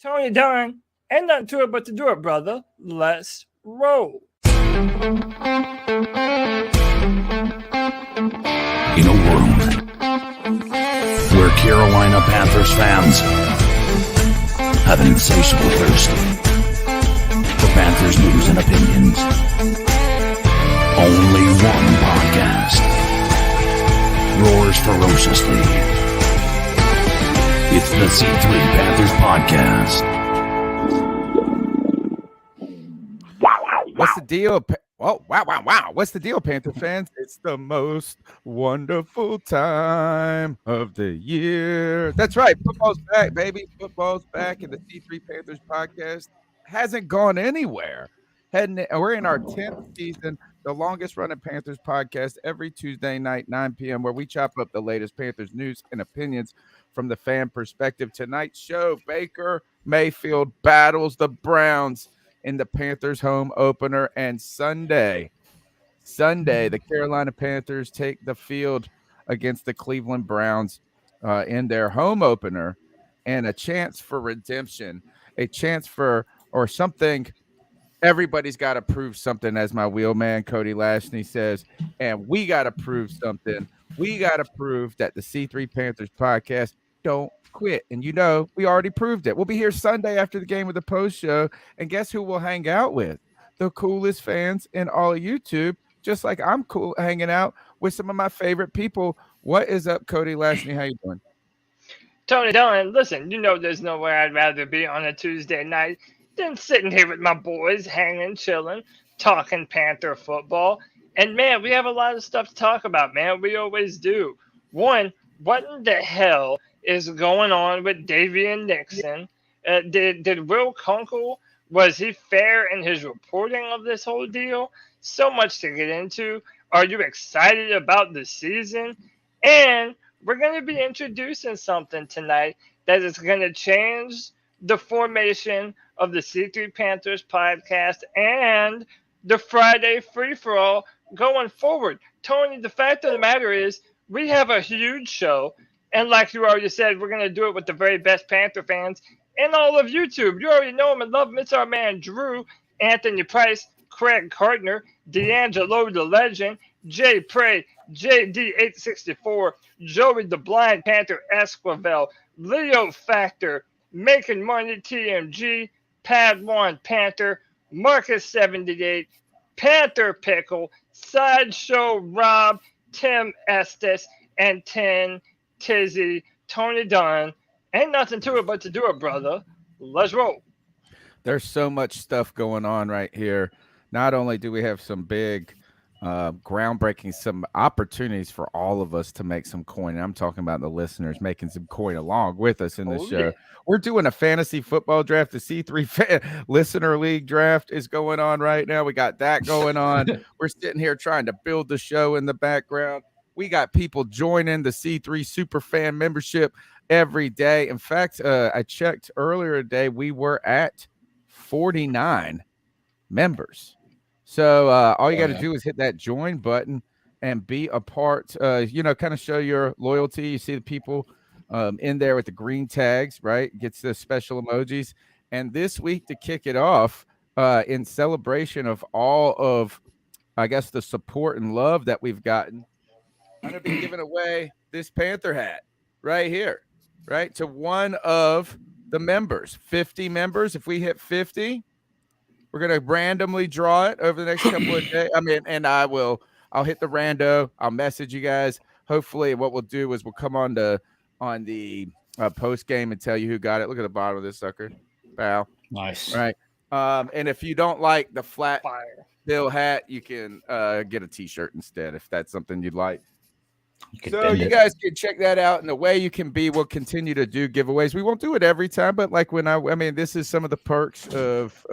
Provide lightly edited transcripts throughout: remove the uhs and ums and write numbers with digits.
Tony Dunn. Ain't nothing to it but to do it, brother. Let's roll. In a world where Carolina Panthers fans have an insatiable thirst for Panthers news and opinions, only one podcast roars ferociously. It's the C3 Panthers Podcast. What's the deal? Oh, wow. What's the deal, Panther fans? It's the most wonderful time of the year. That's right. Football's back, baby. Football's back, and the C3 Panthers podcast hasn't gone anywhere. We're in our 10th season, the longest running Panthers podcast every Tuesday night, 9 p.m., where we chop up the latest Panthers news and opinions from the fan perspective. Tonight's show, Baker Mayfield battles the Browns in the Panthers home opener, and Sunday, the Carolina Panthers take the field against the Cleveland Browns in their home opener, and a chance for redemption, a chance for or something. Everybody's got to prove something, as my wheelman Cody Lashney says, and we got to prove something. We got to prove that the C3 Panthers podcast don't quit. And you know, we already proved it. We'll be here Sunday after the game with the post show, and guess who we'll hang out with? The coolest fans in all of YouTube, just like I'm cool hanging out with some of my favorite people. What is up, Cody Lashney? How you doing? Tony Dunn, listen, you know there's nowhere I'd rather be on a Tuesday night than sitting here with my boys, hanging, chilling, talking Panther football. And, man, we have a lot of stuff to talk about, man. We always do. One, what in the hell is going on with Davyion Nixon? Did Will Kunkel, was he fair in his reporting of this whole deal? So much to get into. Are you excited about the season? And we're going to be introducing something tonight that is going to change the formation of the C3 Panthers podcast and the Friday free-for-all going forward. Tony, the fact of the matter is we have a huge show, and like you already said, we're going to do it with the very best Panther fans in all of YouTube. You already know him and love him. It's our man Drew, Anthony Price, Craig Gardner, D'Angelo the Legend, Jay Prey, JD864, Joey the Blind Panther Esquivel, Leo Factor, Making Money TMG, Padawan Panther, Marcus 78, Panther Pickle, Sideshow Rob, Tim Estes, and 10 Tizzy, Tony Dunn. Ain't nothing to it but to do it, brother. Let's roll. There's so much stuff going on right here. Not only do we have some big groundbreaking, some opportunities for all of us to make some coin. And I'm talking about the listeners making some coin along with us in this show. Yeah. We're doing a fantasy football draft. The C3 listener league draft is going on right now. We got that going on. We're sitting here trying to build the show in the background. We got people joining the C3 super fan membership every day. In fact, I checked earlier today, we were at 49 members. So all you got to do is hit that join button and be a part, kind of show your loyalty. You see the people in there with the green tags, right? Gets the special emojis. And this week to kick it off in celebration of all of, I guess, the support and love that we've gotten, I'm going to be giving away this Panther hat right here, right? To one of the members, 50 members. If we hit 50, we're going to randomly draw it over the next couple of days. And I'll hit the rando. I'll message you guys. Hopefully what we'll do is we'll come on the post game and tell you who got it. Look at the bottom of this sucker. Wow. Nice. All right. And if you don't like the flat bill hat, you can get a t-shirt instead, if that's something you'd like. You guys can check that out. And the way you can be, we'll continue to do giveaways. We won't do it every time, but like this is some of the perks of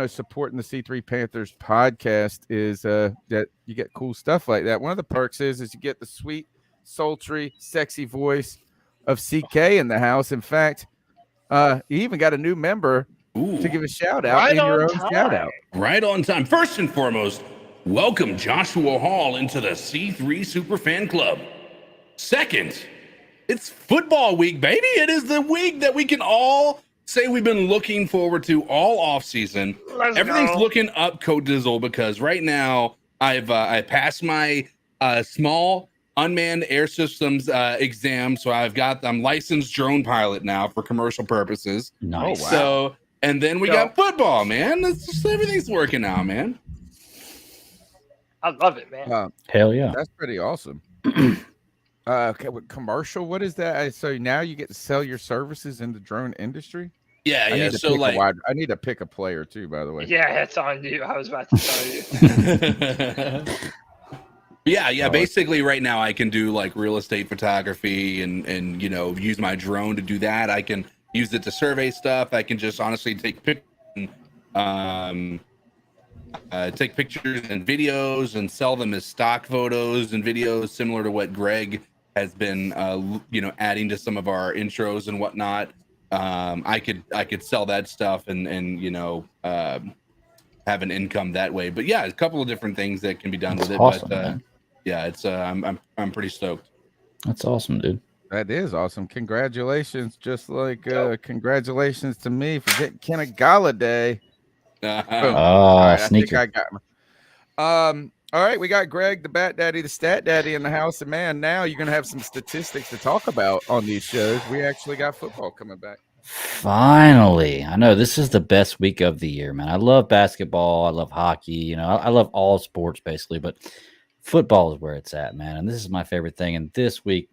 supporting the C3 Panthers podcast is that you get cool stuff like that. One of the perks is you get the sweet, sultry, sexy voice of CK in the house. In fact, you even got a new member to give a shout out in your own shout out. Right on time. First and foremost, welcome Joshua Hall into the C3 Superfan Club. Second, it's football week, baby. It is the week that we can all say we've been looking forward to all off season. Everything's looking up, Code Dizzle, because right now I passed my small unmanned air systems exam, so I'm licensed drone pilot now for commercial purposes. Nice. Oh, wow. So, and then we got football, man. It's just, everything's working out, man. I love it, man. Hell yeah. That's pretty awesome. Okay, with commercial, what is that? So now you get to sell your services in the drone industry? Yeah, I yeah. need to So pick like, I need to pick a player too, by the way. Yeah, it's on you. I was about to tell you. yeah. Basically, right now I can do like real estate photography and use my drone to do that. I can use it to survey stuff. I can just honestly take pictures and videos and sell them as stock photos and videos, similar to what Greg has been adding to some of our intros and whatnot. I could sell that stuff and have an income that way. But yeah, a couple of different things that can be done with it. Awesome, but man. yeah, it's I'm pretty stoked. That's awesome, dude. That is awesome. Congratulations. Just like congratulations to me for getting Kenny Galladay. Boom. Oh, I think sneaker. I got him. All right, we got Greg, the Bat Daddy, the Stat Daddy in the house. And man, now you're gonna have some statistics to talk about on these shows. We actually got football coming back. Finally. I know this is the best week of the year, man. I love basketball. I love hockey. I love all sports basically, but football is where it's at, man. And this is my favorite thing. And this week,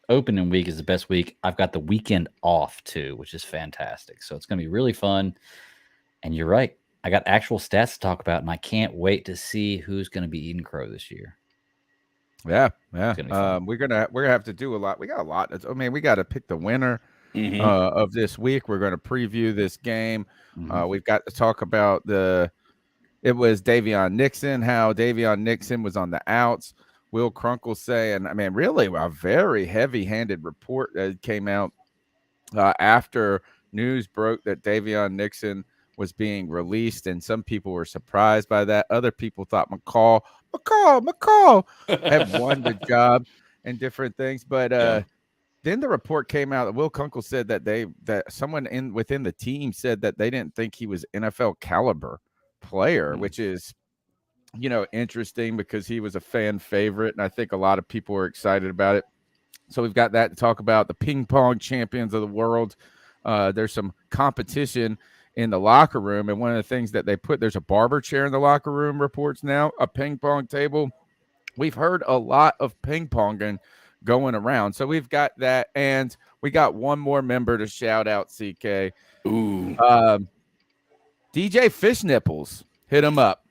opening week, is the best week. I've got the weekend off too, which is fantastic. So it's going to be really fun. And you're right. I got actual stats to talk about, and I can't wait to see who's going to be eating crow this year. Yeah. Gonna We're gonna have to do a lot. We got a lot. We got to pick the winner of this week. We're going to preview this game. We've got to talk about it was Davyion Nixon, how Davyion Nixon was on the outs. Will Crunkle saying, really a very heavy-handed report that came out after news broke that Davyion Nixon was being released, and some people were surprised by that. Other people thought McCall had won the job and different things. But then the report came out that Will Kunkel said that someone within the team said that they didn't think he was NFL caliber player, which is interesting because he was a fan favorite, and I think a lot of people were excited about it. So we've got that to talk about. The ping pong champions of the world. There's some competition in the locker room, and one of the things that they there's a barber chair in the locker room, reports now, a ping pong table. We've heard a lot of ping ponging going around, so we've got that, and we got one more member to shout out. CK, DJ Fish Nipples, hit him up.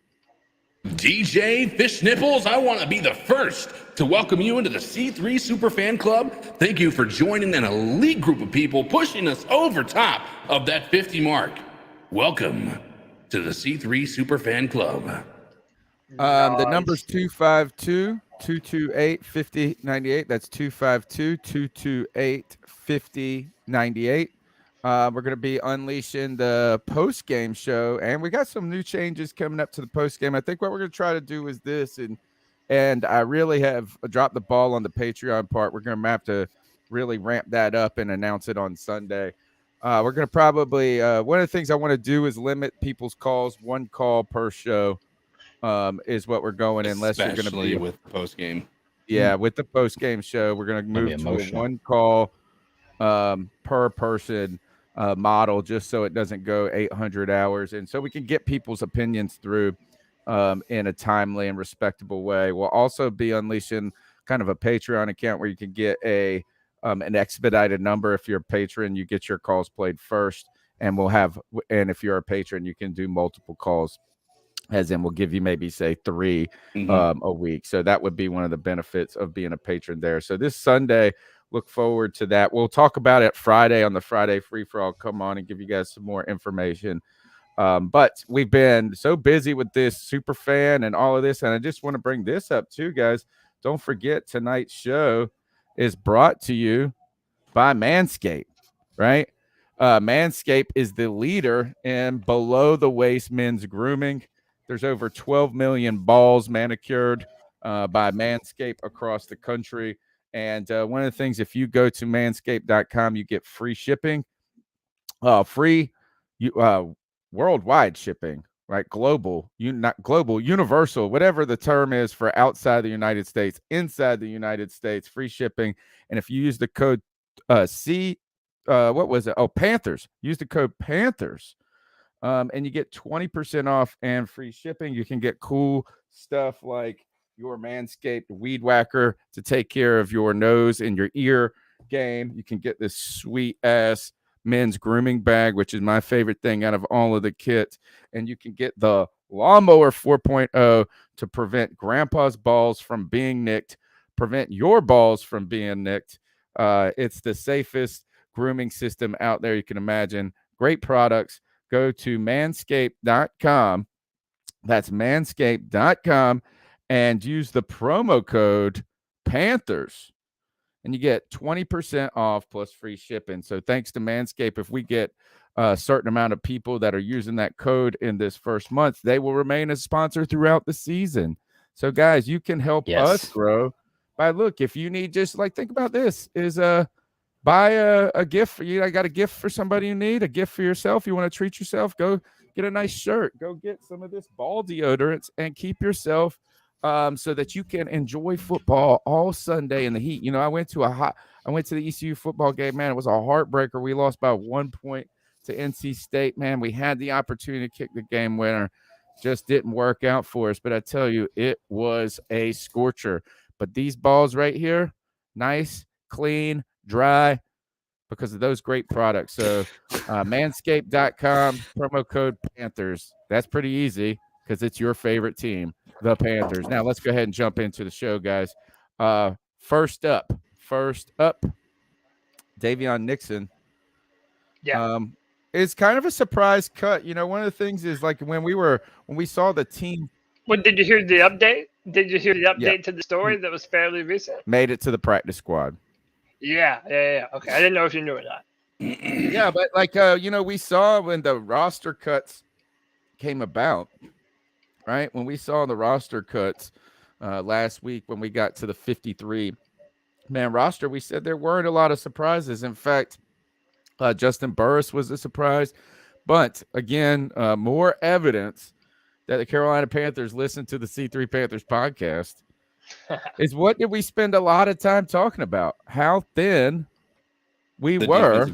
DJ Fish Nipples, I want to be the first to welcome you into the C3 Superfan Club. Thank you for joining an elite group of people pushing us over top of that 50 mark. Welcome to the C3 Superfan Club. The number's 252-228-5098. That's 252-228-5098. We're going to be unleashing the post-game show, and we got some new changes coming up to the post-game. I think what we're going to try to do is this, and I really have dropped the ball on the Patreon part. We're going to have to really ramp that up and announce it on Sunday. We're going to probably one of the things I want to do is limit people's calls. One call per show is what we're going, unless you're going to be with post-game. Yeah, with the post-game show, we're going to move to a one call per person model, just so it doesn't go 800 hours, and so we can get people's opinions through in a timely and respectable way. We'll also be unleashing kind of a Patreon account where you can get an expedited number. If you're a patron, you get your calls played first, and if you're a patron, you can do multiple calls, as in we'll give you maybe say 3 a week. So that would be one of the benefits of being a patron there. So this Sunday, look forward to that. We'll talk about it Friday on the Friday Free For All. Come on and give you guys some more information. But we've been so busy with this super fan and all of this, and I just want to bring this up too, guys. Don't forget, tonight's show is brought to you by Manscaped, right? Manscaped is the leader in below the waist men's grooming. There's over 12 million balls manicured by Manscaped across the country. And one of the things, if you go to manscaped.com, you get free shipping free worldwide shipping, right? Global, not global, universal, whatever the term is for outside the United States, inside the United States, free shipping. And if you use the code what was it? Oh, Panthers. Use the code Panthers. And you get 20% off and free shipping. You can get cool stuff like your Manscaped Weed Whacker to take care of your nose and your ear game. You can get this sweet ass men's grooming bag, which is my favorite thing out of all of the kits. And you can get the Lawnmower 4.0 to prevent grandpa's balls from being nicked, prevent your balls from being nicked. It's the safest grooming system out there you can imagine. Great products. Go to manscaped.com. That's manscaped.com and use the promo code Panthers. And you get 20% off plus free shipping. So thanks to Manscaped, if we get a certain amount of people that are using that code in this first month, they will remain a sponsor throughout the season. So guys, you can help us grow by if you need, just like, think about this, is buy a gift for you. I got a gift for somebody you need, a gift for yourself. You want to treat yourself, go get a nice shirt, go get some of this ball deodorant and keep yourself so that you can enjoy football all Sunday in the heat. You know, I went to the ECU football game, man. It was a heartbreaker. We lost by 1 point to NC State, man. We had the opportunity to kick the game winner. Just didn't work out for us. But I tell you, it was a scorcher. But these balls right here, nice, clean, dry, because of those great products. So manscaped.com, promo code Panthers. That's pretty easy because it's your favorite team, the Panthers. Now let's go ahead and jump into the show, guys. First up, Davyion Nixon. Yeah. It's kind of a surprise cut. You know, one of the things is like when we saw the team. Well, did you hear the update? Did you hear the update to the story that was fairly recent? Made it to the practice squad. Yeah. Okay, I didn't know if you knew or not. Yeah, but we saw when the roster cuts came about, right? When we saw the roster cuts last week, when we got to the 53-man roster, we said there weren't a lot of surprises. In fact, Justin Burris was a surprise. But again, more evidence that the Carolina Panthers listen to the C3 Panthers podcast is what did we spend a lot of time talking about? How thin we were.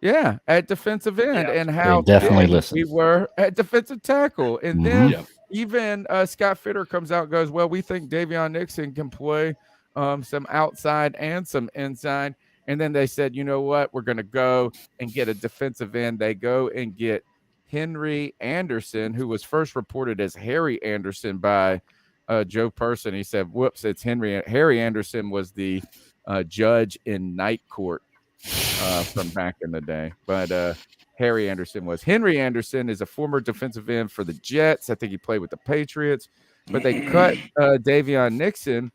Yeah, at defensive end, and how thin we were at defensive tackle. And then even Scott Fitter comes out and goes, well, we think Davyion Nixon can play some outside and some inside. And then they said, you know what? We're going to go and get a defensive end. They go and get Henry Anderson, who was first reported as Harry Anderson by Joe Person. He said, whoops, it's Henry. Harry Anderson was the judge in night court from back in the day. But Harry Anderson was. Henry Anderson is a former defensive end for the Jets. I think he played with the Patriots. But they cut Davyion Nixon.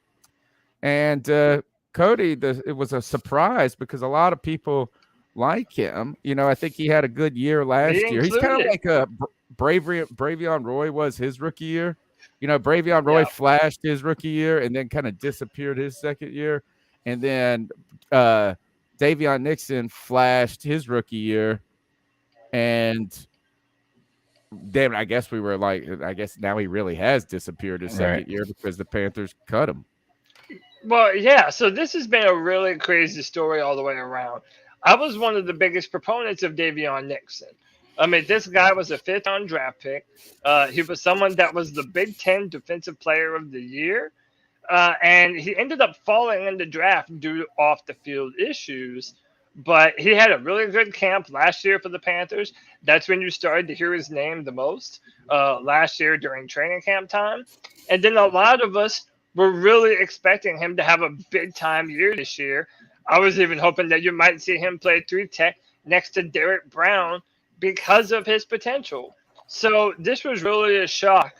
And Cody, it was a surprise because a lot of people like him. You know, I think he had a good year last year. He's kind of like a Bravion Roy was his rookie year. You know, Bravion Roy flashed his rookie year and then kind of disappeared his second year. And then Davyion Nixon flashed his rookie year. And then I guess now he really has disappeared his second year because the Panthers cut him. Well, yeah, so this has been a really crazy story all the way around. I was one of the biggest proponents of Davyion Nixon. I mean, this guy was a fifth-round draft pick. He was someone that was the Big Ten Defensive Player of the Year. And he ended up falling in the draft due to off-the-field issues. But he had a really good camp last year for the Panthers. That's when you started to hear his name the most, last year during training camp time. And then a lot of us were really expecting him to have a big-time year this year. I was even hoping that you might see him play 3-tech next to Derek Brown because of his potential. So this was really a shock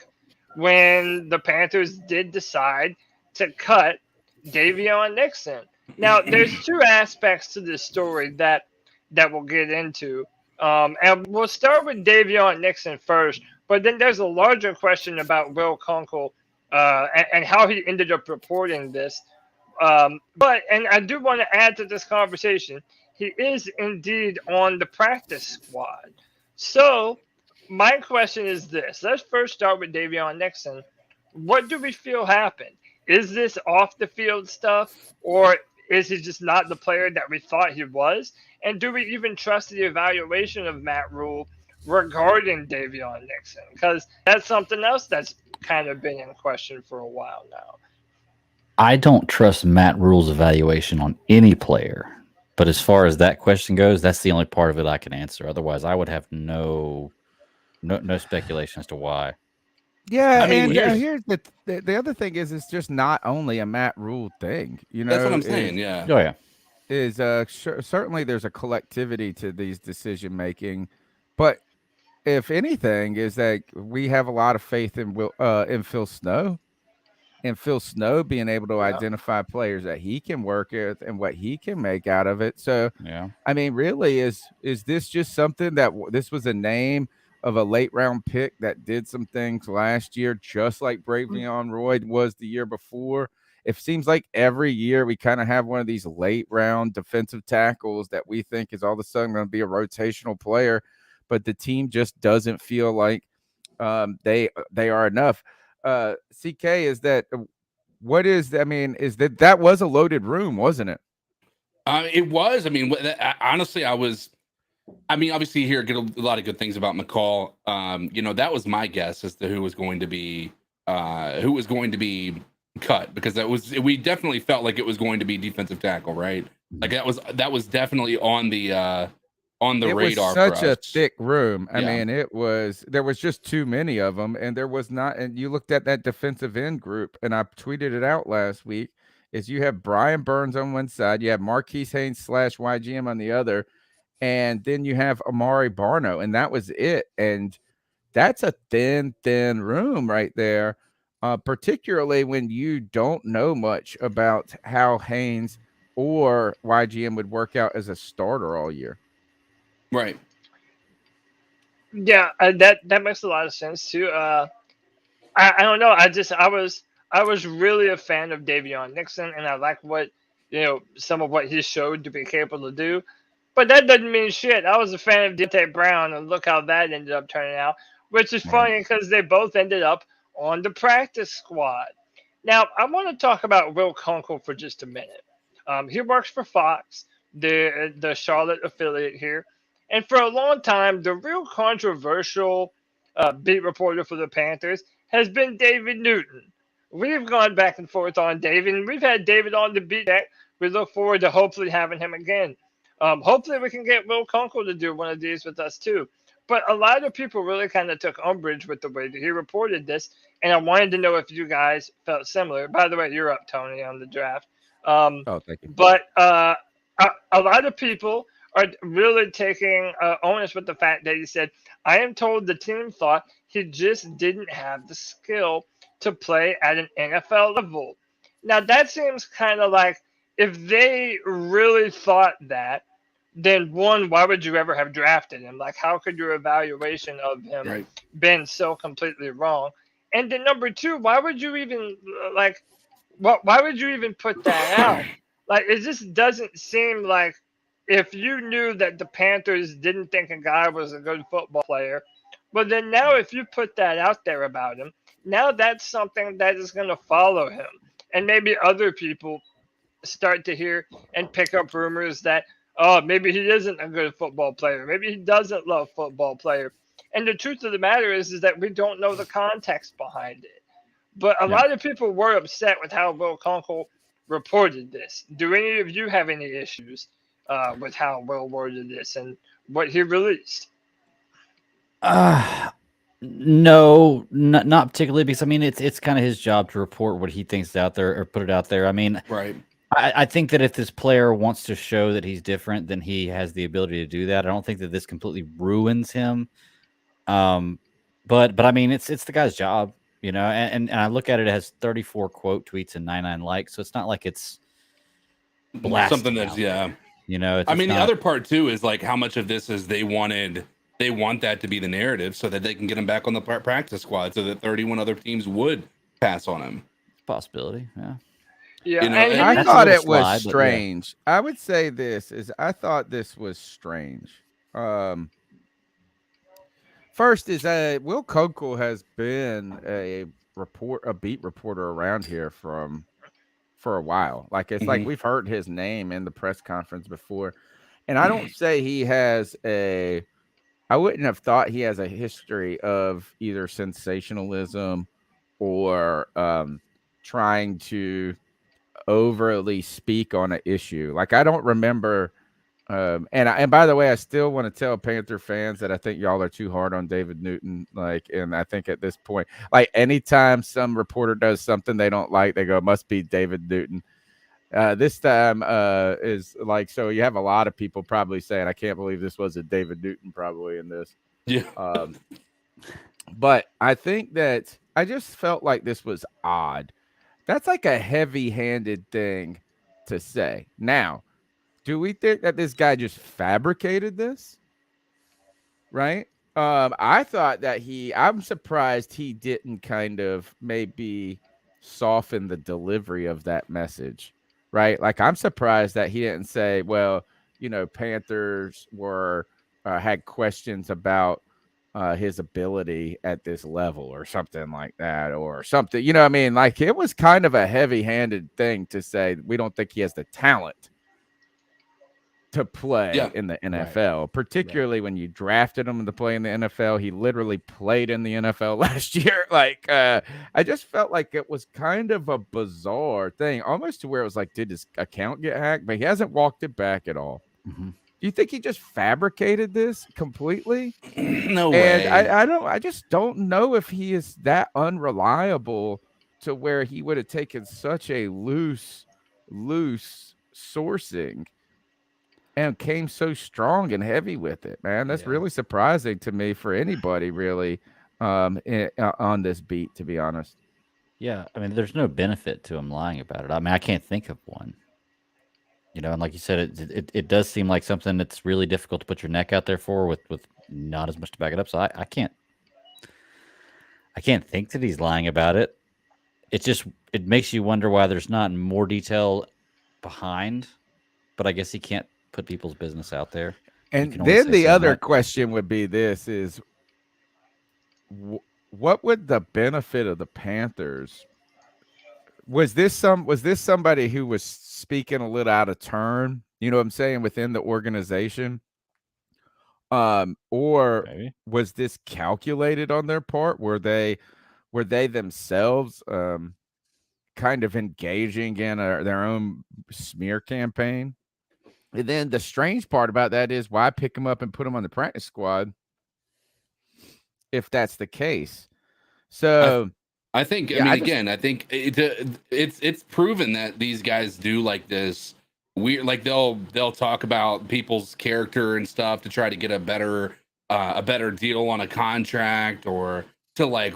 when the Panthers did decide to cut Davyion Nixon. Now, there's two aspects to this story that we'll get into. And we'll start with Davyion Nixon first, but then there's a larger question about Will Kunkel and how he ended up reporting this. But I do want to add to this conversation, he is indeed on the practice squad. So, my question is this. Let's first start with Davyion Nixon. What do we feel happened? Is this off the field stuff, or is he just not the player that we thought he was? And do we even trust the evaluation of Matt Rule regarding Davyion Nixon? Because that's something else that's kind of been in question for a while now. I don't trust Matt Rule's evaluation on any player. But as far as that question goes, that's the only part of it I can answer. Otherwise, I would have no speculation as to why. Yeah, I mean, and here's the other thing is it's just not only a Matt Rule thing. You know, that's what I'm saying. Yeah. Oh yeah. Is certainly there's a collectivity to these decision making, but if anything, is that we have a lot of faith in Phil Snow. And Phil Snow being able to identify players that he can work with and what he can make out of it. So, Yeah. I mean, really, is this just something that this was a name of a late round pick that did some things last year, just like Davyion Roy was the year before? It seems like every year we kind of have one of these late round defensive tackles that we think is all of a sudden going to be a rotational player, but the team just doesn't feel like they are enough. CK, is that what is? I mean, is that was a loaded room, wasn't it? It was. I mean, honestly, obviously, you hear a lot of good things about McCall. That was my guess as to who was going to be cut, because we definitely felt like it was going to be defensive tackle, right? Like that was definitely on the radar. Was such for a us. thick room. I Yeah. mean, there was just too many of them, and there was not. And you looked at that defensive end group, and I tweeted it out last week. Is you have Brian Burns on one side, you have Marquise Haynes / YGM on the other, and then you have Amari Barno, and that was it. And that's a thin room right there, particularly when you don't know much about how Haynes or YGM would work out as a starter all year. Right. Yeah, that makes a lot of sense too. I don't know. I was really a fan of Davyion Nixon, and I like what some of what he showed to be capable to do. But that doesn't mean shit. I was a fan of Deontay Brown, and look how that ended up turning out. Which is funny because they both ended up on the practice squad. Now I want to talk about Will Kunkel for just a minute. He works for Fox, the Charlotte affiliate here. And for a long time, the real controversial beat reporter for the Panthers has been David Newton. We've gone back and forth on David, and we've had David on the beat deck. We look forward to hopefully having him again. Hopefully we can get Will Kunkel to do one of these with us too. But a lot of people really kind of took umbrage with the way that he reported this, and I wanted to know if you guys felt similar. By the way, you're up, Tony, on the draft. Oh, thank you. But a lot of people are really taking onus with the fact that he said, I am told the team thought he just didn't have the skill to play at an NFL level. Now, that seems kind of like if they really thought that, then one, why would you ever have drafted him? Like, how could your evaluation of him been so completely wrong? And then number two, why would you even why would you even put that out? Like, it just doesn't seem like if you knew that the Panthers didn't think a guy was a good football player, but then now if you put that out there about him, now that's something that is going to follow him. And maybe other people start to hear and pick up rumors that, oh, maybe he isn't a good football player. Maybe he doesn't love football player. And the truth of the matter is that we don't know the context behind it. But a lot of people were upset with how Will Kunkel reported this. Do any of you have any issues with how Will worded this and what he released? No, not particularly, because I mean it's kind of his job to report what he thinks out there or put it out there. I mean, right. I think that if this player wants to show that he's different, then he has the ability to do that. I don't think that this completely ruins him. But I mean it's the guy's job, and I look at it as 34 quote tweets and 99 likes, so it's not like it's something that's the other part too is like how much of this is they want that to be the narrative so that they can get him back on the practice squad so that 31 other teams would pass on him. Possibility, yeah. Yeah, You know, and I That's a thought little it was sly, but yeah. strange. I would say this is I thought this was strange. First is Will Kunkel has been a beat reporter around here for a while. Like it's like we've heard his name in the press conference before. And I don't say he has I wouldn't have thought he has a history of either sensationalism or trying to overly speak on an issue. Like I don't remember. And by the way, I still want to tell Panther fans that I think y'all are too hard on David Newton. Like, and I think at this point, like anytime some reporter does something they don't like, they go, "Must be David Newton." This time is like, so you have a lot of people probably saying, "I can't believe this was a David Newton," probably in this. yeah. But I think that I just felt like this was odd. That's like a heavy-handed thing to say. Now, do we think that this guy just fabricated this? Right? I thought that I'm surprised he didn't kind of maybe soften the delivery of that message. Right? Like I'm surprised that he didn't say, well, Panthers had questions about his ability at this level or something like that or something. You know what I mean? Like it was kind of a heavy-handed thing to say we don't think he has the talent to play in the NFL, particularly when you drafted him to play in the NFL. He literally played in the NFL last year. Like, I just felt like it was kind of a bizarre thing, almost to where it was like, did his account get hacked? But he hasn't walked it back at all. Mm-hmm. Do you think he just fabricated this completely? No And way. I just don't know if he is that unreliable to where he would have taken such a loose sourcing and came so strong and heavy with it, man. That's really surprising to me for anybody, really, on this beat, to be honest. Yeah, I mean, there's no benefit to him lying about it. I mean, I can't think of one. And like you said, it does seem like something that's really difficult to put your neck out there for with not as much to back it up. So I can't think that he's lying about it. It makes you wonder why there's not more detail behind. But I guess he can't put people's business out there. And then the other question would be this is what would the benefit of the Panthers? Was this somebody who was speaking a little out of turn, you know what I'm saying, within the organization? Or Maybe. Was this calculated on their part? Were they themselves kind of engaging in their own smear campaign? And then the strange part about that is why pick him up and put him on the practice squad if that's the case. So I think, I think it's proven that these guys do like this weird, like they'll talk about people's character and stuff to try to get a better deal on a contract, or to like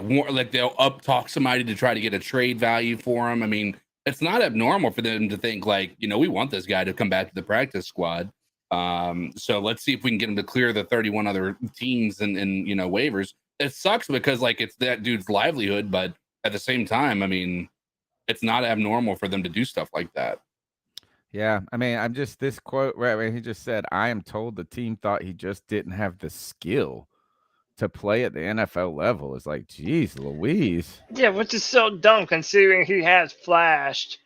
they'll up talk somebody to try to get a trade value for them. I mean, it's not abnormal for them to think like, we want this guy to come back to the practice squad. So let's see if we can get him to clear the 31 other teams and waivers. It sucks because like it's that dude's livelihood, but at the same time, I mean, it's not abnormal for them to do stuff like that. Yeah, I mean, I'm just this quote right when he just said, "I am told the team thought he just didn't have the skill to play at the NFL level." It's like, geez, Louise. Yeah, which is so dumb considering he has flashed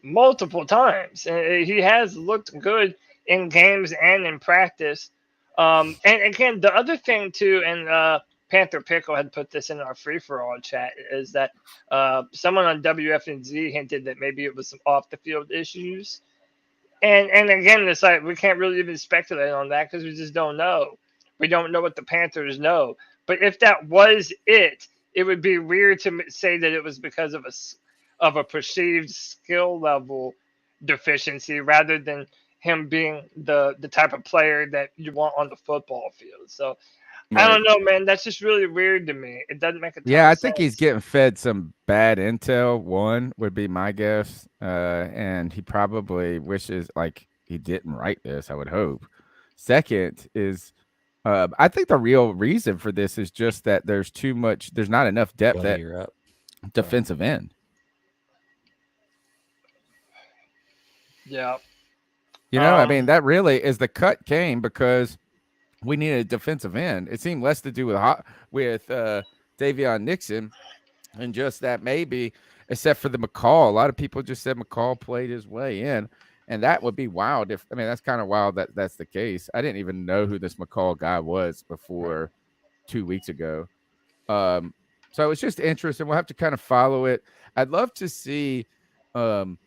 multiple times and he has looked good in games and in practice. And again, the other thing too, and Panther Pickle had put this in our free-for-all chat, is that someone on WFNZ hinted that maybe it was some off-the-field issues. And again, it's like we can't really even speculate on that because we just don't know. We don't know what the Panthers know. But if that was it, it would be weird to say that it was because of a perceived skill level deficiency rather than him being the type of player that you want on the football field. So I don't know, man. That's just really weird to me. It doesn't make a ton I of think sense. he's getting fed some bad intel. One would be my guess. And he probably wishes like he didn't write this, I would hope. Second is I think the real reason for this is just that there's not enough depth at defensive end. Yeah. I mean, that really is the cut came because we needed a defensive end. It seemed less to do with Davyion Nixon and just that maybe, except for the McCall. A lot of people just said McCall played his way in, and that would be wild. That's kind of wild that that's the case. I didn't even know who this McCall guy was before 2 weeks ago. So it's just interesting. We'll have to kind of follow it. I'd love to see the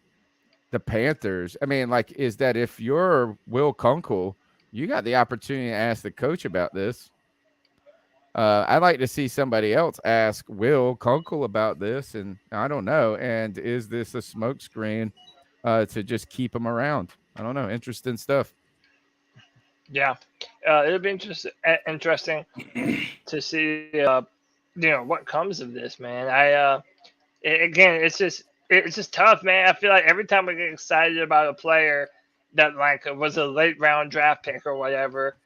Panthers. I mean, like, is that if you're Will Kunkel, you got the opportunity to ask the coach about this. I'd like to see somebody else ask Will Kunkel about this, and I don't know. And is this a smokescreen to just keep him around? I don't know. Interesting stuff. Yeah. It'll be interesting to see, what comes of this, man. Again, it's just tough, man. I feel like every time we get excited about a player that like was a late round draft pick or whatever,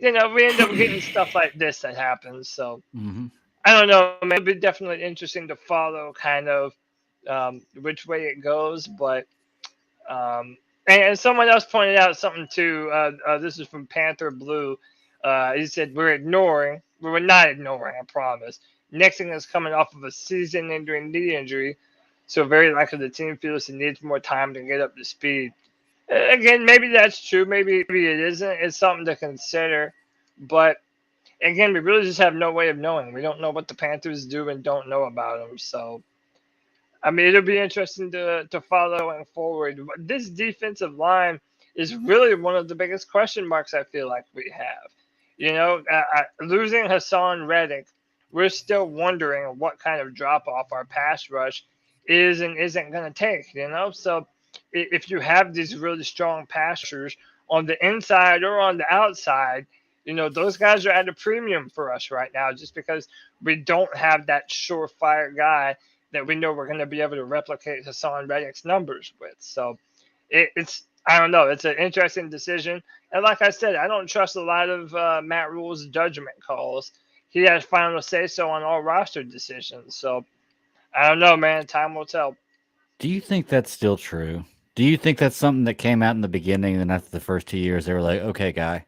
we end up getting stuff like this that happens. So I don't know, man. It'll be definitely interesting to follow kind of which way it goes. But and someone else pointed out something too. This is from Panther Blue. He said we were not ignoring, I promise. Nixon is coming off of a season-ending knee injury, so very likely the team feels it needs more time to get up to speed. Again, maybe that's true. Maybe it isn't. It's something to consider. But again, we really just have no way of knowing. We don't know what the Panthers do and don't know about them. So, I mean, it'll be interesting to follow going forward. This defensive line is really one of the biggest question marks I feel like we have. Losing Hassan Reddick, we're still wondering what kind of drop-off our pass rush is and isn't going to take, So if you have these really strong passers on the inside or on the outside, those guys are at a premium for us right now just because we don't have that surefire guy that we know we're going to be able to replicate Hassan Reddick's numbers with. So it's I don't know. It's an interesting decision. And like I said, I don't trust a lot of Matt Rule's judgment calls. He has final say-so on all roster decisions. So I don't know, man. Time will tell. Do you think that's still true? Do you think that's something that came out in the beginning, and after the first 2 years, they were like, okay, guy,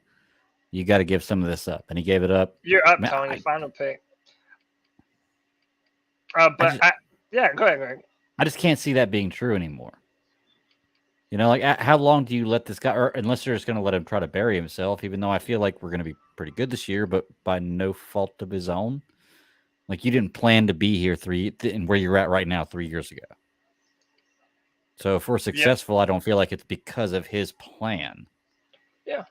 you got to give some of this up. And he gave it up. You're up, Tony. Final pick. Go ahead, Greg. I just can't see that being true anymore. How long do you let this guy, or unless you're just going to let him try to bury himself, even though I feel like we're going to be pretty good this year, but by no fault of his own? Like, you didn't plan to be here and where you're at right now 3 years ago. So if we're successful, I don't feel like it's because of his plan. Yeah.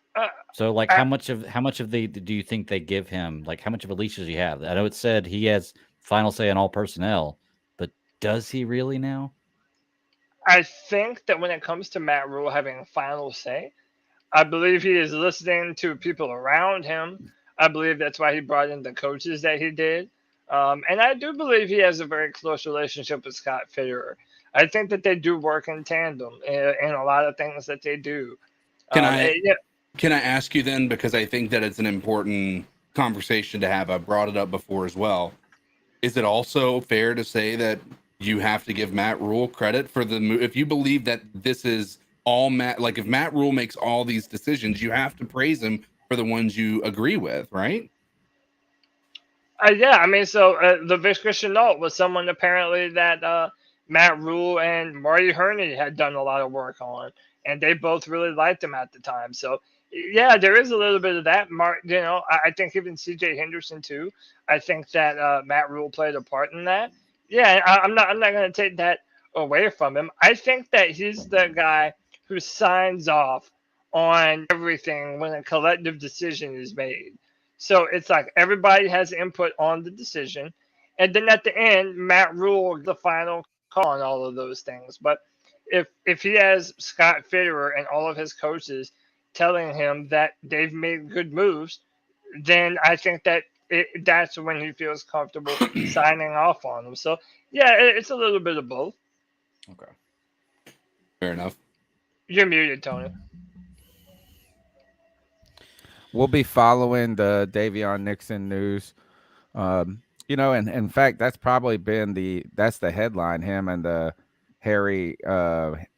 So how much of do you think they give him? Like, how much of a leash does he have? I know it said he has final say on all personnel, but does he really now? I think that when it comes to Matt Rule having a final say, I believe he is listening to people around him. I believe that's why he brought in the coaches that he did. And I do believe he has a very close relationship with Scott Fitterer. I think that they do work in tandem in a lot of things that they do. Can I ask you then, because I think that it's an important conversation to have. I've brought it up before as well. Is it also fair to say that you have to give Matt Rule credit for the move? If you believe that this is all Matt, like if Matt Rule makes all these decisions, you have to praise him for the ones you agree with, right? Yeah, I mean, so Laviska Shenault was someone apparently that Matt Rule and Marty Herney had done a lot of work on, and they both really liked him at the time. So, yeah, there is a little bit of that. I think even C.J. Henderson too. I think that Matt Rule played a part in that. Yeah, I'm not going to take that away from him. I think that he's the guy who signs off on everything when a collective decision is made. So it's like everybody has input on the decision. And then at the end, Matt Rule the final call on all of those things. But if he has Scott Fitterer and all of his coaches telling him that they've made good moves, then I think that that's when he feels comfortable signing off on them. So, yeah, it's a little bit of both. Okay. Fair enough. You're muted, Tony. We'll be following the Davyion Nixon news. And in fact, that's probably been that's the headline. Him and the Harry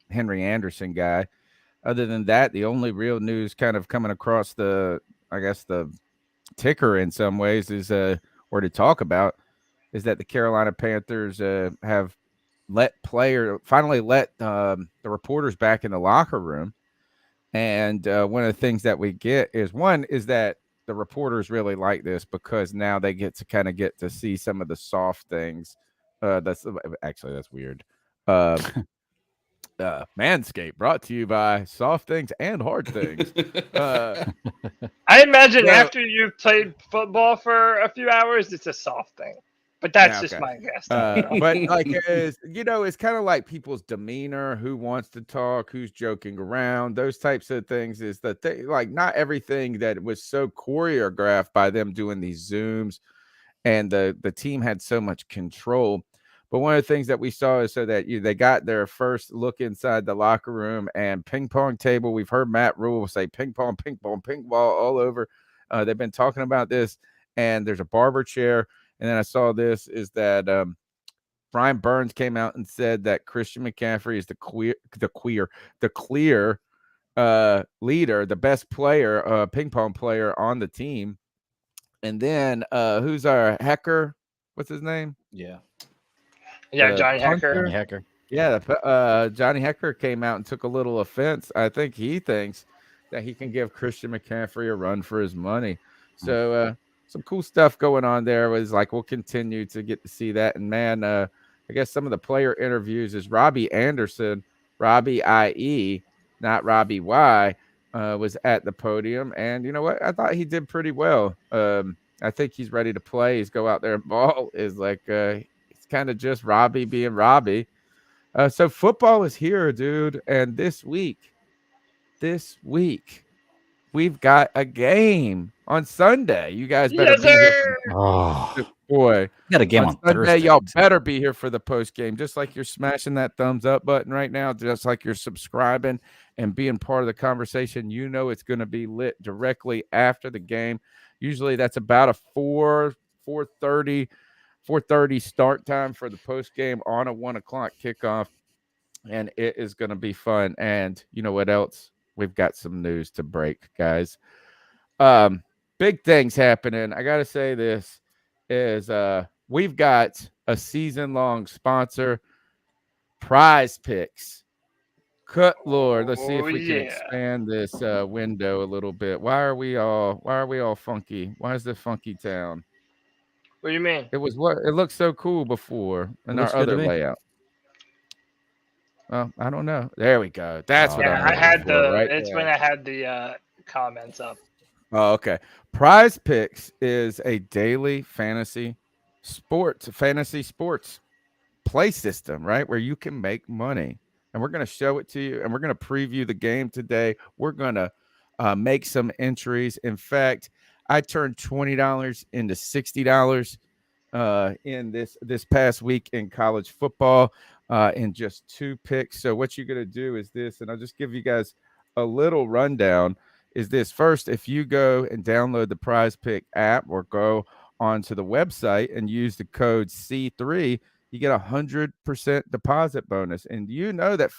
Henry Anderson guy. Other than that, the only real news kind of coming across the ticker in some ways is or to talk about is that the Carolina Panthers have finally let the reporters back in the locker room. And one of the things that we get is that the reporters really like this because now they get to see some of the soft things. That's weird. Manscaped brought to you by Soft Things and Hard Things. I imagine So- after you've played football for a few hours, it's a soft thing. But that's just my guess. But like it's kind of like people's demeanor, who wants to talk, who's joking around, those types of things is the thing. Like not everything that was so choreographed by them doing these Zooms and the team had so much control. But one of the things that we saw is so that they got their first look inside the locker room and ping pong table. We've heard Matt Rule say ping pong, ping pong, ping ball all over. They've been talking about this, and there's a barber chair. And then I saw this is that Brian Burns came out and said that Christian McCaffrey is the clear leader, the best player, ping pong player on the team. And then who's our Hecker? What's his name? Yeah. Johnny Hecker. Johnny Hecker. Yeah, Johnny Hecker came out and took a little offense. I think he thinks that he can give Christian McCaffrey a run for his money. So some cool stuff going on there. Was like we'll continue to get to see that. And man, I guess some of the player interviews is Robbie Anderson, Robbie IE, not Robbie Y, was at the podium. And you know what? I thought he did pretty well. I think he's ready to play. He's go out there and ball. Is like it's kind of just Robbie being Robbie. So football is here, dude. And this week, we've got a game on Sunday. You guys better be here. Boy, you got a game on Sunday. Thursday. Y'all better be here for the post game. Just like you're smashing that thumbs up button right now, just like you're subscribing and being part of the conversation. You know it's going to be lit directly after the game. Usually that's about a 4:30 start time for the post game on a 1 o'clock kickoff, and it is going to be fun. And you know what else? We've got some news to break, guys. Big things happening. I got to say this is we've got a season-long sponsor, Prize Picks. Good Lord, let's see if we can expand this window a little bit. Why are we all funky? Why is this funky town? What do you mean? It looked so cool before in our other layout. Well, I don't know. There we go. That's what I'm looking for, right? It's when I had the comments up. Oh, okay. Prize Picks is a daily fantasy sports play system, right? Where you can make money. And we're going to show it to you, and we're going to preview the game today. We're going to make some entries. In fact, I turned $20 into $60 in this past week in college football in just 2 picks. So what you're going to do is this, and I'll just give you guys a little rundown, is this. First, if you go and download the Prize Pick app or go onto the website and use the code C3, you get 100% deposit bonus. And you know that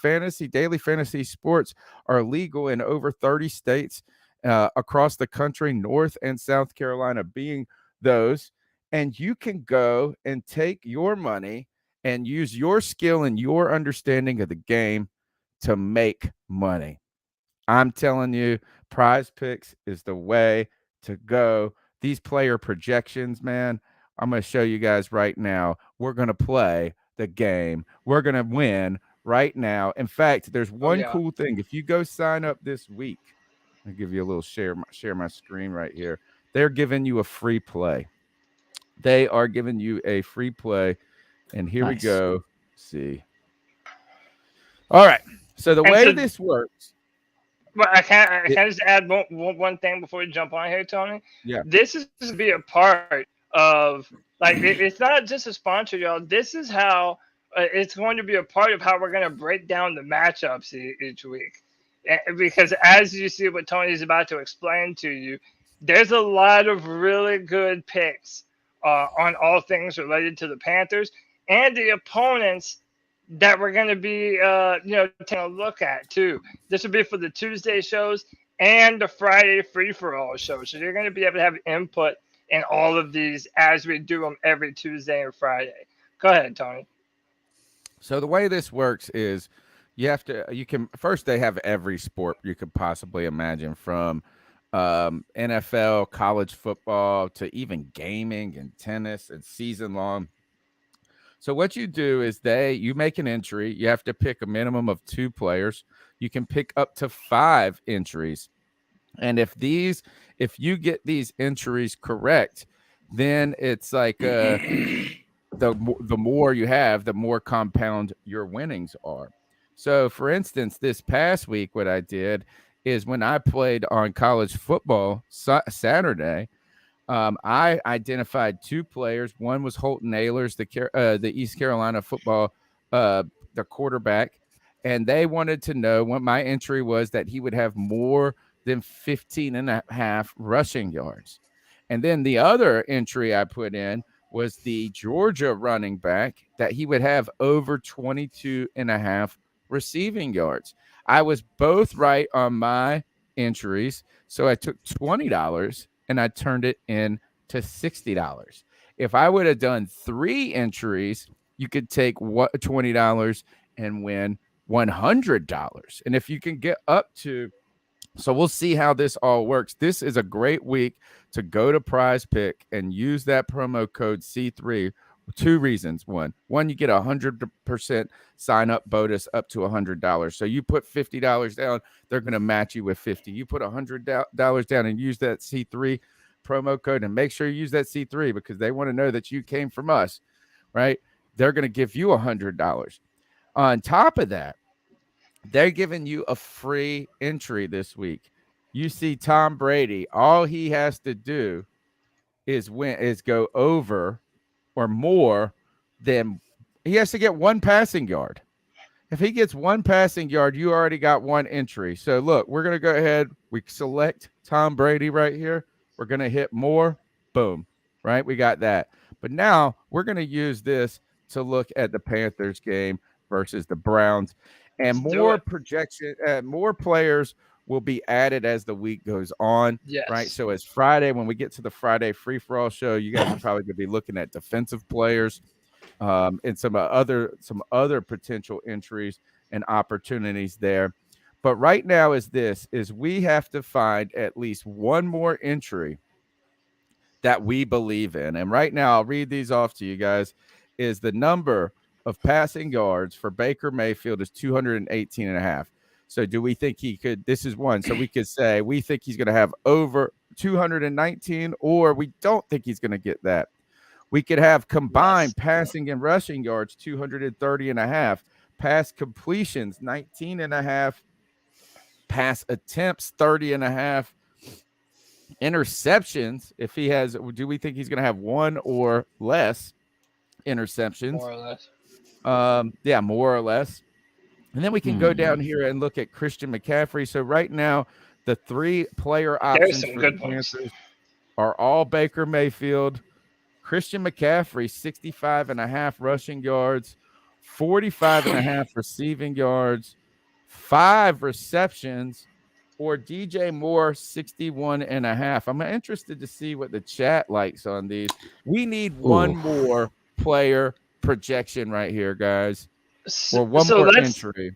daily fantasy sports are legal in over 30 states across the country, North and South Carolina being those. And you can go and take your money and use your skill and your understanding of the game to make money. I'm telling you, Prize Picks is the way to go. These player projections, man, I'm going to show you guys right now. We're going to play the game. We're going to win right now. In fact, there's one cool thing. If you go sign up this week, I'll give you a little share my screen right here. They're giving you a free play. They are giving you a free play. And here we go. Let's see. All right. So the way this works. Well, I can just add one thing before we jump on here, Tony. Yeah. This is to be a part of, like, it's not just a sponsor, y'all. This is how it's going to be a part of how we're going to break down the matchups each week. Because as you see what Tony's about to explain to you, there's a lot of really good picks on all things related to the Panthers and the opponents that we're going to be, taking a look at too. This will be for the Tuesday shows and the Friday free-for-all show. So you're going to be able to have input in all of these as we do them every Tuesday and Friday. Go ahead, Tony. So the way this works is first they have every sport you could possibly imagine, from NFL, college football, to even gaming and tennis and season long. So what you do is you make an entry. You have to pick a minimum of 2 players. You can pick up to 5 entries. And if you get these entries correct, then it's like the more you have, the more compound your winnings are. So for instance, this past week, what I did is when I played on college football Saturday, I identified 2 players. One was Holton Ahlers, the East Carolina football, the quarterback, and they wanted to know what my entry was, that he would have more than 15.5 rushing yards. And then the other entry I put in was the Georgia running back, that he would have over 22.5 receiving yards. I was both right on my entries, so I took $20 and I turned it in to $60. If I would have done 3 entries, you could take $20 and win $100. And if you can get up to, so we'll see how this all works. This is a great week to go to Prize Pick and use that promo code C3. 2 reasons. One, you get 100% sign up bonus up to $100. So you put $50 down, they're going to match you with $50. You put $100 down and use that C3 promo code, and make sure you use that C3 because they want to know that you came from us, right? They're going to give you $100. On top of that, they're giving you a free entry this week. You see Tom Brady, all he has to do is go over or more than, he has to get 1 passing yard. If he gets 1 passing yard, you already got 1 entry. So look, we're going to go ahead. We select Tom Brady right here. We're going to hit more. Boom. Right? We got that. But now we're going to use this to look at the Panthers game versus the Browns. And more players will be added as the week goes on. Yes. Right. So as Friday, when we get to the Friday free-for-all show, you guys are probably going to be looking at defensive players and some other potential entries and opportunities there. But right now is we have to find at least 1 more entry that we believe in. And right now, I'll read these off to you guys, is the number of passing yards for Baker Mayfield is 218.5. So do we think he could, this is one. So we could say, we think he's going to have over 219, or we don't think he's going to get that. We could have combined passing and rushing yards, 230.5, pass completions, 19.5, pass attempts, 30.5, interceptions. If he has, do we think he's going to have 1 or less interceptions? More or less. More or less. And then we can go down here and look at Christian McCaffrey. So right now, the 3 player options for the Panthers are all Baker Mayfield. Christian McCaffrey, 65.5 rushing yards, 45.5 receiving yards, 5 receptions, or DJ Moore, 61.5. I'm interested to see what the chat likes on these. We need one more player projection right here, guys. Or one more entry.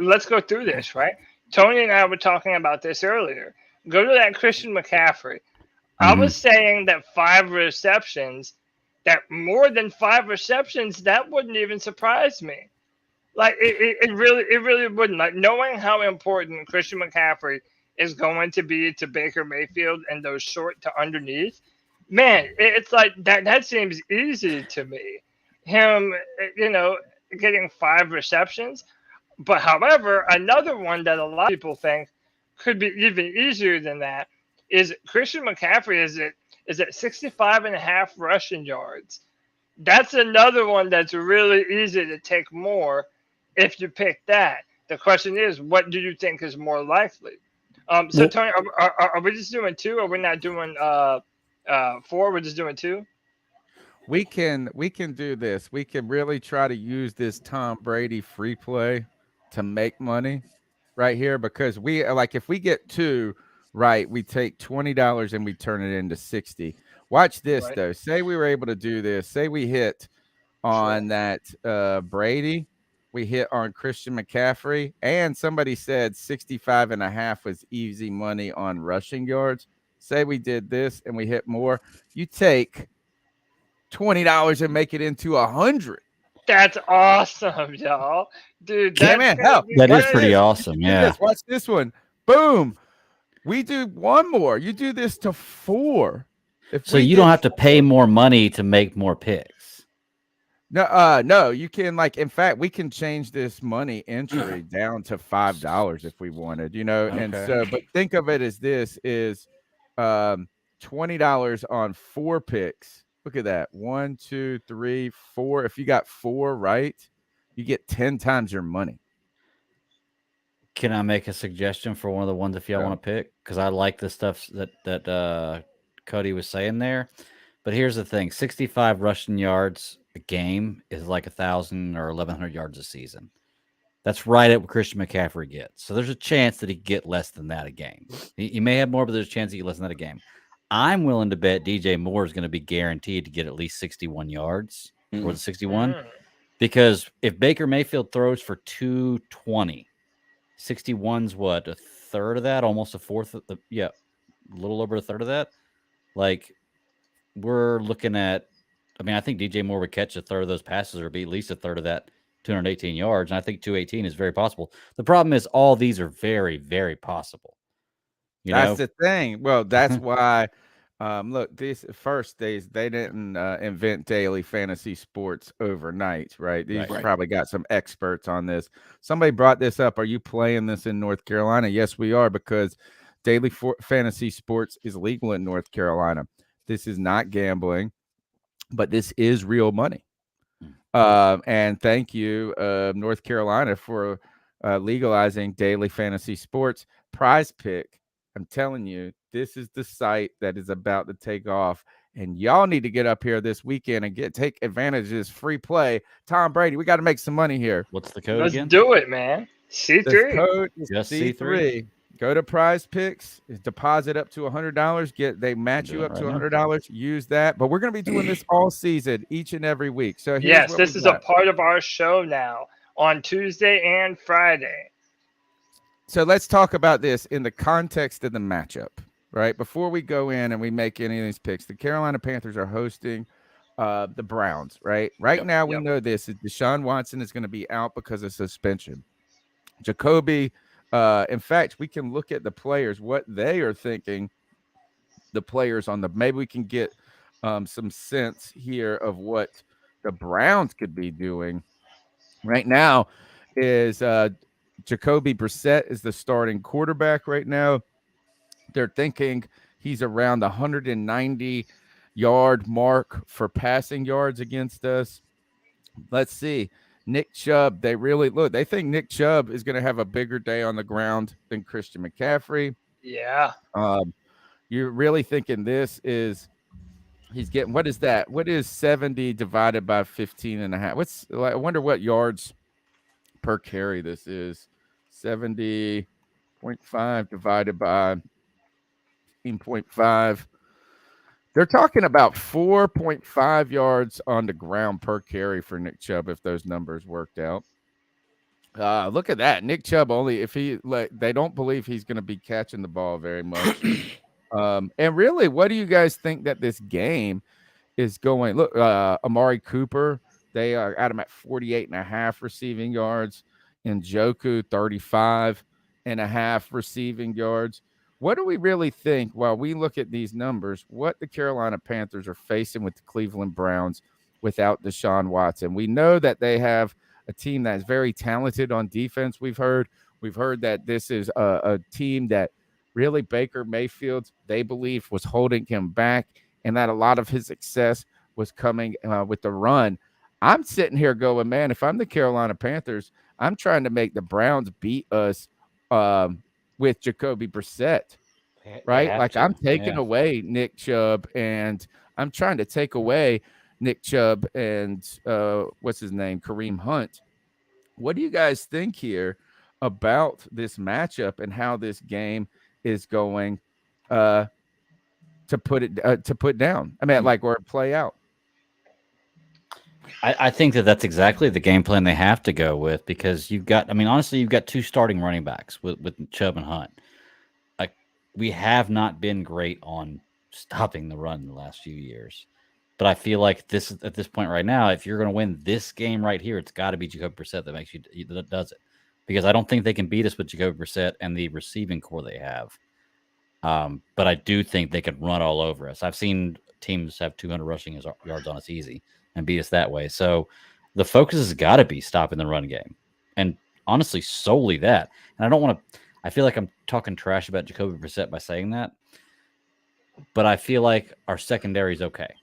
Let's go through this, right? Tony and I were talking about this earlier. Go to that Christian McCaffrey. I was saying that 5 receptions, that more than 5 receptions, that wouldn't even surprise me. Like it really wouldn't. Like, knowing how important Christian McCaffrey is going to be to Baker Mayfield and those short to underneath, man, it's like that seems easy to me. Him, getting 5 receptions. But however, another one that a lot of people think could be even easier than that is Christian McCaffrey is at 65.5 rushing yards. That's another one that's really easy to take more if you pick that. The question is, what do you think is more likely? So Tony, are we just doing 2? Or are we not doing 4? We're just doing 2? we can do this. We can really try to use this Tom Brady free play to make money right here because we like if we get two right, we take $20 and we turn it into 60. Watch this Right. though. Say we were able to do this. Say we hit Sure. on that Brady, we hit on Christian McCaffrey, and somebody said 65.5 was easy money on rushing yards. Say we did this and we hit more. You take $20 and make it into 100. That's awesome, y'all. Dude, Yeah, that's man. gonna Hell, be That is watch pretty this. great. awesome. Do Yeah. this. Watch this one. Boom. We do one more. You do this to 4. If So we you did don't have to 4 pay more money to make more picks. no, you can like in fact we can change this money entry down to $5 if we wanted, and Okay. so but think of it as this is um $20 on 4 picks. Look at that. 1, 2, 3, 4. If you got 4 right, you get 10 times your money. Can I make a suggestion for one of the ones if y'all Yeah. want to pick? Because I like the stuff that Cody was saying there. But here's the thing: 65 rushing yards a game is like 1,000 or 1,100 yards a season. That's right at what Christian McCaffrey gets. So there's a chance that he get less than that a game. He may have more, but there's a chance he get less than that a game. I'm willing to bet DJ Moore is going to be guaranteed to get at least 61 yards or the 61 because if Baker Mayfield throws for 220, 61's what, a third of that, almost a fourth of a little over a third of that. Like we're looking at, I mean, I think DJ Moore would catch a third of those passes or be at least a third of that 218 yards. And I think 218 is very possible. The problem is all these are very, very possible. That's the thing. Well, that's why look, these first days they didn't invent daily fantasy sports overnight, right? These Right. probably got some experts on this. Somebody brought this up. Are you playing this in North Carolina? Yes, we are, because daily fantasy sports is legal in North Carolina. This is not gambling, but this is real money. And thank you, North Carolina, for legalizing daily fantasy sports. Prize Pick, I'm telling you, this is the site that is about to take off. And y'all need to get up here this weekend and take advantage of this free play. Tom Brady, we got to make some money here. What's the code Let's again? do it, man. The C3. code is Just C3. Go to Prize Picks, deposit up to $100. They match you up to $100. Use that. But we're going to be doing this all season, each and every week. So here's Yes, what this we is a got. part of our show now on Tuesday and Friday. So let's talk about this in the context of the matchup, right? Before we go in and we make any of these picks, the Carolina Panthers are hosting the Browns, right? Right now, we know this. Deshaun Watson is going to be out because of suspension. Jacoby, in fact, we can look at the players, what they are thinking, the players on the – maybe we can get some sense here of what the Browns could be doing. Right now is Jacoby Brissett is the starting quarterback right now. They're thinking he's around the 190-yard mark for passing yards against us. Let's see. Nick Chubb, they think Nick Chubb is going to have a bigger day on the ground than Christian McCaffrey. Yeah. You're really thinking this is he's getting, what is that? What is 70 divided by 15.5? I wonder what yards per carry this is. 70.5 divided by 15.5. They're talking about 4.5 yards on the ground per carry for Nick Chubb if those numbers worked out. Look at that. Nick Chubb only they don't believe he's going to be catching the ball very much. And really, what do you guys think that this game is going? Look, Amari Cooper, they are at him at 48.5 receiving yards. Njoku, 35.5 receiving yards. What do we really think while we look at these numbers, what the Carolina Panthers are facing with the Cleveland Browns without Deshaun Watson? We know that they have a team that's very talented on defense. We've heard that this is a team that really Baker Mayfield, they believe, was holding him back and that a lot of his success was coming with the run. I'm sitting here going, man, if I'm the Carolina Panthers, I'm trying to make the Browns beat us with Jacoby Brissett, right? Like I'm taking away Nick Chubb and I'm trying to take away Nick Chubb and what's his name, Kareem Hunt. What do you guys think here about this matchup and how this game is going to put down? I mean, like, or play out. I think that's exactly the game plan they have to go with, because honestly, you've got two starting running backs with Chubb and Hunt. Like, we have not been great on stopping the run in the last few years. But I feel like at this point right now, if you're going to win this game right here, it's got to be Jacoby Brissett that does it. Because I don't think they can beat us with Jacoby Brissett and the receiving core they have. But I do think they could run all over us. I've seen teams have 200 rushing yards on us easy and beat us that way. So the focus has got to be stopping the run game. And honestly, solely that. And I feel like I'm talking trash about Jacoby Brissett by saying that. But I feel like our secondary is okay.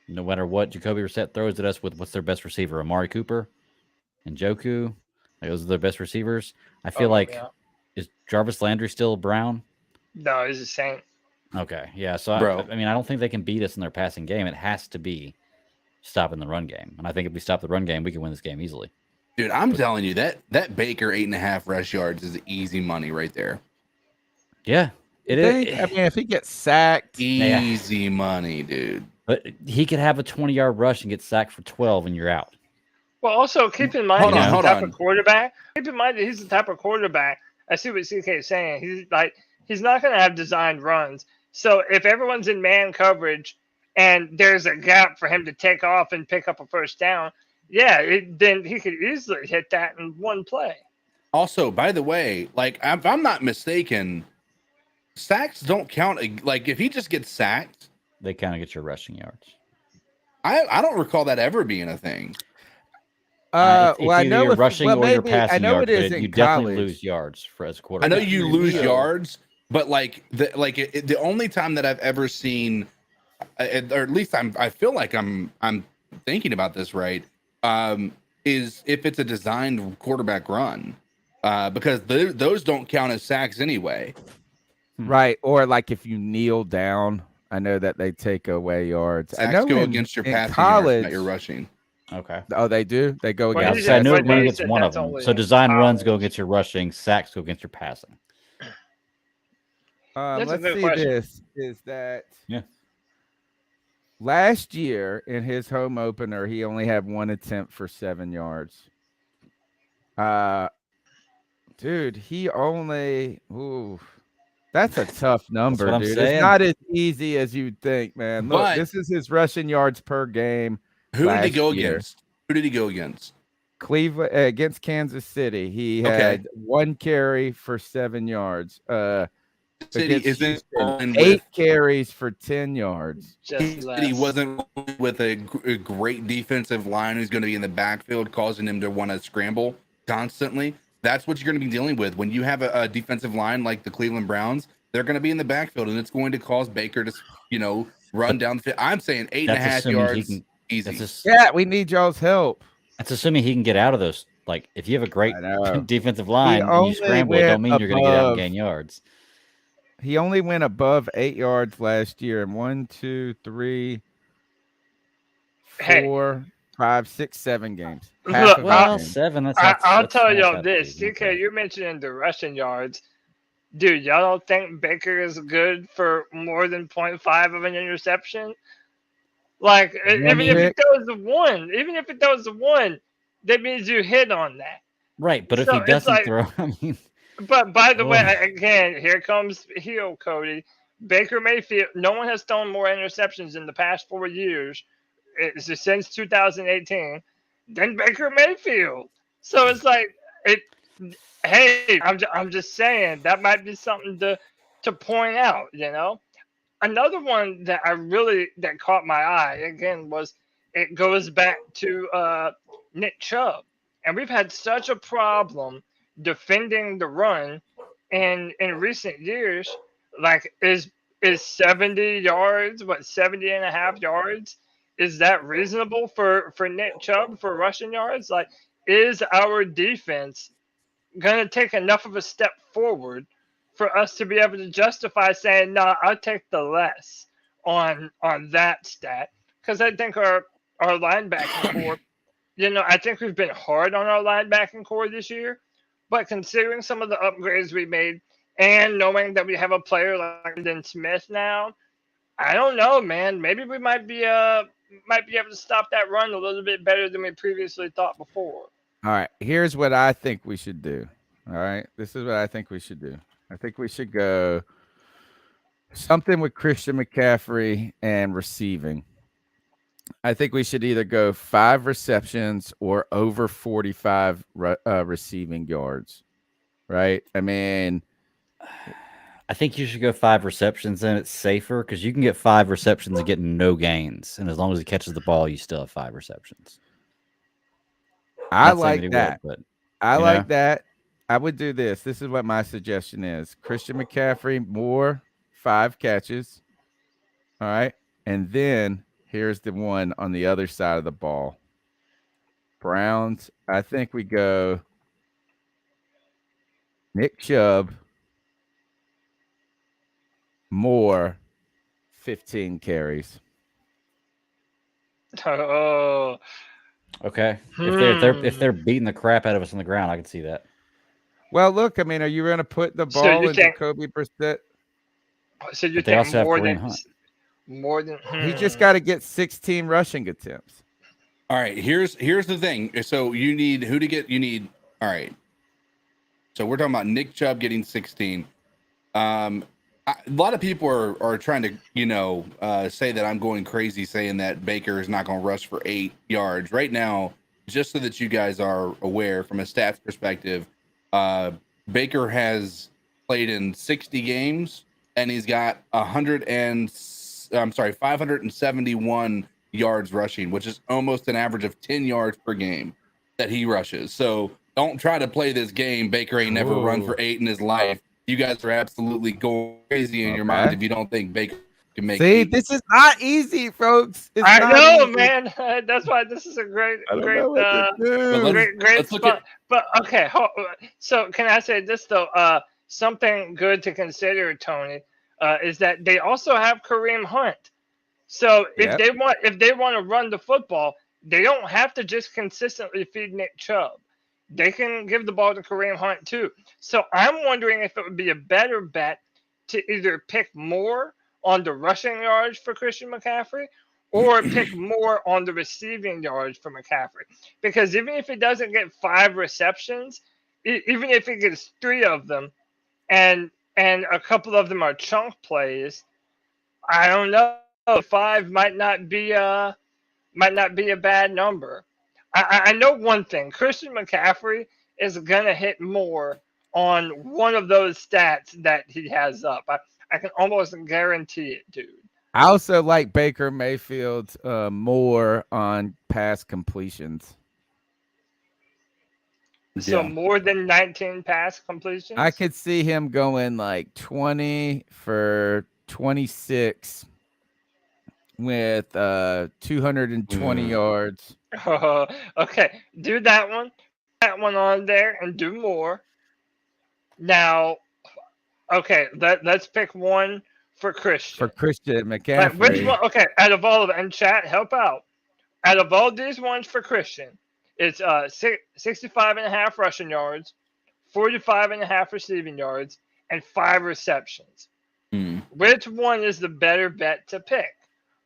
No matter what Jacoby Brissett throws at us with what's their best receiver, Amari Cooper and Njoku. Like, those are their best receivers. I feel is Jarvis Landry still Brown? No, he's the same. Okay, yeah. So, I don't think they can beat us in their passing game. It has to be stopping the run game. And I think if we stop the run game, we can win this game easily. Dude, I'm telling you, that Baker 8.5 rush yards is easy money right there. Yeah, it is. I mean, if he gets sacked, easy money, dude. But he could have a 20-yard rush and get sacked for 12, and you're out. Well, also keep in mind Hold he's the type on. of quarterback. Keep in mind that he's the type of quarterback. I see what CK is saying. He's not going to have designed runs. So if everyone's in man coverage and there's a gap for him to take off and pick up a first down, then he could easily hit that in one play. Also, by the way, like, if I'm not mistaken, sacks don't count. Like, if he just gets sacked, they kind of get your rushing yards. I don't recall that ever being a thing. Well, I know you're rushing or you're passing yards, it is you definitely lose yards as a quarterback. I know you lose yards, but the only time that I've ever seen, or at least I feel like I'm thinking about this right, is if it's a designed quarterback run, because those don't count as sacks anyway. Right? Or like if you kneel down. I know that they take away yards. Sacks I know go against your passing college, yards, not your rushing. Okay. Oh, they do? They go against. I know one against one of them. So design runs go against your rushing, sacks go against your passing. Let's see question. This is that last year in his home opener, he only had one attempt for 7 yards. Dude, he only that's a tough number, dude. It's not as easy as you'd think, man. Look, this is his rushing yards per game. Who did he go against? Who did he go against? Cleveland against Kansas City. He had 1 carry for 7 yards. City isn't 8 carries for 10 yards. He wasn't with a great defensive line who's going to be in the backfield, causing him to want to scramble constantly. That's what you're going to be dealing with when you have a defensive line like the Cleveland Browns. They're going to be in the backfield, and it's going to cause Baker to, run down the field. I'm saying 8.5 yards easy. We need y'all's help. That's assuming he can get out of those. Like, if you have a great defensive line and you scramble, it don't mean you're going to get out and gain yards. He only went above 8 yards last year in 1, 2, 3, 4, 5, 6, 7 games. Look, 7. I'll tell y'all this. DK, you're mentioning the rushing yards. Dude, y'all don't think Baker is good for more than 0.5 of an interception? Like, even if it throws the one, that means you hit on that. Right, but if he doesn't throw, But by the way, again, here comes heel Cody. Baker Mayfield, no one has thrown more interceptions in the past 4 years, since 2018, than Baker Mayfield. So it's like, hey, I'm just saying that might be something to point out, Another one that that caught my eye again was it goes back to Nick Chubb, and we've had such a problem defending the run in recent years. Like, is 70 yards, 70 and a half yards? Is that reasonable for Nick Chubb for rushing yards? Like, is our defense going to take enough of a step forward for us to be able to justify saying, no, I'll take the less on that stat? because I think our linebacking core, I think we've been hard on our linebacking core this year. But considering some of the upgrades we made and knowing that we have a player like Brandon Smith now, I don't know, man. Maybe we might be able to stop that run a little bit better than we previously thought before. All right, here's what I think we should do. All right, this is what I think we should do. I think we should go something with Christian McCaffrey and receiving. I think we should either go 5 receptions or over 45 receiving yards, right? I mean, I think you should go 5 receptions, and it's safer because you can get 5 receptions and get no gains. And as long as he catches the ball, you still have 5 receptions. I like that. But I like that. I would do this. This is what my suggestion is. Christian McCaffrey, more 5 catches. All right. And then here's the one on the other side of the ball. Browns, I think we go Nick Chubb, more 15 carries. Oh, okay. If they're beating the crap out of us on the ground, I can see that. Well, look, I mean, are you going to put the ball in Jacoby Brissett? So you think more than he just got to get 16 rushing attempts. All right, here's the thing. So you need who to get? You need all right. So we're talking about Nick Chubb getting 16. A lot of people are trying to say that I'm going crazy saying that Baker is not going to rush for 8 yards right now. Just so that you guys are aware from a stats perspective, Baker has played in 60 games and he's got 571 yards rushing, which is almost an average of 10 yards per game that he rushes. So don't try to play this game. Baker ain't never run for 8 in his life. You guys are absolutely going crazy in your mind if you don't think Baker can make it. See, this is not easy, folks. I know, man. That's why this is a great spot. But okay, so can I say this though? Something good to consider, Tony, is that they also have Kareem Hunt. So if they want to run the football, they don't have to just consistently feed Nick Chubb. They can give the ball to Kareem Hunt too. So I'm wondering if it would be a better bet to either pick more on the rushing yards for Christian McCaffrey or pick more on the receiving yards for McCaffrey. Because even if he doesn't get 5 receptions, even if he gets 3 of them and a couple of them are chunk plays, I don't know. 5 might not be a bad number. I know one thing. Christian McCaffrey is going to hit more on one of those stats that he has up. I can almost guarantee it, dude. I also like Baker Mayfield more on pass completions. So more than 19 pass completions? I could see him going like 20 for 26 with 220 yards. Okay, do that one on there and do more. Now, okay, let's pick one for Christian. For Christian McCaffrey. Which one? Okay, out of all of them, and chat, help out. Out of all these ones for Christian, it's 65.5 rushing yards, 45.5 receiving yards, and 5 receptions. Which one is the better bet to pick?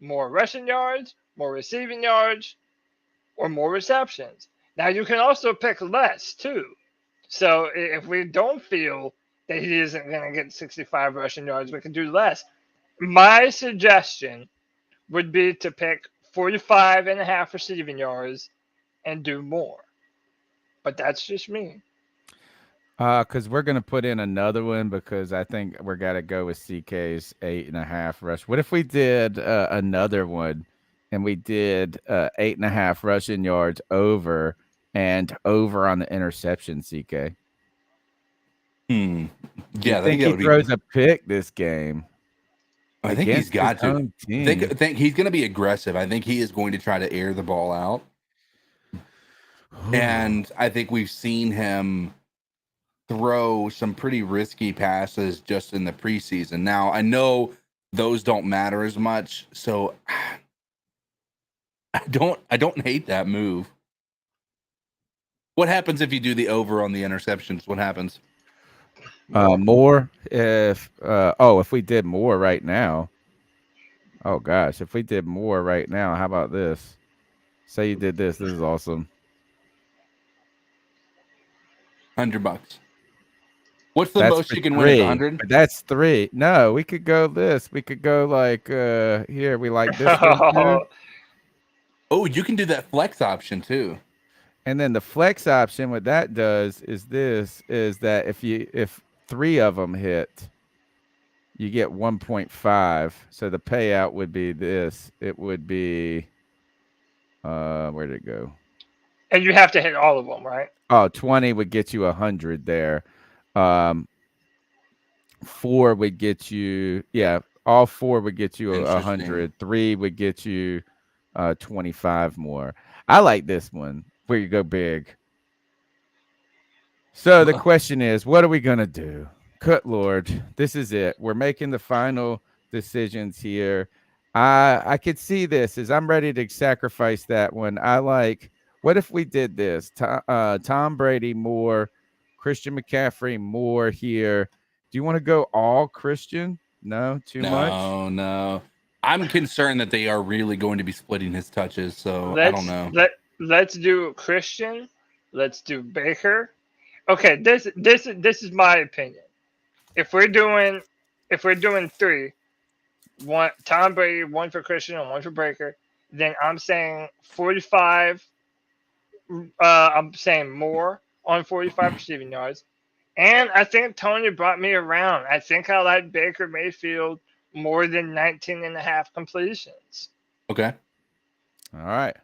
More rushing yards, more receiving yards, or more receptions? Now, you can also pick less, too. So if we don't feel that he isn't going to get 65 rushing yards, we can do less. My suggestion would be to pick 45.5 receiving yards and do more. But that's just me. Because we're going to put in another one because I think we're got to go with CK's 8.5 rush. What if we did another one and we did 8.5 rushing yards over and over on the interception, CK? Yeah, I think he throws a pick this game. I think he's got to. I think he's going to be aggressive. I think he is going to try to air the ball out. And I think we've seen him throw some pretty risky passes just in the preseason. Now, I know those don't matter as much. So I don't hate that move. What happens if you do the over on the interceptions? What happens? More if we did more right now. Oh gosh, if we did more right now, how about this? Say you did this. This is awesome. $100. What's the That's most for you can win? Is 3. 100? That's 3. No, we could go this. We could go like here. We like this one too. Oh, you can do that flex option too. And then the flex option, what that does is that if 3 of them hit, you get 1.5. So the payout would be this. It would be where did it go? And you have to hit all of them, right? Oh, 20 would get you 100 there. 4 would get you, all 4 would get you 100. 3 would get you 25 more. I like this one where you go big. So the question is, what are we gonna do? Good Lord, this is it. We're making the final decisions here. I could see this as I'm ready to sacrifice that one. What if we did this? Tom Brady more, Christian McCaffrey more here. Do you want to go all Christian? No, too much? No. I'm concerned that they are really going to be splitting his touches, so I don't know. Let's do Christian. Let's do Baker. Okay, this is my opinion. If we're doing 3, one Tom Brady, 1 for Christian and 1 for Baker, then I'm saying 45. I'm saying more on 45 receiving yards. And I think Tony brought me around. I think I like Baker Mayfield more than 19.5 completions. Okay. All right.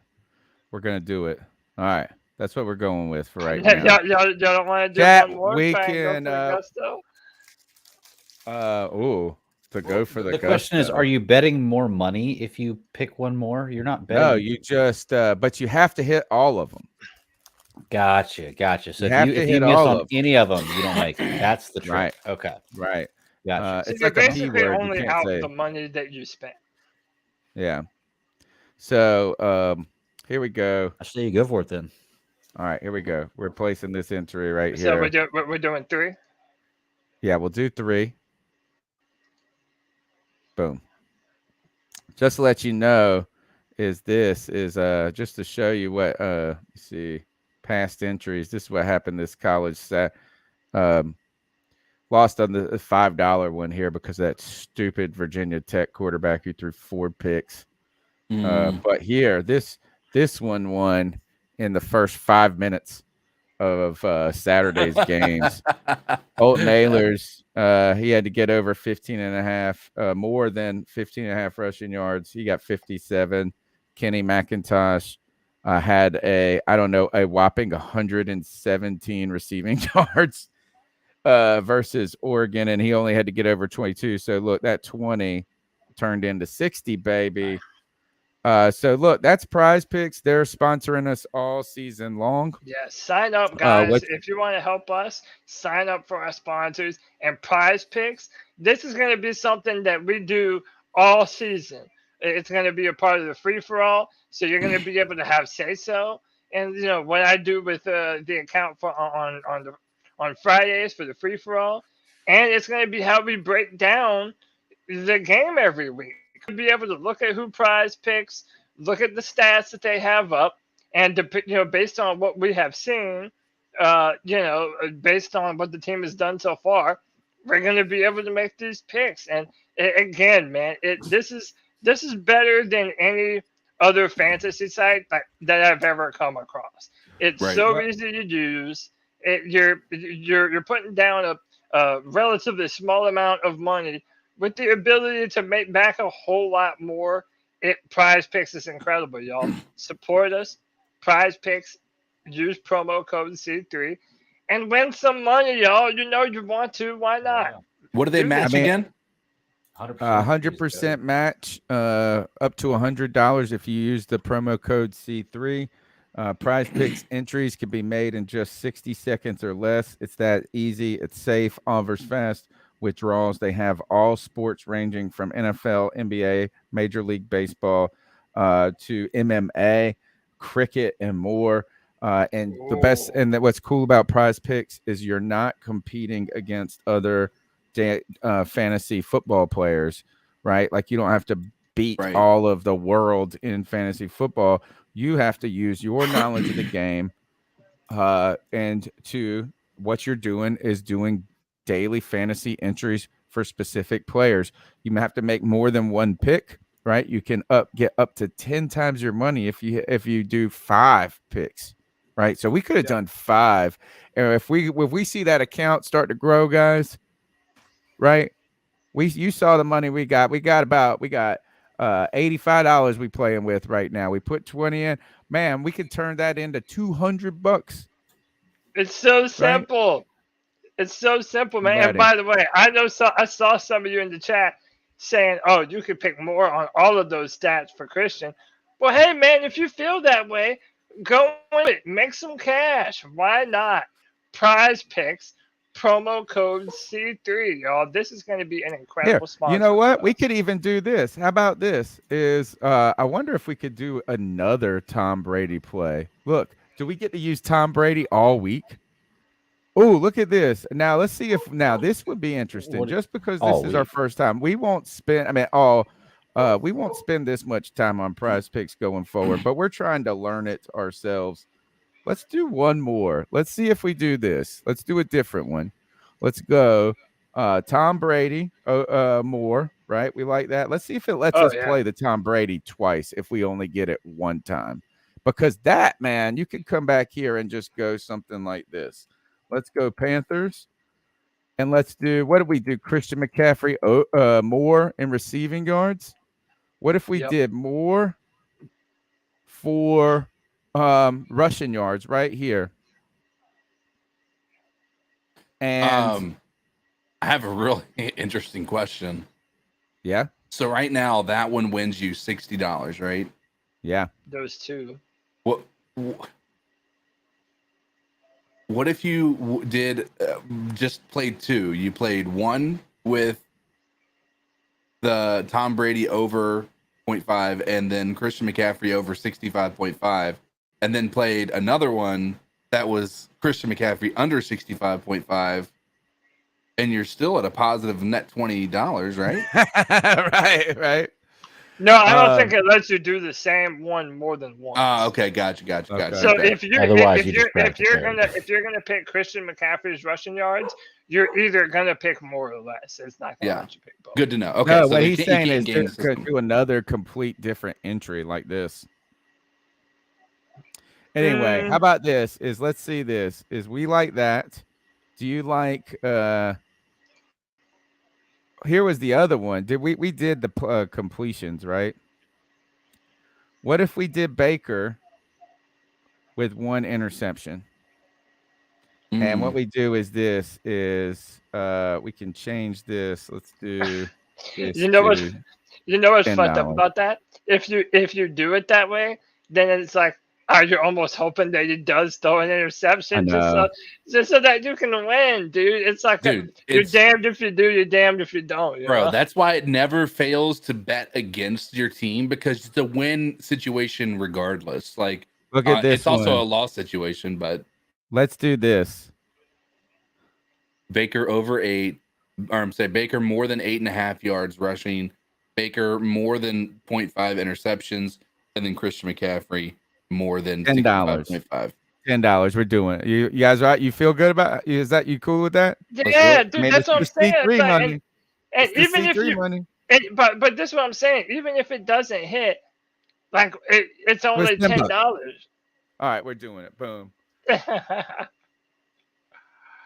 We're going to do it. All right. That's what we're going with for right now. Y'all don't want to do Chat, one more? we Try and can, go for the gusto? To go for the question is, are you betting more money if you pick one more? You're not betting. No, you just but you have to hit all of them. Gotcha. So if you miss on any of them, you don't make it. That's the trick. Right. Okay. Right. Gotcha. It's So like a P basically word. only You can't out say. the money that you spent. Yeah. So here we go. I say you go for it then. All right, here we go. We're placing this entry right So here. we're doing 3? Yeah, we'll do 3. Boom. Just to let you know, is just to show you what see past entries. This is what happened this college lost on the $5 one here because of that stupid Virginia Tech quarterback who threw 4 picks. But here, this one won in the first 5 minutes of Saturday's games. Holton Ahlers, he had to get over 15.5, more than 15.5 rushing yards. He got 57. Kenny McIntosh had a whopping 117 receiving yards versus Oregon, and he only had to get over 22. So look, that 20 turned into 60, baby. So look, that's Prize Picks. They're sponsoring us all season long. Yeah, sign up, guys. If you want to help us, sign up for our sponsors and Prize Picks. This is going to be something that we do all season. It's going to be a part of the free for all, so you're going to be able to have say so. And you know what I do with the account for on Fridays for the free for all, and it's going to be how we break down the game every week. Be able to look at who Prize Picks, look at the stats that they have up, and based on what we have seen, based on what the team has done so far, we're going to be able to make these picks. And again, man, this is better than any other fantasy site that I've ever come across. It's easy to use. You're putting down a relatively small amount of money with the ability to make back a whole lot more. Prize Picks is incredible, y'all. Support us. Prize Picks. Use promo code C3 and win some money, y'all. You know you want to. Why not? What do they match again? 100% match up to $100 if you use the promo code C3. Prize Picks entries can be made in just 60 seconds or less. It's that easy. It's safe. Offers fast. Withdrawals. They have all sports ranging from NFL, NBA, Major League Baseball. to MMA, cricket, and more. And the best, and what's cool about Prize Picks is you're not competing against other fantasy football players, right? Like you don't have to beat all of the world in fantasy football. You have to use your knowledge of the game, and what you're doing is doing daily fantasy entries for specific players. You have to make more than one pick, right? You can get up to 10 times your money if you do 5 picks, right? So we could have done 5. And if we see that account start to grow, guys, right? You saw the money we got. We got $85 we playing with right now. We put 20 in. Man, we could turn that into $200. It's so simple. Right? It's so simple, man. And by the way, I saw some of you in the chat saying, "Oh, you could pick more on all of those stats for Christian." Well, hey, man, if you feel that way, go with it. Make some cash. Why not? Prize Picks. Promo code C3, y'all. This is going to be an incredible sponsor. You know what? We could even do this. How about this? I wonder if we could do another Tom Brady play. Look, do we get to use Tom Brady all week? Oh, look at this. Now let's see if this would be interesting. Just because this is our first time, we won't spend. We won't spend this much time on Prize Picks going forward, but we're trying to learn it ourselves. Let's do one more. Let's see if we do this. Let's do a different one. Let's go Tom Brady more, right? We like that. Let's see if it lets us play the Tom Brady twice if we only get it one time. Because that, man, you can come back here and just go something like this. Let's go Panthers. And let's do, what did we do? Christian McCaffrey more in receiving yards. What if we did more for rushing yards right here? And I have a really interesting question. Yeah. So right now that one wins you $60, right? Yeah. Those two. What if you did just played 2? You played one with the Tom Brady over 0.5 and then Christian McCaffrey over 65.5, and then played another one that was Christian McCaffrey under 65.5, and you're still at a positive net $20, right? right. No, I don't think it lets you do the same one more than once. Okay, gotcha. Okay. So if you're gonna pick Christian McCaffrey's rushing yards, you're either gonna pick more or less. It's not gonna let you pick both. Good to know. Okay, no, so what he's saying is do another complete different entry like this. Anyway, how about this? Let's see this. We like that. Do you like here was the other one. We did the completions, right? What if we did Baker with 1 interception? And what we do is we can change this. Let's do this. You know what's fucked up about that? If you do it that way, then it's like, you're almost hoping that he does throw an interception just so that you can win, dude. It's like, you're damned if you do, you're damned if you don't. You know? That's why it never fails to bet against your team, because it's a win situation regardless. Like, look at this. It's also a loss situation, but let's do this. Baker over 8, Baker more than 8.5 yards rushing, Baker more than 0.5 interceptions, and then Christian McCaffrey more than $10. $10. We're doing it. You guys, right? You feel good about it? Is that you cool with that? Yeah, dude. That's what I'm saying. And even if you, but this is what I'm saying. Even if it doesn't hit, like it's only $10. All right, we're doing it. Boom.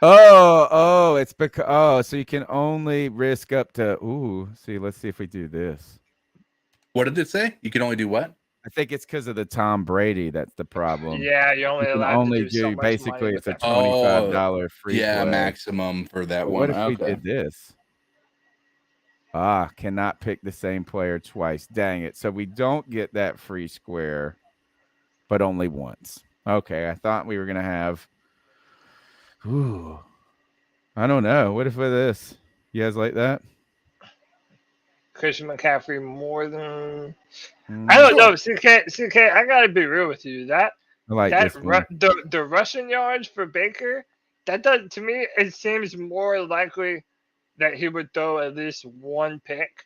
It's because so you can only risk up to let's see if we do this. What did it say? You can only do what? I think it's because of the Tom Brady that's the problem. Yeah, you only do so basically it's a $25 free play. Maximum for that one. What if we did this? Cannot pick the same player twice. Dang it. So we don't get that free square, but only once. Okay, I thought we were gonna have I don't know. What if with this? You guys like that? Christian McCaffrey more than. I don't know, CK. I gotta be real with you. That I like that this one. the rushing yards for Baker, that does to me. It seems more likely that he would throw at least one pick.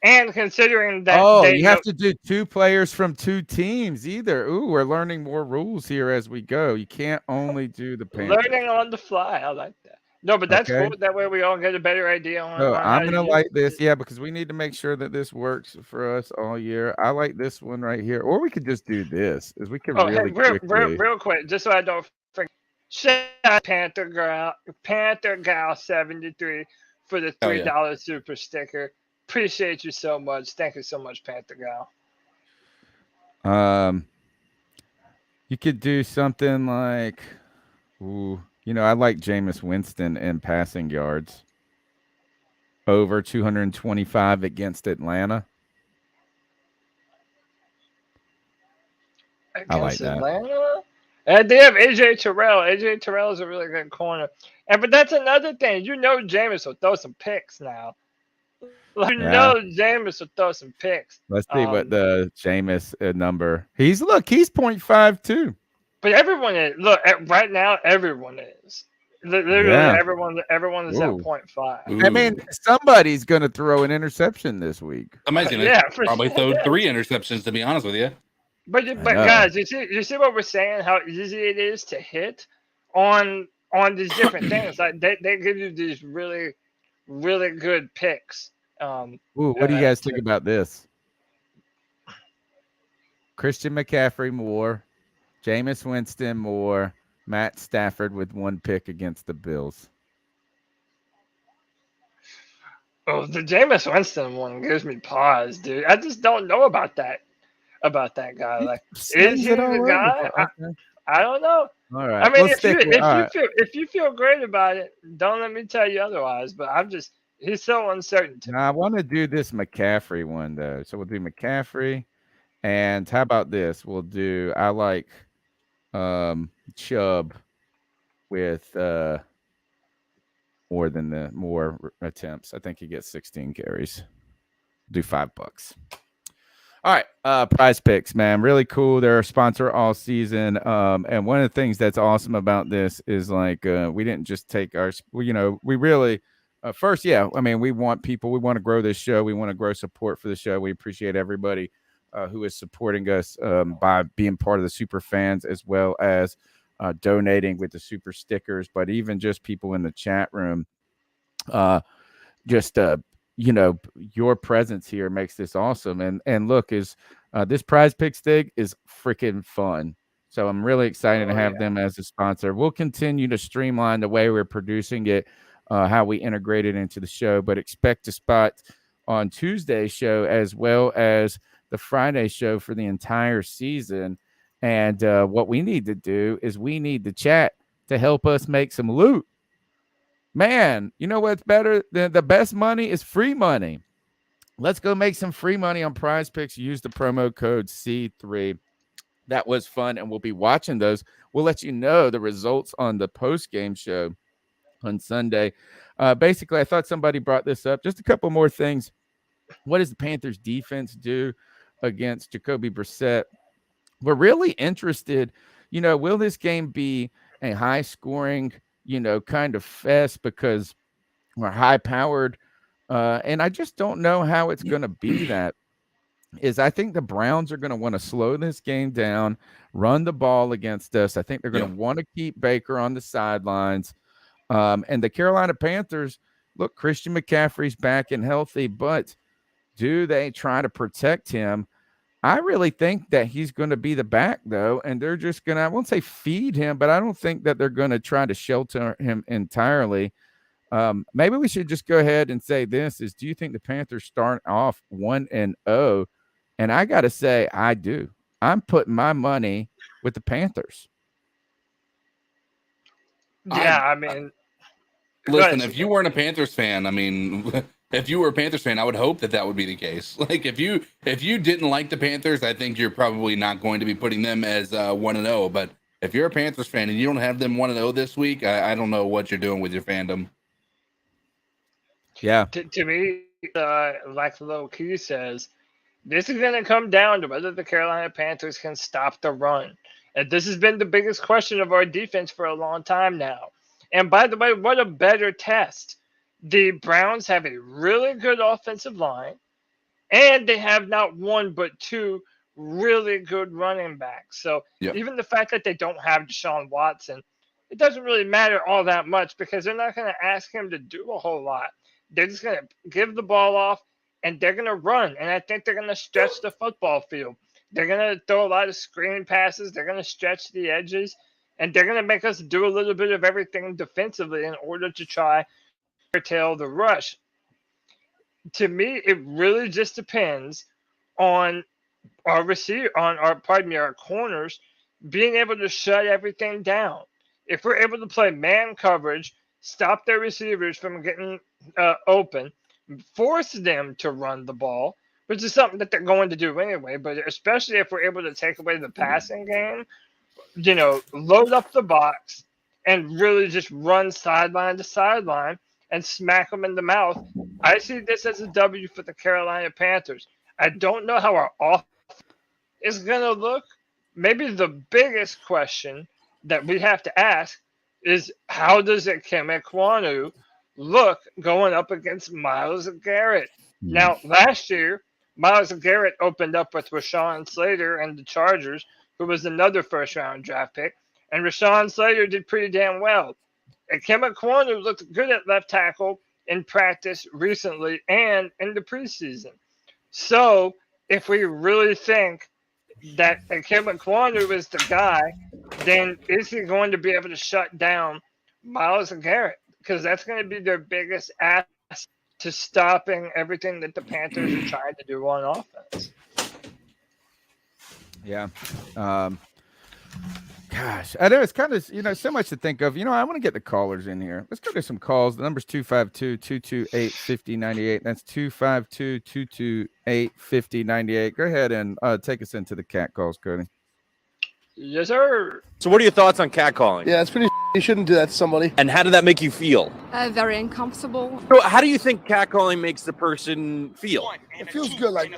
And considering that You have to do 2 players from 2 teams either. Ooh, we're learning more rules here as we go. You can't only do the Panthers. learning on the fly, I like that. No, but that's Okay. cool. That way we all get a better idea on. No, on I'm how to gonna use like it. this, yeah, because we need to make sure that this works for us all year. I like this one right here, or we could just do this, is we could Oh, hey, really quickly. real quick, just so I don't forget. Shout out Panther Gal 73 for the Hell yeah. $3 super sticker. Appreciate you so much. Thank you so much, Panther Gal. You could do something like, I like Jameis Winston in passing yards. Over 225 against Atlanta. I like that. Atlanta? And they have AJ Terrell. AJ Terrell is a really good corner. But that's another thing. Jameis will throw some picks now. Jameis will throw some picks. Let's see what the Jameis number. He's 0.52. But everyone is. Right now, everyone is. Literally, everyone is at 0.5. I mean, somebody's going to throw an interception this week. Somebody's going to probably throw 3 interceptions, to be honest with you. But guys, you see what we're saying? How easy it is to hit on these different things. Like they give you these really, really good picks. What do you guys think about this? Christian McCaffrey more, Jameis Winston more, Matt Stafford with 1 pick against the Bills. Oh, the Jameis Winston one gives me pause, dude. I just don't know about that guy. Like, is he the guy? I don't know. All right. I mean, if you feel great about it, don't let me tell you otherwise. But he's so uncertain to me. I want to do this McCaffrey one though. So we'll do McCaffrey, and how about this? I like Chubb with more attempts. I think he gets 16 carries. Do $5. All right, Prize Picks, man, really cool. They're a sponsor all season, and one of the things that's awesome about this is we didn't just take we really first, I mean, we want to grow this show, we want to grow support for the show. We appreciate everybody who is supporting us by being part of the super fans, as well as donating with the super stickers, but even just people in the chat room, your presence here makes this awesome. And look, this Prize Picks thing is freaking fun. So I'm really excited to have them as a sponsor. We'll continue to streamline the way we're producing it, how we integrate it into the show, but expect a spot on Tuesday's show as well as the Friday show for the entire season. And what we need to do is we need the chat to help us make some loot. Man, you know what's better? The best money is free money. Let's go make some free money on Prize Picks. Use the promo code C3. That was fun, and we'll be watching those. We'll let you know the results on the post-game show on Sunday. Basically, I thought somebody brought this up. Just a couple more things. What does the Panthers defense do against Jacoby Brissett? We're really interested. Will this game be a high-scoring kind of fest because we're high powered. And I just don't know how it's going to be. I think the Browns are going to want to slow this game down, run the ball against us. I think they're going to want to keep Baker on the sidelines. And the Carolina Panthers, look, Christian McCaffrey's back and healthy, but do they try to protect him? I really think that he's going to be the back, though, and they're just going to, I won't say feed him, but I don't think that they're going to try to shelter him entirely. Maybe we should just go ahead and say this is, do you think the Panthers start off 1-0? And I got to say, I do. I'm putting my money with the Panthers. Yeah, I mean. Listen, if you weren't a Panthers fan, I mean... If you were a Panthers fan, I would hope that would be the case. Like if you didn't like the Panthers, I think you're probably not going to be putting them as 1-0. But if you're a Panthers fan and you don't have them 1-0 this week, I don't know what you're doing with your fandom. Yeah. To me, like the little key says, this is going to come down to whether the Carolina Panthers can stop the run. And this has been the biggest question of our defense for a long time now. And by the way, what a better test. The Browns have a really good offensive line, and they have not one but two really good running backs. So even the fact that they don't have Deshaun Watson, it doesn't really matter all that much because they're not going to ask him to do a whole lot. They're just going to give the ball off, and they're going to run. And I think they're going to stretch the football field. They're going to throw a lot of screen passes. They're going to stretch the edges. And they're going to make us do a little bit of everything defensively in order to try to curtail the rush. To me, it really just depends on our our corners being able to shut everything down. If we're able to play man coverage, stop their receivers from getting open, force them to run the ball, which is something that they're going to do anyway, but especially if we're able to take away the passing game, load up the box and really just run sideline to sideline and smack them in the mouth. I see this as a W for the Carolina Panthers. I don't know how our offense is going to look. Maybe the biggest question that we have to ask is how does Ikem Ekwonu look going up against Myles Garrett? Now, last year, Myles Garrett opened up with Rashawn Slater and the Chargers, who was another first-round draft pick, and Rashawn Slater did pretty damn well. Ikem Ekwonu looked good at left tackle in practice recently and in the preseason. So, if we really think that Ikem Ekwonu is the guy, then is he going to be able to shut down Myles Garrett? Because that's going to be their biggest asset to stopping everything that the Panthers are trying to do on offense. Yeah. Gosh, I know it's kind of, so much to think of. I want to get the callers in here. Let's go to some calls. The number's 252-228-5098. That's 252-228-5098. Go ahead and take us into the cat calls, Cody. Yes, sir. So what are your thoughts on catcalling? Yeah, it's pretty. You shouldn't do that to somebody. And how did that make you feel? Very uncomfortable. So how do you think catcalling makes the person feel? It feels good, like.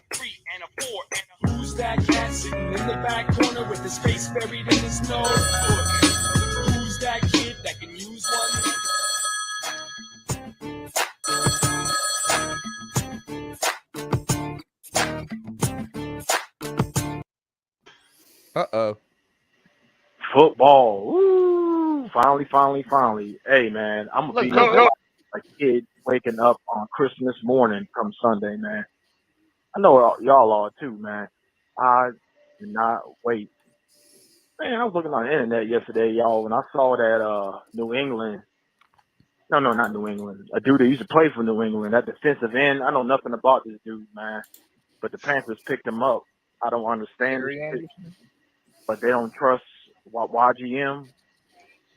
Who's that cat sitting in the back corner with his face buried in his nose? Who's that kid that can use one? Uh-oh. Football. Woo! Finally. Hey, man, I'm going to be a kid waking up on Christmas morning come Sunday, man. I know y'all are too, man. I cannot wait. Man, I was looking on the internet yesterday, y'all, when I saw that New England. No, not New England. A dude that used to play for New England, that defensive end. I know nothing about this dude, man. But the Panthers picked him up. I don't understand it. But they don't trust YGM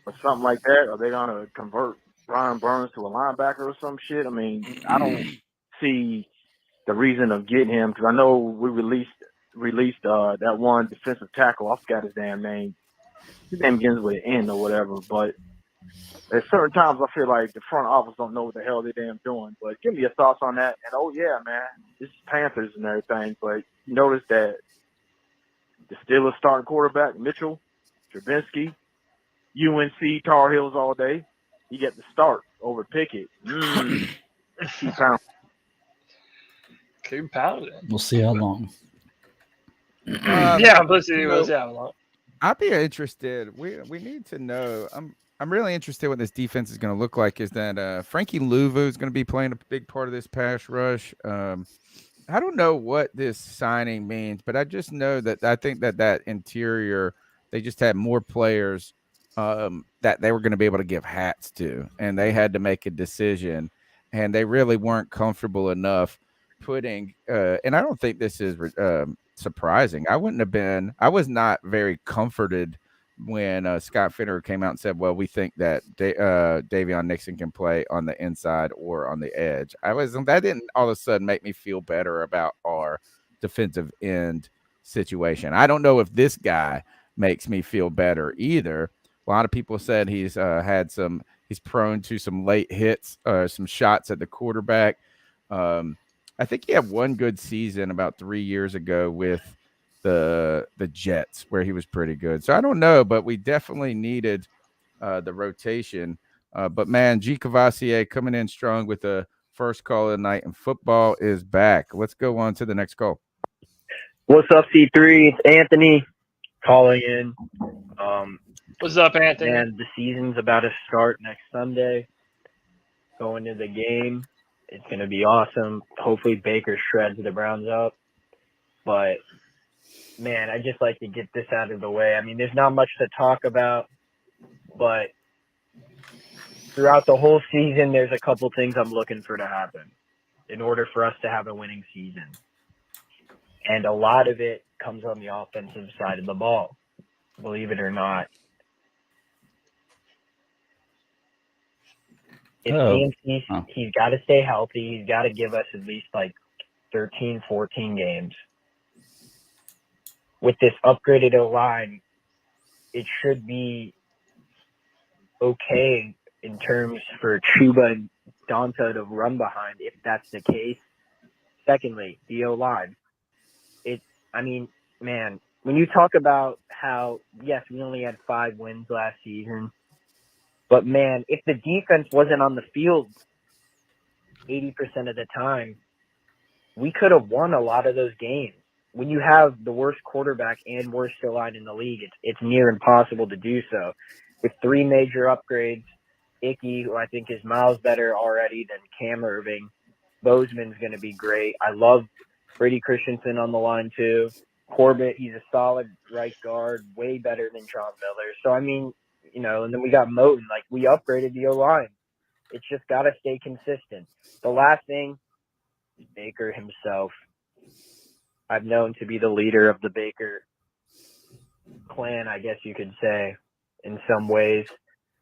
or something like that. Are they going to convert Brian Burns to a linebacker or some shit? I mean, I don't see the reason of getting him because I know we released that one defensive tackle. I forgot his damn name. His name begins with an N or whatever. But at certain times, I feel like the front office don't know what the hell they're damn doing. But give me your thoughts on that. And, oh, yeah, man, this is Panthers and everything. But you notice that the Steelers starting quarterback, Mitchell Trubisky, UNC Tar Heels all day. He get the start over Pickett. Keep pounding. We'll see how long. We'll see how long. I'd be interested. We need to know. I'm really interested what this defense is going to look like. Is that Frankie Louvu is going to be playing a big part of this pass rush? I don't know what this signing means, but I just know that I think that interior, they just had more players that they were going to be able to give hats to, and they had to make a decision, and they really weren't comfortable enough putting and I don't think this is surprising. I was not very comforted when Scott Fitterer came out and said, well, we think that Davyion Nixon can play on the inside or on the edge. That didn't all of a sudden make me feel better about our defensive end situation. I don't know if this guy makes me feel better either. A lot of people said he's prone to some late hits, some shots at the quarterback. I think he had one good season about 3 years ago with the Jets where he was pretty good. So I don't know, but we definitely needed the rotation. But man, G. Cavassier coming in strong with the first call of the night, and football is back. Let's go on to the next call. What's up, C3? It's Anthony calling in. What's up, Anthony? And the season's about to start next Sunday. Going to the game. It's going to be awesome. Hopefully Baker shreds the Browns up. But, man, I just like to get this out of the way. I mean, there's not much to talk about, but throughout the whole season, there's a couple things I'm looking for to happen in order for us to have a winning season. And a lot of it comes on the offensive side of the ball, believe it or not. He's got to stay healthy. He's got to give us at least like 13, 14 games. With this upgraded O-line, it should be okay in terms for Chuba and Donta to run behind if that's the case. Secondly, the O-line. Man, when you talk about how, yes, we only had 5 wins last season, but man, if the defense wasn't on the field 80% of the time, we could have won a lot of those games. When you have the worst quarterback and worst O-line in the league, it's near impossible to do so. With 3 major upgrades, Icky, who I think is miles better already than Cam Irving, Bozeman's going to be great. I love Brady Christensen on the line too. Corbett, he's a solid right guard, way better than John Miller. So, and then we got Moton. Like, we upgraded the O-line. It's just got to stay consistent. The last thing is Baker himself. I've known to be the leader of the Baker clan, I guess you could say, in some ways.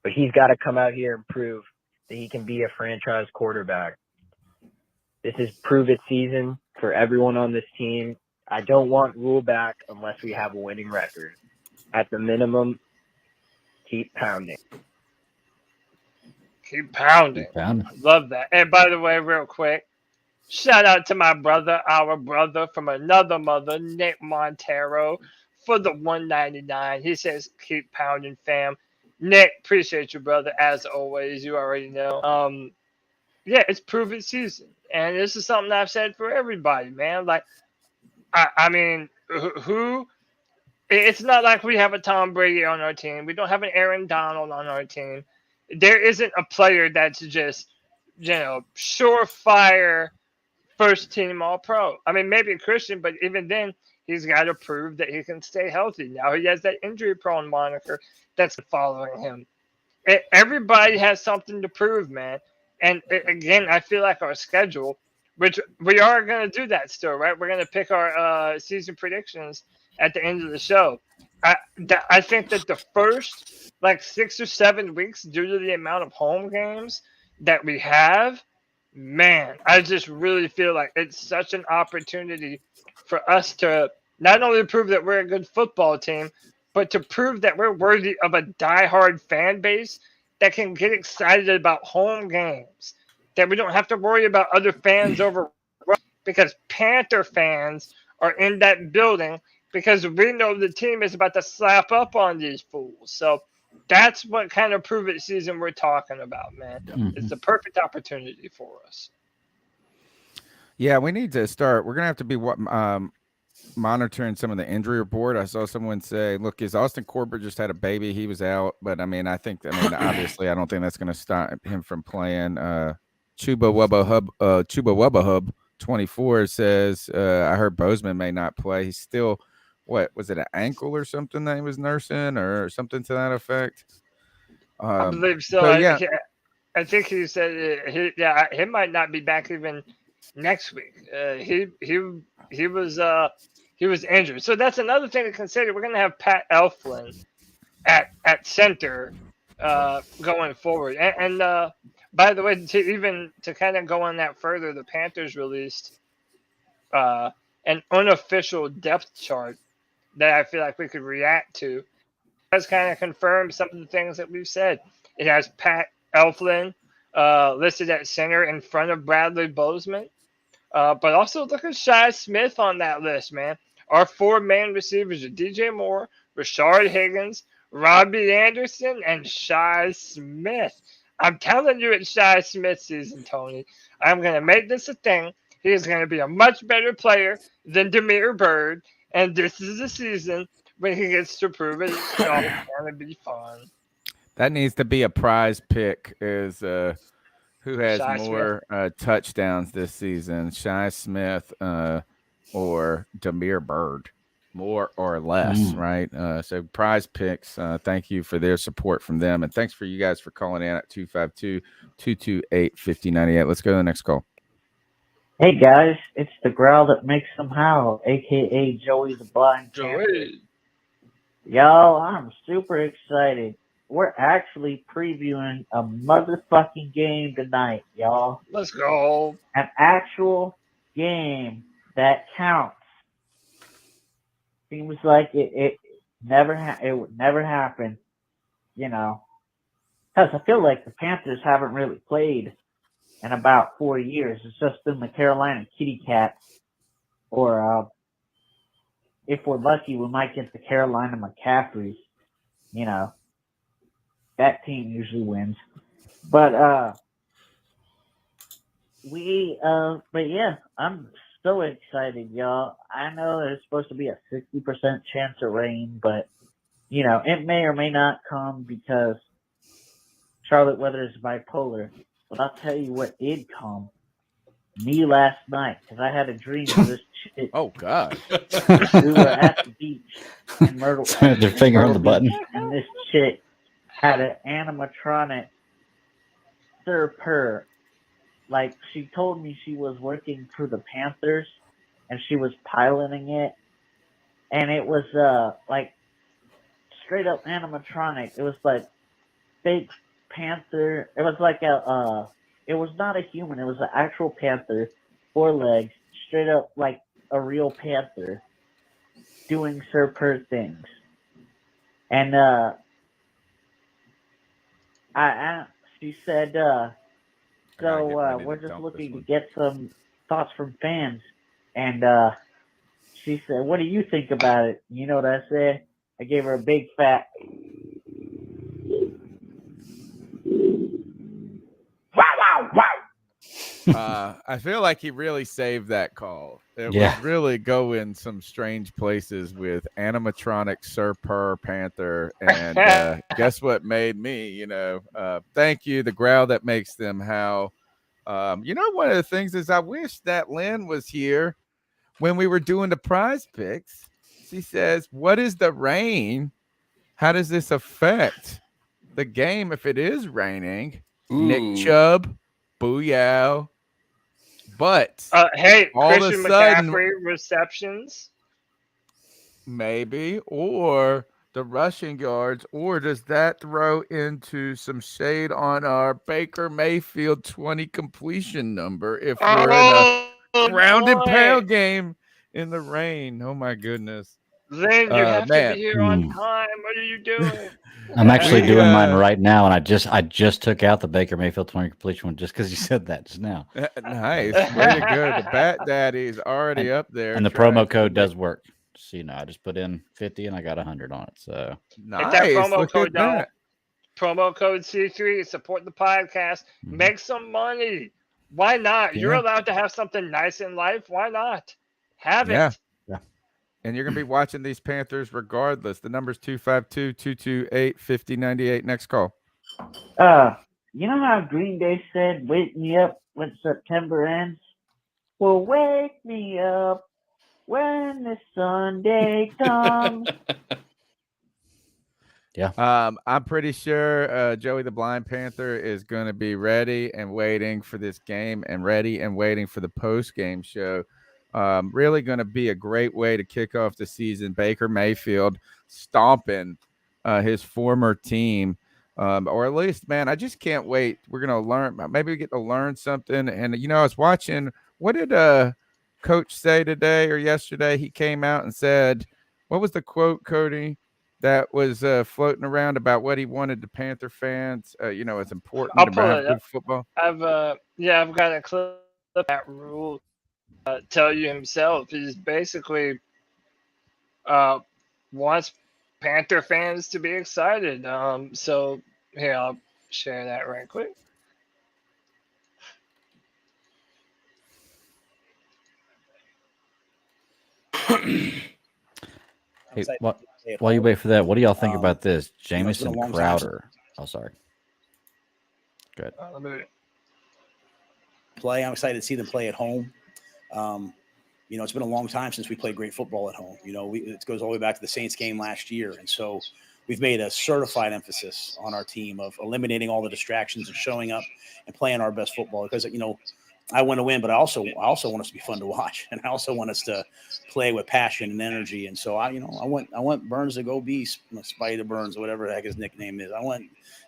But he's got to come out here and prove that he can be a franchise quarterback. This is prove-it season for everyone on this team. I don't want Rule back unless we have a winning record. At the minimum, keep pounding. Keep pounding. Love that. And by the way, real quick, shout out to my brother, our brother from another mother, Nick Montero, for the 199. He says, keep pounding, fam. Nick, appreciate you, brother, as always. You already know. Yeah, it's prove-it season. And this is something I've said for everybody, man. Like, it's not like we have a Tom Brady on our team. We don't have an Aaron Donald on our team. There isn't a player that's just, surefire first team All-Pro. I mean, maybe a Christian, but even then, he's got to prove that he can stay healthy. Now he has that injury-prone moniker that's following him. Everybody has something to prove, man. And again, I feel like our schedule, which we are going to do that still, right? We're going to pick our season predictions at the end of the show. I think that the first 6 or 7 weeks, due to the amount of home games that we have, man, I just really feel like it's such an opportunity for us to not only prove that we're a good football team, but to prove that we're worthy of a diehard fan base that can get excited about home games, that we don't have to worry about other fans over, because Panther fans are in that building because we know the team is about to slap up on these fools. So that's what kind of prove-it season we're talking about, man. Mm-hmm. It's the perfect opportunity for us. Yeah, we need to start. We're going to have to be monitoring some of the injury report. I saw someone say, look, is Austin Corbett just had a baby? He was out. But, obviously, I don't think that's going to stop him from playing. Chuba Wubba Hub 24 says, I heard Bozeman may not play. He's still, what, was it an ankle or something that he was nursing or something to that effect? I believe so. I think he said he might not be back even next week. He was injured. So that's another thing to consider. We're going to have Pat Elflein at center going forward. And by the way, to kind of go on that further, the Panthers released an unofficial depth chart that I feel like we could react to. It has kind of confirmed some of the things that we've said. It has Pat Elflein listed at center in front of Bradley Bozeman. But also look at Shi Smith on that list, man. Our four main receivers are DJ Moore, Rashard Higgins, Robbie Anderson, and Shi Smith. I'm telling you, it's Shi Smith season, Tony. I'm going to make this a thing. He is going to be a much better player than Demir Bird, and this is the season when he gets to prove it. It's all going to be fun. That needs to be a prize pick. Is who has Shi more touchdowns this season, Shi Smith or Demir Bird, more or less, right? So prize picks, thank you for their support from them. And thanks for you guys for calling in at 252-228-5098. Let's go to the next call. Hey, guys, it's the growl that makes them howl, a.k.a. Joey the Blind Panther. Y'all, I'm super excited. We're actually previewing a motherfucking game tonight, y'all. Let's go. An actual game that counts. Seems like it would never happen, you know. Because I feel like the Panthers haven't really played in about 4 years. It's just been the Carolina Kitty Cats. Or, if we're lucky, we might get the Carolina McCaffreys, you know. That team usually wins. But yeah, I'm so excited, y'all. I know there's supposed to be a 60% chance of rain, but, you know, it may or may not come because Charlotte weather is bipolar. But I'll tell you what did come. Me last night, because I had a dream of this chick. Oh, God. We were at the beach in Myrtle. Their finger on the button. And this chick had an animatronic Sir Purr. Like, she told me she was working for the Panthers, and she was piloting it. And it was, like, straight up animatronic. It was, like, fake panther. It was like it was not a human. It was an actual panther, 4 legs, straight up like a real panther, doing Sir Purr things. And, she said, we're just looking to get some thoughts from fans. And she said, what do you think about it? You know what I said? I gave her a big fat wow, wow, wow. I feel like he really saved that call. It Yeah. was really going some strange places with animatronic Sir Purr Panther. And guess what made me, you know, thank you, the growl that makes them howl. You know, one of the things is I wish that Lynn was here when we were doing the prize picks. She says, what is the rain? How does this affect the game if it is raining? Nick Chubb, booyah. But hey, all Christian of a sudden, McCaffrey receptions. Maybe, or the rushing yards, or does that throw into some shade on our Baker Mayfield 20 completion number if we're in a ground and pound game in the rain? Oh my goodness. Lynn, you have to be here on time. What are you doing? I'm actually doing mine right now, and I just took out the Baker Mayfield 20 completion one just because you said that just now. Nice. Way to go. The Bat Daddy's already up there. And the promo code does work. So, you know, I just put in 50 and I got 100 on it. So nice. Hit that promo Look code, at that. Promo code C3. Support the podcast. Make some money. Why not? Yeah. You're allowed to have something nice in life. Why not? Have it. And you're going to be watching these Panthers regardless. The number's 252-228-5098. Next call. You know how Green Day said, wake me up when September ends? Well, wake me up when the Sunday comes. Yeah. I'm pretty sure Joey the Blind Panther is going to be ready and waiting for this game and ready and waiting for the post-game show. Really going to be a great way to kick off the season. Baker Mayfield stomping his former team, or at least, man, I just can't wait. We're going to learn. Maybe we get to learn something. And, you know, I was watching. What did Coach say today or yesterday? He came out and said, what was the quote, Cody, that was floating around about what he wanted the Panther fans, you know, it's important about football? I've got a clip of that rule. tell you himself. He's basically wants Panther fans to be excited. So here, I'll share that right quick. Hey, while you wait for that, what do y'all think about this? Jamison Crowder. Oh, sorry. Good. Play. I'm excited to see them play at home. It's been a long time since we played great football at home. It goes all the way back to the Saints game last year. And so we've made a certified emphasis on our team of eliminating all the distractions and showing up and playing our best football because, I want to win, but I also want us to be fun to watch. And I also want us to play with passion and energy. And so I want Burns to go be Spider Burns or whatever the heck his nickname is. I want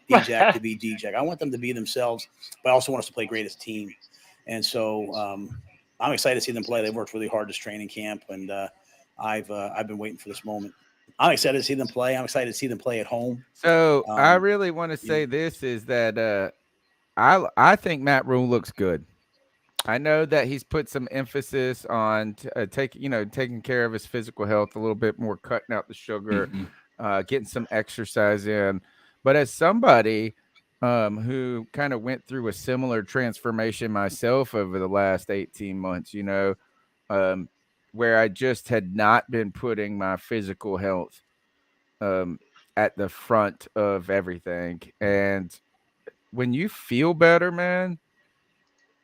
D-Jack to be D-Jack. I want them to be themselves, but I also want us to play great as a team. And so I'm excited to see them play. They've worked really hard this training camp, and I've been waiting for this moment. I'm excited to see them play. I'm excited to see them play at home. So I really want to say this is that I think Matt Rule looks good. I know that he's put some emphasis on taking care of his physical health a little bit more, cutting out the sugar, getting some exercise in. But as somebody who kind of went through a similar transformation myself over the last 18 months, where I just had not been putting my physical health at the front of everything. And when you feel better, man,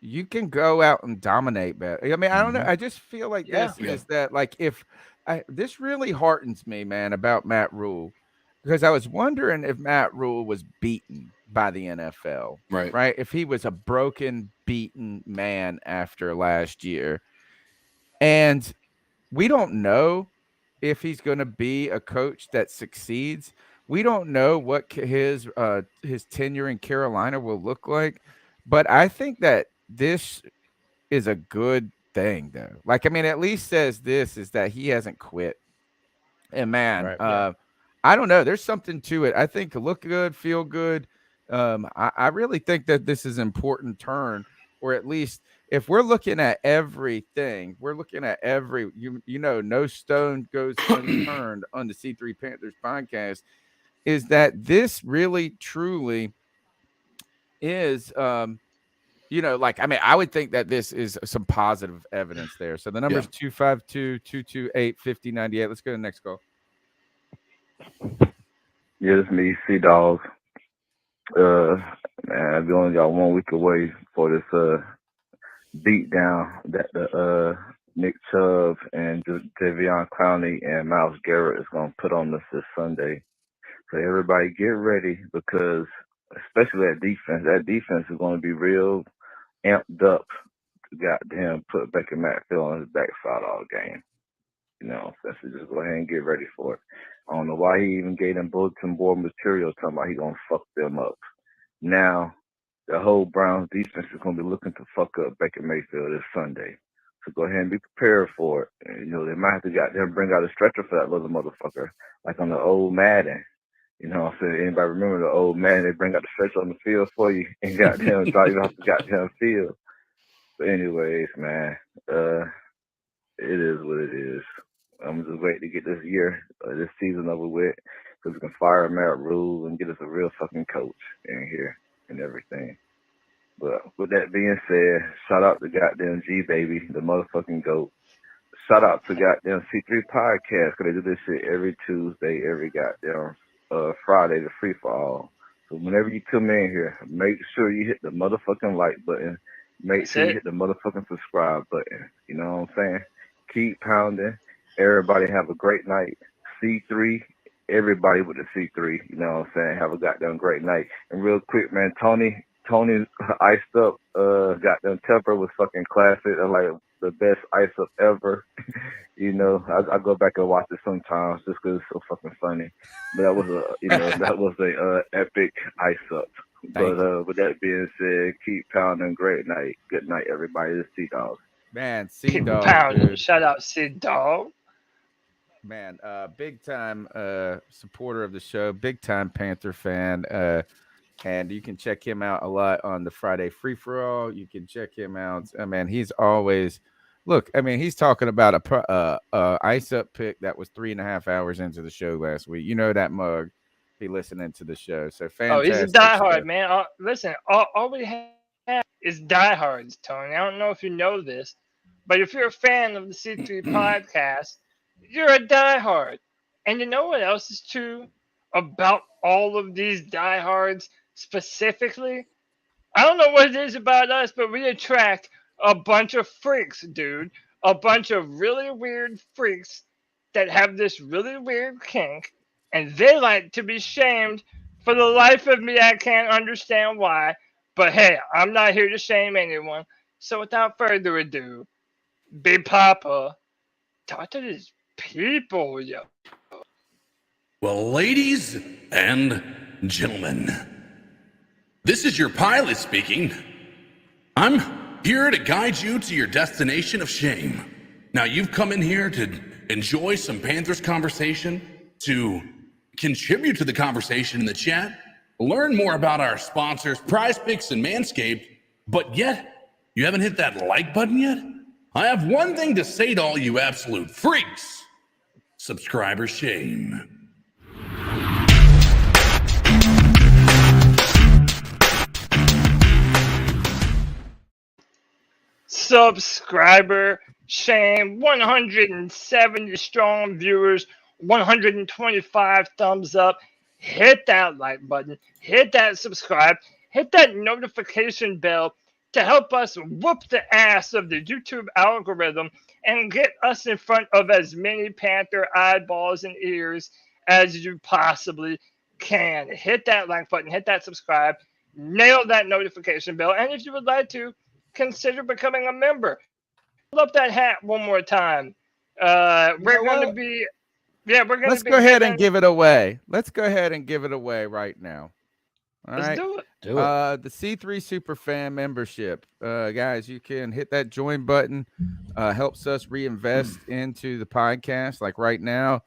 you can go out and dominate better. I mean, I don't know. I just feel like is that like this really heartens me, man, about Matt Rule, because I was wondering if Matt Rule was beaten by the NFL, right? If he was a broken, beaten man after last year. And we don't know if he's going to be a coach that succeeds. We don't know what his tenure in Carolina will look like. But I think that this is a good thing, though. Like, I mean, at least says this is that he hasn't quit. And man, I don't know. There's something to it. I think look good, feel good. I really think that this is an important turn, or at least if we're looking at everything, we're looking at no stone goes unturned on the C3 Panthers podcast, is that this really truly is I would think that this is some positive evidence there. So the number is 252-228-5098. Let's go to the next call. Yeah, it's me, C-Dog. Man, we only got 1 week away for this beat down that the Nick Chubb and Davyion Clowney and Myles Garrett is going to put on us this Sunday. So everybody get ready, because especially that defense is going to be real amped up to goddamn put Baker Mayfield on his backside all game. So just go ahead and get ready for it. I don't know why he even gave them bulletin board material talking about he going to fuck them up. Now, the whole Browns defense is going to be looking to fuck up Baker Mayfield this Sunday. So go ahead and be prepared for it. And, they might have to goddamn bring out a stretcher for that little motherfucker, like on the old Madden. Anybody remember the old Madden? They bring out the stretcher on the field for you and goddamn drive you off the goddamn field. But anyways, man, it is what it is. I'm just waiting to get this season over with, because we can fire Matt Rule and get us a real fucking coach in here and everything. But with that being said, shout out to goddamn G-Baby, the motherfucking GOAT. Shout out to goddamn C3 Podcast, because they do this shit every Tuesday, every goddamn Friday, the free for all. So whenever you come in here, make sure you hit the motherfucking like button. Make sure you hit the motherfucking subscribe button. You know what I'm saying? Keep pounding. Everybody have a great night. C3, everybody with the C3. You know what I'm saying? Have a goddamn great night. And real quick, man, Tony's iced up goddamn temper was fucking classic. Like the best ice up ever. I go back and watch it sometimes just because it's so fucking funny. But that was a epic ice up. But with that being said, keep pounding. Great night. Good night, everybody. This is C-Dog. Man, C-Dog. Keep pounding. Shout out C-Dog. Man, big time supporter of the show, big time Panther fan. And you can check him out a lot on the Friday Free for All. You can check him out. Man, he's always Look, I mean, he's talking about a ice up pick that was 3.5 hours into the show last week. You know that mug be listening to the show. So Oh, he's a fantastic diehard, stuff. man. Listen, all we have is diehards, Tony. I don't know if you know this, but if you're a fan of the C3 podcast, you're a diehard. And you know what else is true about all of these diehards specifically? I don't know what it is about us, but we attract a bunch of freaks, dude. A bunch of really weird freaks that have this really weird kink, and they like to be shamed. For the life of me, I can't understand why. But hey, I'm not here to shame anyone. So without further ado, Big Papa, talk to these people, yo. Well, ladies and gentlemen, this is your pilot speaking. I'm here to guide you to your destination of shame. Now, you've come in here to enjoy some Panthers conversation, to contribute to the conversation in the chat, learn more about our sponsors, Prize Picks and Manscaped, but yet you haven't hit that like button yet? I have one thing to say to all you absolute freaks. Subscriber shame. Subscriber shame, 170 strong viewers, 125 thumbs up. Hit that like button, hit that subscribe, hit that notification bell to help us whoop the ass of the YouTube algorithm and get us in front of as many Panther eyeballs and ears as you possibly can. Hit that like button, hit that subscribe, nail that notification bell, and if you would like to, consider becoming a member. Pull up that hat one more time. We're going to be... Yeah, we're going to Let's go ahead and give it away. Let's go ahead and give it away right now. All right. Let's do it. Do it. The C3 Superfan membership. Guys, you can hit that join button. Helps us reinvest into the podcast. Like right now,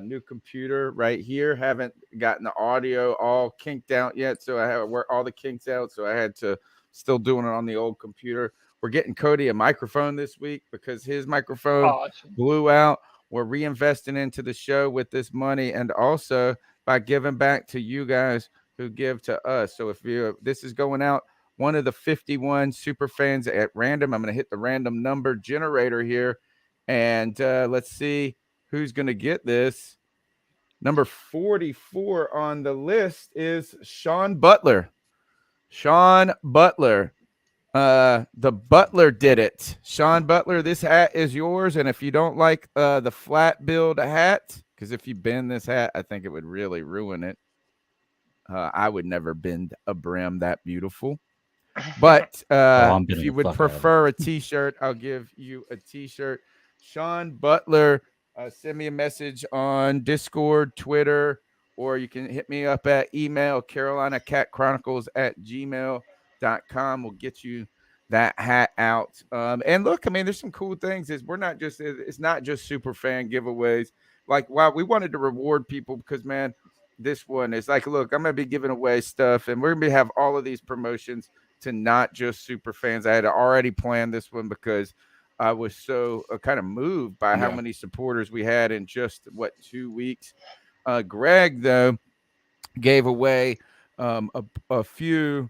new computer right here. Haven't gotten the audio all kinked out yet. So I have work all the kinks out. So I had to still doing it on the old computer. We're getting Cody a microphone this week because his microphone blew out. We're reinvesting into the show with this money and also by giving back to you guys who give to us. So if this is going out, one of the 51 super fans at random, I'm going to hit the random number generator here. And let's see who's going to get this. Number 44 on the list is Sean Butler. Sean Butler. The Butler did it. Sean Butler, this hat is yours. And if you don't like the flat build hat, because if you bend this hat, I think it would really ruin it. I would never bend a brim that beautiful. But if you would prefer a t-shirt, I'll give you a t-shirt. Sean Butler, send me a message on Discord, Twitter, or you can hit me up at email, carolinacatchronicles@gmail.com. We'll get you that hat out. And look, I mean, there's some cool things. It's not just super fan giveaways. Like, wow, we wanted to reward people because, man, this one is like, look, I'm going to be giving away stuff, and we're going to have all of these promotions to not just super fans. I had already planned this one because I was so kind of moved by how many supporters we had in just, 2 weeks. Greg, though, gave away a few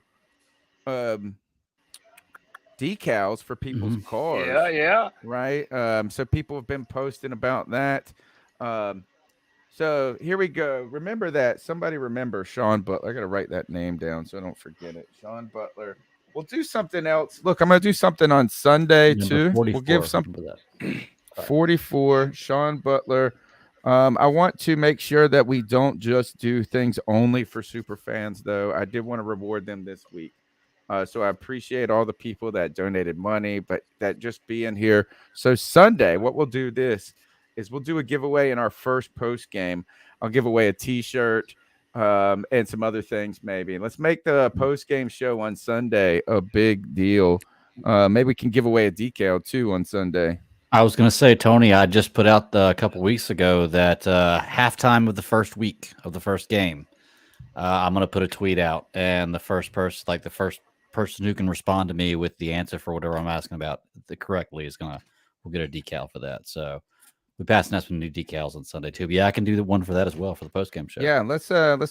decals for people's cars. Yeah. Right. So people have been posting about that. So here we go. Remember that. Somebody remember Sean Butler. I got to write that name down so I don't forget it. Sean Butler. We'll do something else. Look, I'm going to do something on Sunday too. We'll give something. 44, Sean Butler. I want to make sure that we don't just do things only for super fans, though. I did want to reward them this week. So I appreciate all the people that donated money, but that just being here. So Sunday, what we'll do is we'll do a giveaway in our first post game. I'll give away a t-shirt and some other things maybe. Let's make the post game show on Sunday a big deal. Maybe we can give away a decal too on Sunday. I was going to say, Tony, I just put out a couple weeks ago that halftime of the first week of the first game, I'm going to put a tweet out, and the first person who can respond to me with the answer for whatever I'm asking about correctly is going to we'll get a decal for that. So we passed out some new decals on Sunday too. But yeah, I can do the one for that as well for the post game show. Yeah, let's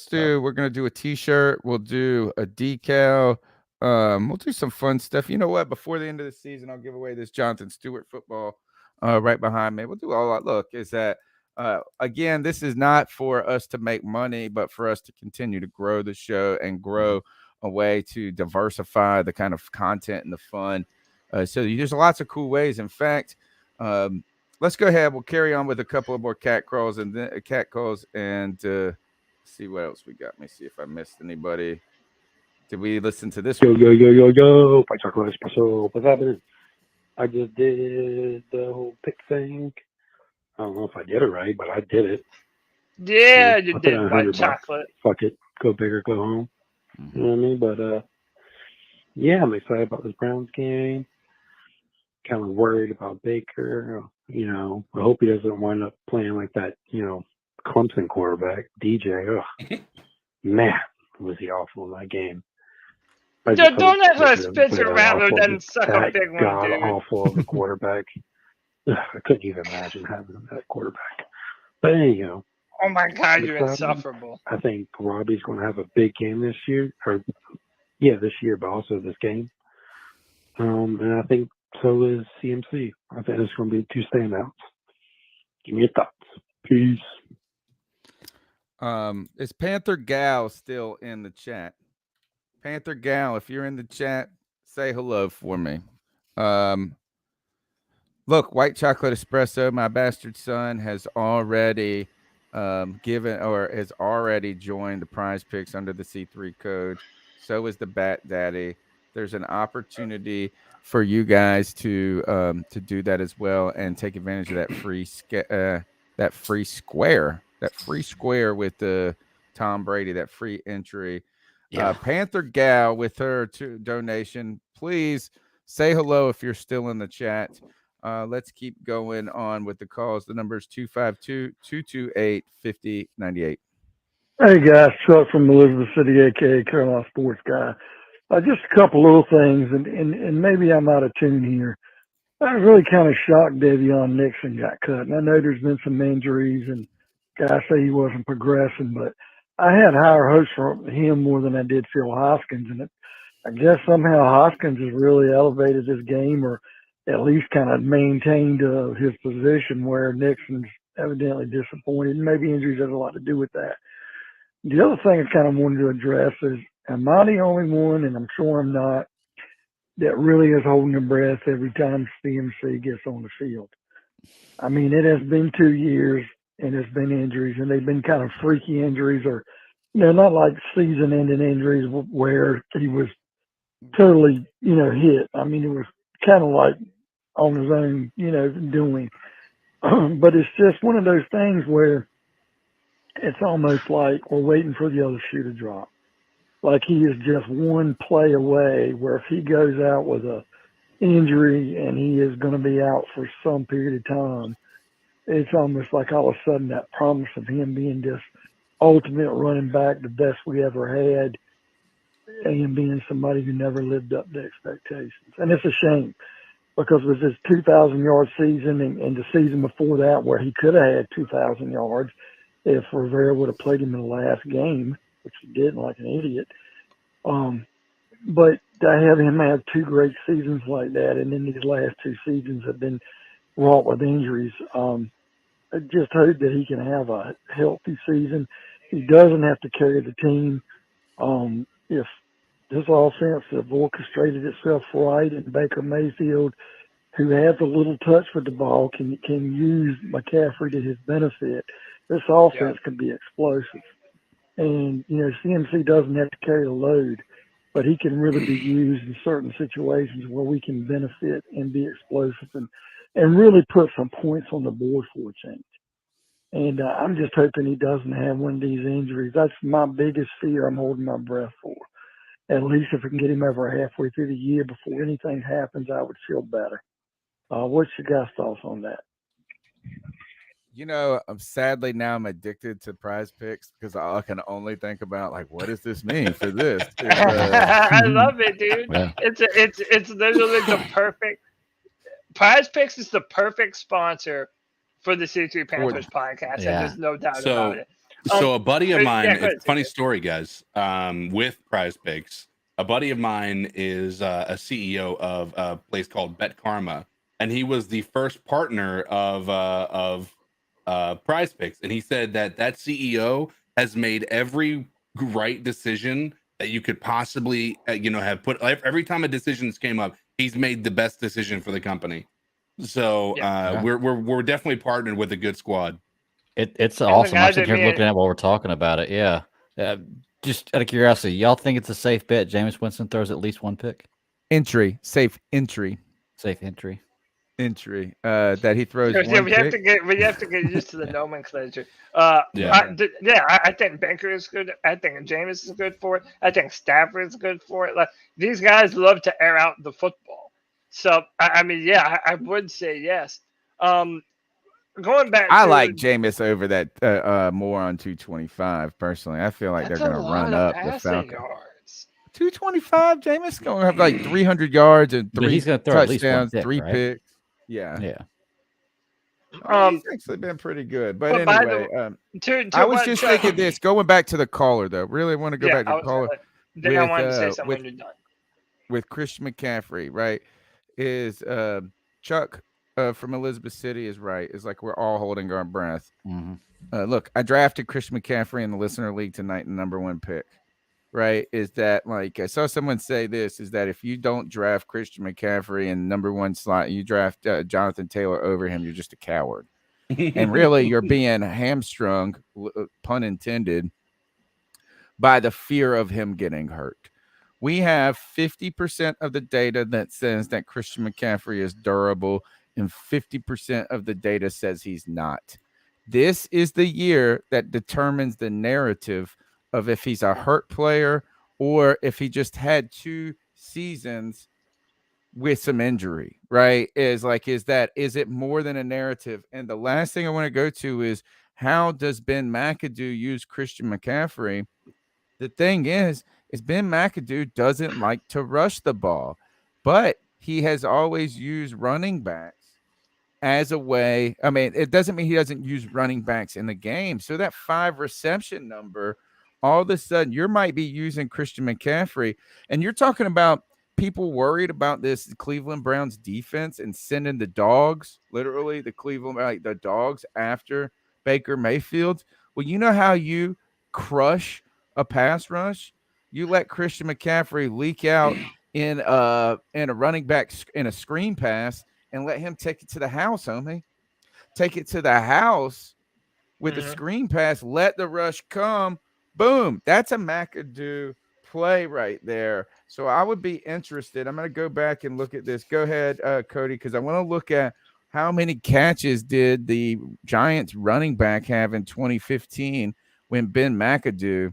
do. We're gonna do a T-shirt. We'll do a decal. We'll do some fun stuff. You know what? Before the end of the season, I'll give away this Jonathan Stewart football right behind me. We'll do all that. Look, is that again? This is not for us to make money, but for us to continue to grow the show and grow a way to diversify the kind of content and the fun. So there's lots of cool ways. In fact, let's go ahead. We'll carry on with a couple of more cat calls and see what else we got. Let me see if I missed anybody. Did we listen to this one? Yo. White chocolate espresso. What's happening? I just did the whole pick thing. I don't know if I did it right, but I did it. Yeah, you did white chocolate. Fuck it. Go big or go home. You know what I mean? But, yeah, I'm excited about this Browns game. Kind of worried about Baker. You know, I hope he doesn't wind up playing like that, Clemson quarterback, DJ. Ugh. Man, was he awful in that game. Don't let her spit around and then suck a big one, God dude. awful of a quarterback. Ugh, I couldn't even imagine having that quarterback. But anyhow. Oh my God, you're insufferable. I think Robbie's going to have a big game this year. This year, but also this game. And I think so is CMC. I think it's going to be two standouts. Give me your thoughts. Peace. Is Panther Gal still in the chat? Panther Gal, if you're in the chat, say hello for me. Look, white chocolate espresso, my bastard son has already has already joined the Prize Picks under the C3 code. So is the Bat Daddy. There's an opportunity for you guys to do that as well and take advantage of that free square with the Tom Brady, that free entry. Yeah. Panther Gal with her donation. Please say hello if you're still in the chat. Let's keep going on with the calls. The number is 252-228-5098. Hey guys, Chuck from Elizabeth City, aka Carolina Sports Guy. Just a couple little things, and maybe I'm out of tune here. I was really kind of shocked Davyion Nixon got cut. And I know there's been some injuries, and guys say he wasn't progressing, but I had higher hopes for him more than I did Phil Hoskins. And I guess somehow Hoskins has really elevated his game, or at least kind of maintained his position, where Nixon's evidently disappointed. And maybe injuries have a lot to do with that. The other thing I kind of wanted to address is, am I the only one, and I'm sure I'm not, that really is holding their breath every time CMC gets on the field? I mean, it has been 2 years, and it's been injuries, and they've been kind of freaky injuries, or, not like season-ending injuries where he was totally, hit. I mean, it was kind of like on his own, doing. But it's just one of those things where it's almost like we're waiting for the other shoe to drop. Like he is just one play away, where if he goes out with a injury and he is going to be out for some period of time, it's almost like all of a sudden that promise of him being this ultimate running back, the best we ever had, and being somebody who never lived up to expectations. And it's a shame, because it was his 2,000-yard season and the season before that where he could have had 2,000 yards if Rivera would have played him in the last game, which he didn't, like an idiot. But to have him have two great seasons like that, and then these last two seasons have been wrought with injuries, I just hope that he can have a healthy season. He doesn't have to carry the team. If this offense have orchestrated itself right, and Baker Mayfield, who has a little touch with the ball, can use McCaffrey to his benefit, this offense can be explosive. And, CMC doesn't have to carry the load, but he can really be used in certain situations where we can benefit and be explosive and really put some points on the board for a change. And I'm just hoping he doesn't have one of these injuries. That's my biggest fear I'm holding my breath for. At least if we can get him over halfway through the year before anything happens, I would feel better. What's your guys' thoughts on that? Sadly now I'm addicted to Prize Picks because I can only think about what does this mean for this? I love it, dude. Yeah. It's literally the Prize Picks is the perfect sponsor for the C3 Panthers podcast, and there's no doubt about it. So a buddy of mine, yeah, it's a funny story, guys, with Prize Picks. A buddy of mine is a CEO of a place called Bet Karma, and he was the first partner of Prize Picks. And he said that CEO has made every right decision that you could possibly, have put. Every time a decision came up, he's made the best decision for the company. So we're definitely partnered with a good squad. It's awesome. I'm sitting here looking at while we're talking about it. Yeah. Just out of curiosity, y'all think it's a safe bet Jameis Winston throws at least one pick? Safe entry. That he throws one we pick. have to get used to the nomenclature. I think Baker is good. I think Jameis is good for it. I think Stafford is good for it. Like, these guys love to air out the football. So I would say yes. Going back, I like Jameis over that more on 225 personally. I feel like they're going to run up the Falcons. 225, Jameis going to have like 300 yards and he's gonna throw touchdowns, pick, 3 right? picks. Yeah. He's actually been pretty good. But anyway, I was just thinking this, going back to the caller though. Really want to go back to the caller. Then I wanted to say something when you're done. With Christian McCaffrey, right? Is Chuck from Elizabeth City is right. It's like we're all holding our breath. Mm-hmm. Look, I drafted Christian McCaffrey in the listener league tonight, number 1 pick. Right? Is that like I saw someone say this? Is that if you don't draft Christian McCaffrey in number 1 slot, you draft Jonathan Taylor over him, you're just a coward. And really, you're being hamstrung, pun intended, by the fear of him getting hurt. We have 50% of the data that says that Christian McCaffrey is durable, and 50% of the data says he's not. This is the year that determines the narrative of if he's a hurt player or if he just had 2 seasons with some injury, right? Is it more than a narrative? And the last thing I want to go to is, how does Ben McAdoo use Christian McCaffrey? The thing is Ben McAdoo doesn't like to rush the ball, but he has always used running backs as a way. I mean, it doesn't mean he doesn't use running backs in the game. So that 5 reception number, all of a sudden you might be using Christian McCaffrey, and you're talking about people worried about this Cleveland Browns defense and sending the dogs, literally the dogs after Baker Mayfield. Well, you know how you crush a pass rush? You let Christian McCaffrey leak out in a running back in a screen pass and let him take it to the house, homie. Take it to the house with a screen pass. Let the rush come. Boom. That's a McAdoo play right there. So I would be interested. I'm going to go back and look at this. Go ahead, Cody, because I want to look at how many catches did the Giants running back have in 2015 when Ben McAdoo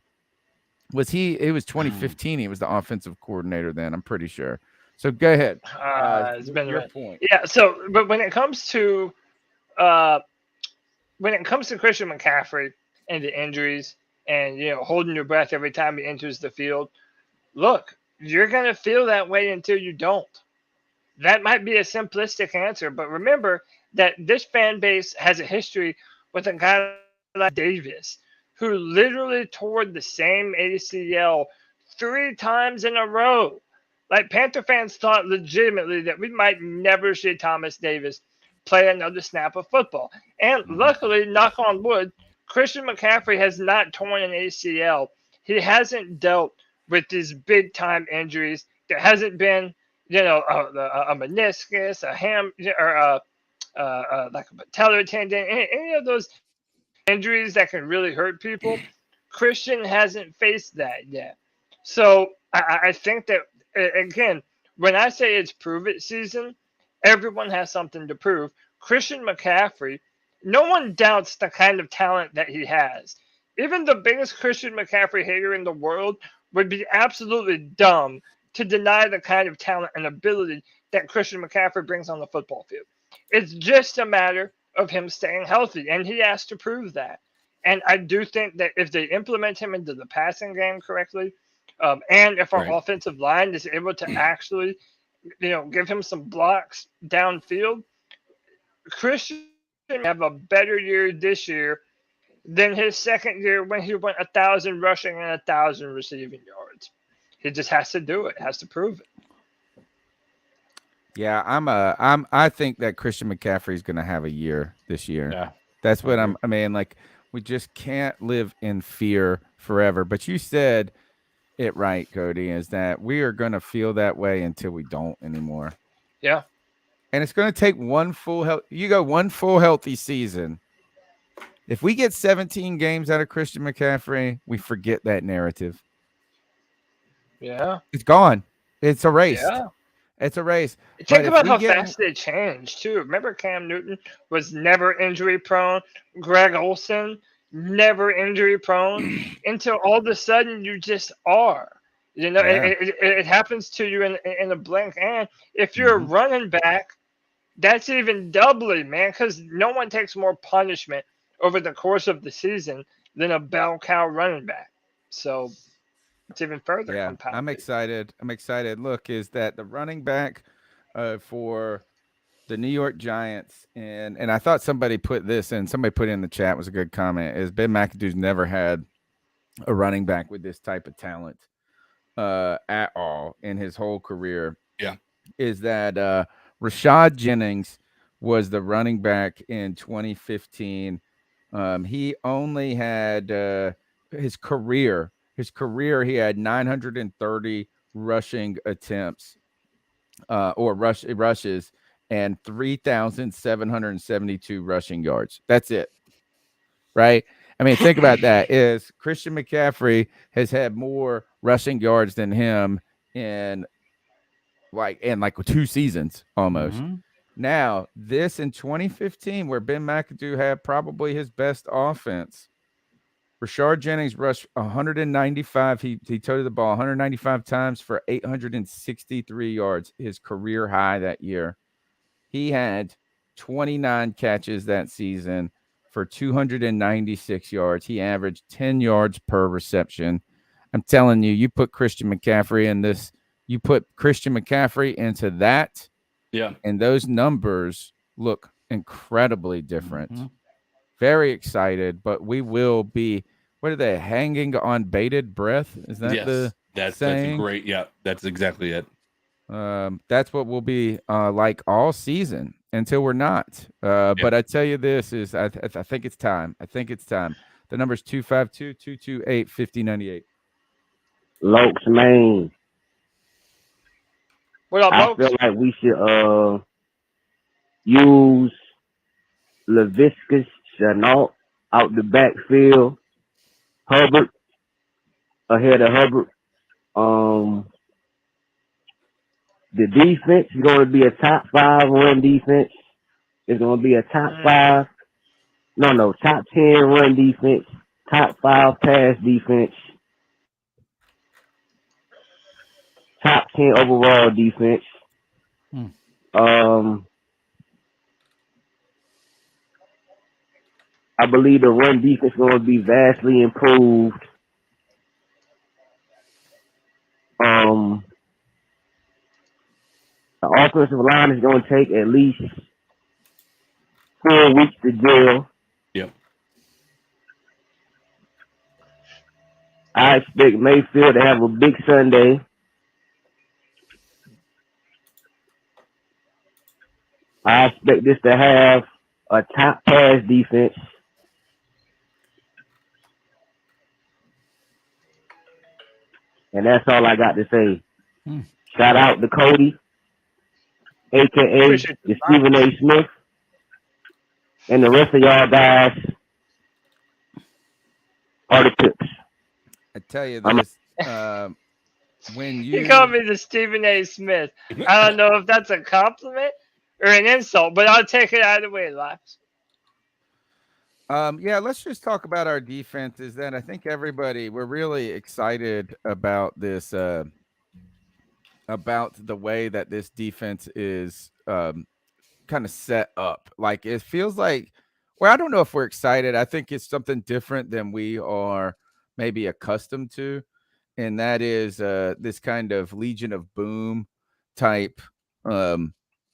was it was 2015. He was the offensive coordinator then, I'm pretty sure. So go ahead. It's been your point. Yeah. So, but when it comes to Christian McCaffrey and the injuries and, holding your breath every time he enters the field, look, you're going to feel that way until you don't. That might be a simplistic answer, but remember that this fan base has a history with a guy like Davis, who literally tore the same ACL 3 times in a row. Like, Panther fans thought legitimately that we might never see Thomas Davis play another snap of football. And luckily, knock on wood, Christian McCaffrey has not torn an ACL. He hasn't dealt with these big-time injuries. There hasn't been, a meniscus, a ham, or like a patellar tendon, any of those injuries that can really hurt people. Christian hasn't faced that yet. So I think that, again, when I say it's prove it season, everyone has something to prove. Christian McCaffrey, no one doubts the kind of talent that he has. Even the biggest Christian McCaffrey hater in the world would be absolutely dumb to deny the kind of talent and ability that Christian McCaffrey brings on the football field. It's just a matter of him staying healthy, and he has to prove that. And I do think that if they implement him into the passing game correctly, and if our offensive line is able to actually give him some blocks downfield, Christian have a better year this year than his second year when he went 1,000 rushing and 1,000 receiving yards. He just has to do it, has to prove it. Yeah, I think that Christian McCaffrey is going to have a year this year. Yeah. That's what I mean, like, we just can't live in fear forever. But you said it right, Cody, is that we are going to feel that way until we don't anymore. Yeah. And it's going to take one full healthy season. If we get 17 games out of Christian McCaffrey, we forget that narrative. Yeah. It's gone. It's erased. Yeah. It's a race. Think about how fast they changed, too. Remember Cam Newton was never injury prone. Greg Olsen, never injury prone. Until all of a sudden you just are. It happens to you in a blink. And if you're a running back, that's even doubly, man, because no one takes more punishment over the course of the season than a bell cow running back. So it's even further compounded. I'm excited. Look, is that the running back for the New York Giants, and I thought somebody put this in. Somebody put it in the chat, was a good comment. Is Ben McAdoo's never had a running back with this type of talent at all in his whole career. Yeah, is that Rashad Jennings was the running back in 2015. He only had his career. He had 930 rushing attempts or rushes and 3,772 rushing yards. That's it. Right? I mean, think about that. Is Christian McCaffrey has had more rushing yards than him in like 2 seasons almost. Mm-hmm. Now, this in 2015, where Ben McAdoo had probably his best offense, Rashard Jennings rushed 195. He toted the ball 195 times for 863 yards, his career high that year. He had 29 catches that season for 296 yards. He averaged 10 yards per reception. I'm telling you, you put Christian McCaffrey in this, you put Christian McCaffrey into that, and those numbers look incredibly different. Mm-hmm. Very excited, but we will be. What are they, hanging on bated breath? Is that that's saying? Great. Yeah, that's exactly it. That's what we'll be like all season until we're not. But I tell you this is, I think it's time. The number's 252-228-5098. Lokes, man. What up, I Lokes? feel like we should use Laviscus Chenault out the backfield. Hubbard ahead of Hubbard. The defense is going to be a top 5 run defense. It's going to be a top 10 run defense, top 5 pass defense, top 10 overall defense. I believe the run defense is going to be vastly improved. The offensive line is going to take at least 4 weeks to gel. Yep. I expect Mayfield to have a big Sunday. I expect this to have a top pass defense. And that's all I got to say. Shout out to Cody, a.k.a. the Stephen A. Smith, and the rest of y'all guys are the tips. I tell you this, when you called me the Stephen A. Smith. I don't know if that's a compliment or an insult, but I'll take it either way, Lux. Let's just talk about our defense. Is that I think we're really excited about this, about the way that this defense is kind of set up. Like, it feels like, well, I don't know if we're excited. I think it's something different than we are maybe accustomed to. And that is this kind of Legion of Boom type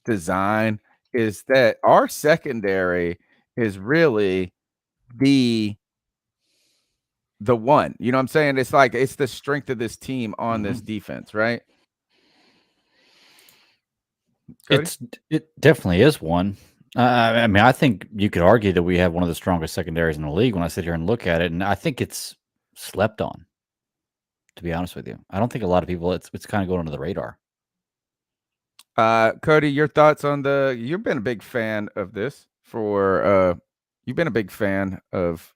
design is that our secondary is really the one. You know what I'm saying? It's like it's the strength of this team on this defense, right? Cody? It definitely is one. I mean, I think you could argue that we have one of the strongest secondaries in the league when I sit here and look at it, and I think it's slept on. To be honest with you, I don't think a lot of people. It's kind of going under the radar. Cody, your thoughts on you've been a big fan of this you've been a big fan of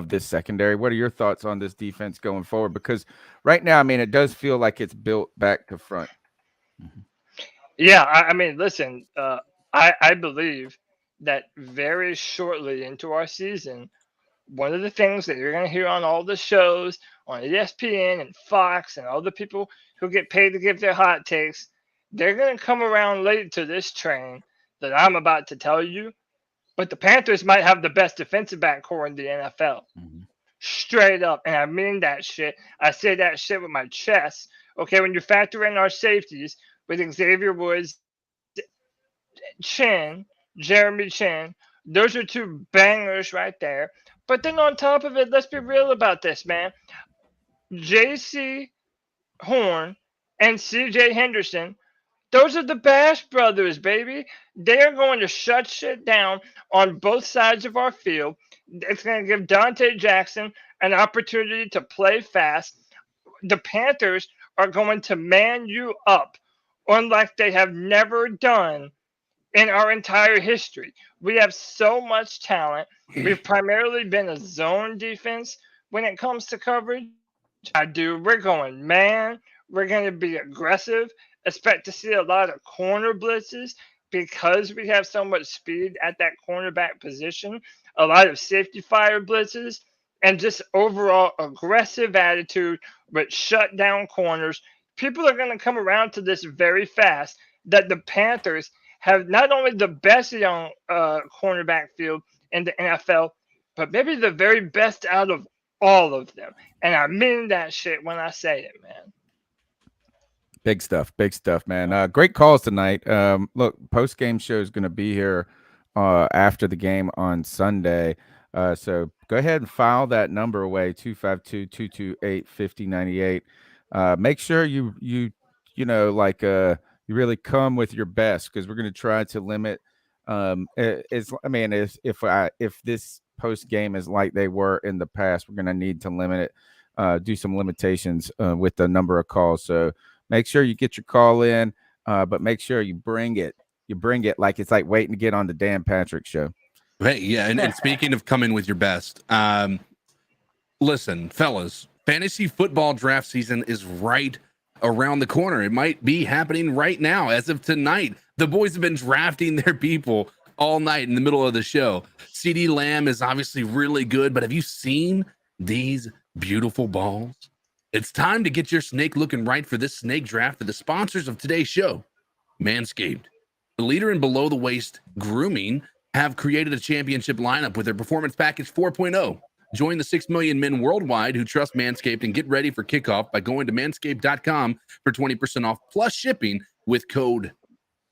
this secondary. What are your thoughts on this defense going forward? Because right now, I mean, it does feel like it's built back to front. Yeah, I mean, listen, I believe that very shortly into our season, one of the things that you're going to hear on all the shows, on ESPN and Fox and all the people who get paid to give their hot takes, they're going to come around late to this train that I'm about to tell you. But the Panthers might have the best defensive back core in the NFL. Straight up. And I mean that shit. I say that shit with my chest. Okay, when you factor in our safeties with Xavier Woods, Jeremy Chin, those are two bangers right there. But then on top of it, let's be real about this, man. J.C. Horn and C.J. Henderson, those are the Bash brothers, baby. They are going to shut shit down on both sides of our field. It's going to give Dante Jackson an opportunity to play fast. The Panthers are going to man you up unlike they have never done in our entire history. We have so much talent. We've primarily been a zone defense when it comes to coverage. We're going man. We're going to be aggressive. Expect to see a lot of corner blitzes because we have so much speed at that cornerback position. A lot of safety fire blitzes and just overall aggressive attitude with shut down corners. People are going to come around to this very fast that the Panthers have not only the best young cornerback field in the NFL, but maybe the very best out of all of them. And I mean that shit when I say it, man. Big stuff, man. Great calls tonight. Look, post-game show is going to be here after the game on Sunday. So go ahead and file that number away, 252-228-5098. Make sure you really come with your best, because we're going to try to limit. If this post game is like they were in the past, we're going to need to limit it, do some limitations with the number of calls. So make sure you get your call in, but make sure you bring it. You bring it like it's like waiting to get on the Dan Patrick show. Hey, yeah, and speaking of coming with your best, listen, fellas, fantasy football draft season is right around the corner. It might be happening right now. As of tonight, the boys have been drafting their people all night in the middle of the show. CeeDee Lamb is obviously really good, but have you seen these beautiful balls? It's time to get your snake looking right for this snake draft for the sponsors of today's show, Manscaped. The leader in below-the-waist grooming have created a championship lineup with their Performance Package 4.0. Join the 6 million men worldwide who trust Manscaped and get ready for kickoff by going to manscaped.com for 20% off plus shipping with code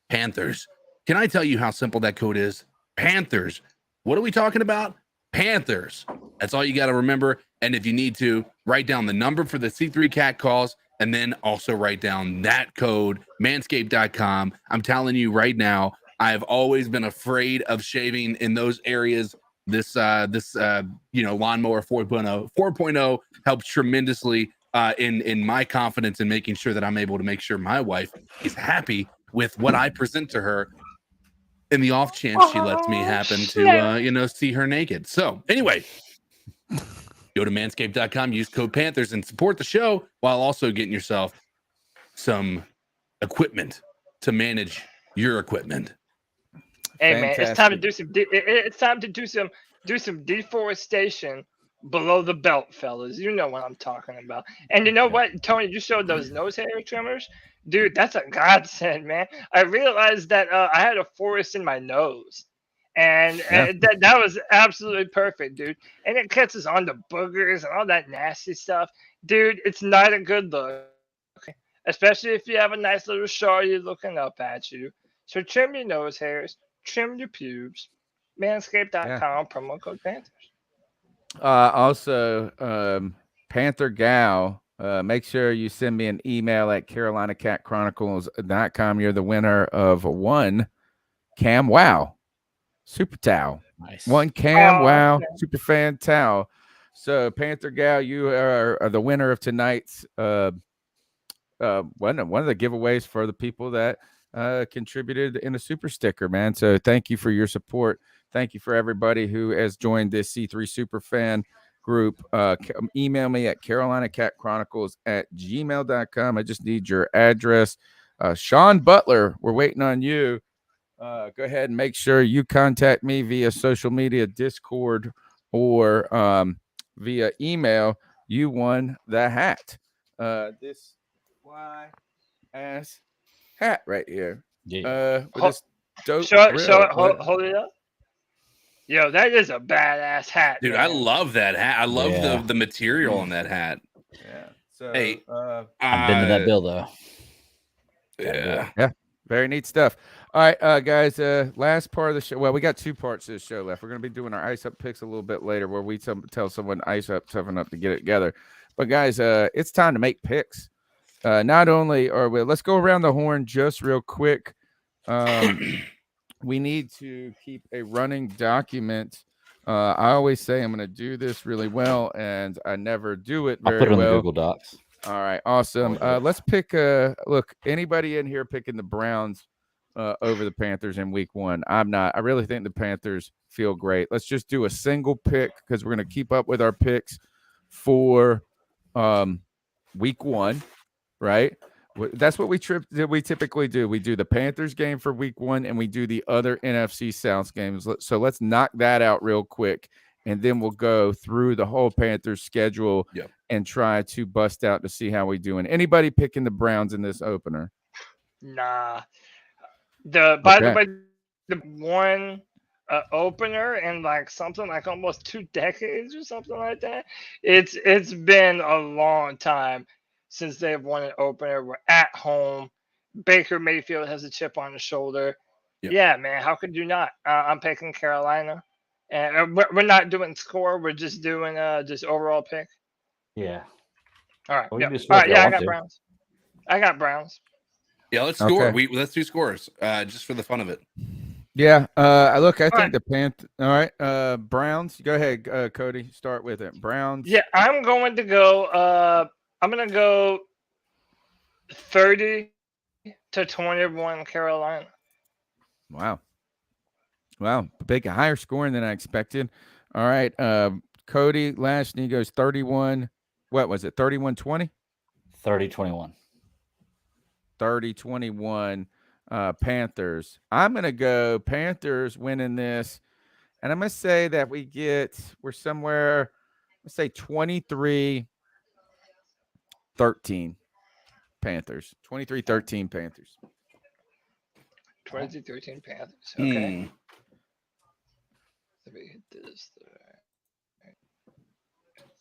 Panthers. Can I tell you how simple that code is? Panthers. What are we talking about? Panthers. That's all you got to remember. And if you need to, write down the number for the C3 Cat calls and then also write down that code, manscaped.com. I'm telling you right now, I've always been afraid of shaving in those areas. This lawnmower 4.0 helps tremendously in my confidence in making sure that I'm able to make sure my wife is happy with what I present to her in the off chance she lets me happen to see her naked. So anyway, go to manscaped.com, use code Panthers, and support the show while also getting yourself some equipment to manage your equipment. Hey, fantastic. Man, it's time to do some deforestation below the belt, fellas. You know what I'm talking about. And you know what, Tony, you showed those nose hair trimmers, dude. That's a godsend, man. I realized that I had a forest in my nose, and that was absolutely perfect, dude. And it catches on the boogers and all that nasty stuff, dude. It's not a good look. especially if you have a nice little shorty looking up at you. So trim your nose hairs, trim your pubes. Manscaped.com, promo code Panthers. Also, Panther Gal, make sure you send me an email at CarolinaCatChronicles.com. You're the winner of one Cam Wow Super Towel. Nice. One Cam Wow Super Fan Towel. So, Panther Gal, you are the winner of tonight's one of the giveaways for the people that contributed in a super sticker, man. So, thank you for your support. Thank you for everybody who has joined this C3 Superfan group. Email me at CarolinaCatChronicles@gmail.com. I just need your address. Sean Butler, we're waiting on you. Go ahead and make sure you contact me via social media, Discord, or via email. You won the hat. This fly-ass hat right here. Yeah. With this dope Show grill. it, hold it up. Yo, that is a badass hat, dude. man. I love that hat. I love Yeah. the material on that hat. Yeah. So, Hey, I've been to that bill though. Yeah. Very neat stuff. All right, guys. Last part of the show. Well, we got two parts of the show left. We're going to be doing our ice up picks a little bit later, where we tell someone ice up, toughen up to get it together. But guys, it's time to make picks. Not only are we, let's go around the horn just real quick. We need to keep a running document. I always say I'm going to do this really well, and I never do it very I'll put it on well. the Google Docs. All right, awesome. Let's pick. Look, anybody in here picking the Browns over the Panthers in Week 1? I'm not. I really think the Panthers feel great. Let's just do a single pick because we're going to keep up with our picks for Week 1, right? That's what we typically do. We do the Panthers game for Week 1, and we do the other NFC South games. So let's knock that out real quick, and then we'll go through the whole Panthers schedule and try to bust out to see how we doing. Anybody picking the Browns in this opener? Nah. By the way, the one opener in like something like almost 2 decades or something like that. It's been a long time since they've won an opener. We're at home. Baker Mayfield has a chip on his shoulder. Yeah, man. How could you not? I'm picking Carolina, and we're not doing score. We're just doing just overall pick. Yeah. All right. Well, Yeah. you just All right. look Yeah, at I got one, Browns. I got Browns. Yeah, let's score. Okay. Let's do scores just for the fun of it. Yeah. Look, I All think right. the Panthers. All right. Browns. Go ahead, Cody. Start with it. Browns. Yeah, I'm going to go. I'm going to go 30-21 Carolina. Wow. Big, higher scoring than I expected. All right. Cody Lashney goes 31. What was it? 31-20? 30-21. 30-21 Panthers. I'm going to go Panthers winning this. And I'm going to say that we're somewhere, let's say 23-13 Panthers. 23-13 Panthers. 20-13 Panthers. Okay. Let me hit this.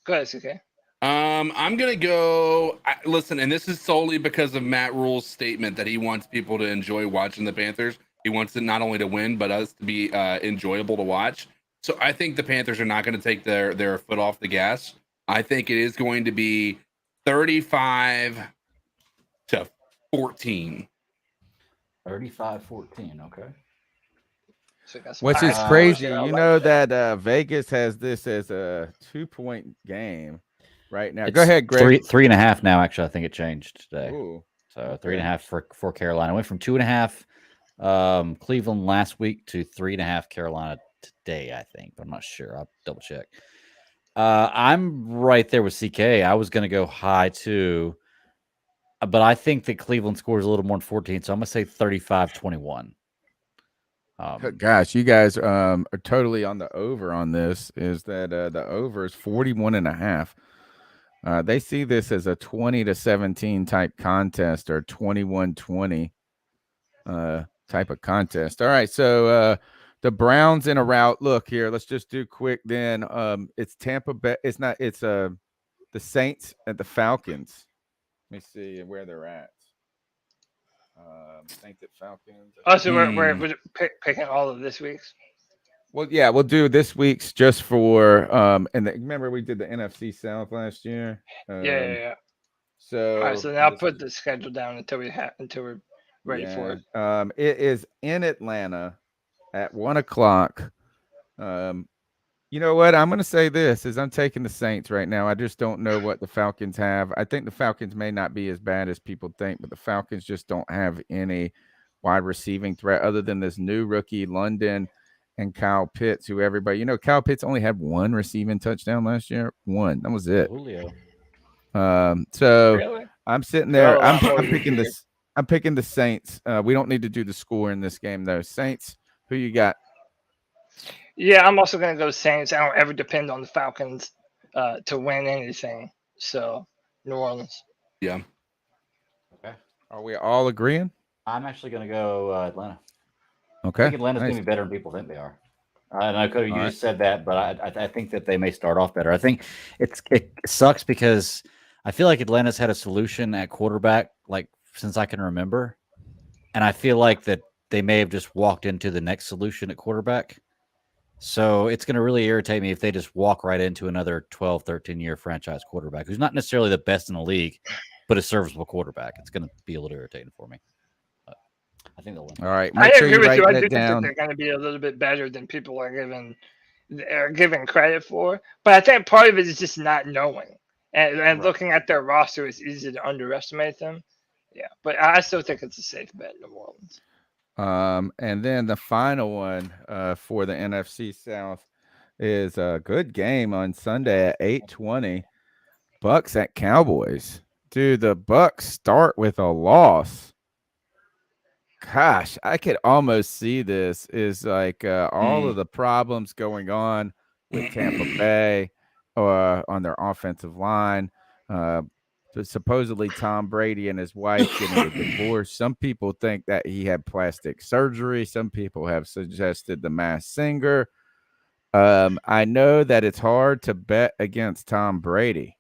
Go ahead, CK. I'm gonna go. Listen, and this is solely because of Matt Rule's statement that he wants people to enjoy watching the Panthers. He wants it not only to win, but us to be enjoyable to watch. So I think the Panthers are not going to take their foot off the gas. I think it is going to be 35-14. 35-14. Okay. Which is crazy. You know that Vegas has this as a 2-point game right now. Go ahead, Greg. 3.5 now. Actually, I think it changed today. Ooh. So 3.5 for Carolina. Went from 2.5 Cleveland last week to 3.5 Carolina today, I think. But I'm not sure. I'll double check. I'm right there with CK. I was going to go high too, but I think that Cleveland scores a little more than 14. So I'm going to say 35-21. Gosh, you guys are totally on the over on this. Is that the over is 41.5. They see this as a 20-17 type contest or 21-20 type of contest. All right, so the Browns in a route. Look here, let's just do quick then. It's Tampa Bay. It's not. It's the Saints and the Falcons. Let me see where they're at. Saints at Falcons. Oh, so we're picking all of this week's. Well, yeah, we'll do this week's just for remember we did the NFC South last year. Yeah. So all right, so now put the schedule down until we're ready for it. It is in Atlanta at 1:00. You know what? I'm going to say this is I'm taking the Saints right now. I just don't know what the Falcons have. I think the Falcons may not be as bad as people think, but the Falcons just don't have any wide receiving threat other than this new rookie London and Kyle Pitts, who everybody, Kyle Pitts only had one receiving touchdown last year. One. That was it. Julio. So Really? I'm sitting there. I'm picking this. I'm picking the Saints. We don't need to do the score in this game though. Saints. Who you got? Yeah, I'm also going to go Saints. I don't ever depend on the Falcons to win anything. So, New Orleans. Yeah. Okay. Are we all agreeing? I'm actually going to go Atlanta. Okay. I think Atlanta's going to be better than people think they are. I know, Cody, you just said that, but I think that they may start off better. I think it sucks because I feel like Atlanta's had a solution at quarterback like since I can remember. And I feel like that they may have just walked into the next solution at quarterback. So it's going to really irritate me if they just walk right into another 12, 13-year franchise quarterback who's not necessarily the best in the league, but a serviceable quarterback. It's going to be a little irritating for me. But I think they'll win. All right. I agree with you. I do think that they're going to be a little bit better than people are giving credit for. But I think part of it is just not knowing. And looking at their roster, it's easy to underestimate them. Yeah. But I still think it's a safe bet in New Orleans. And then the final one for the NFC South is a good game on Sunday at 8:20. Bucks at Cowboys. Dude, the Bucks start with a loss. Gosh, I could almost see this is like all of the problems going on with Tampa Bay on their offensive line. Supposedly Tom Brady and his wife getting a divorce. Some people think that he had plastic surgery. Some people have suggested the Masked Singer. I know that it's hard to bet against Tom Brady,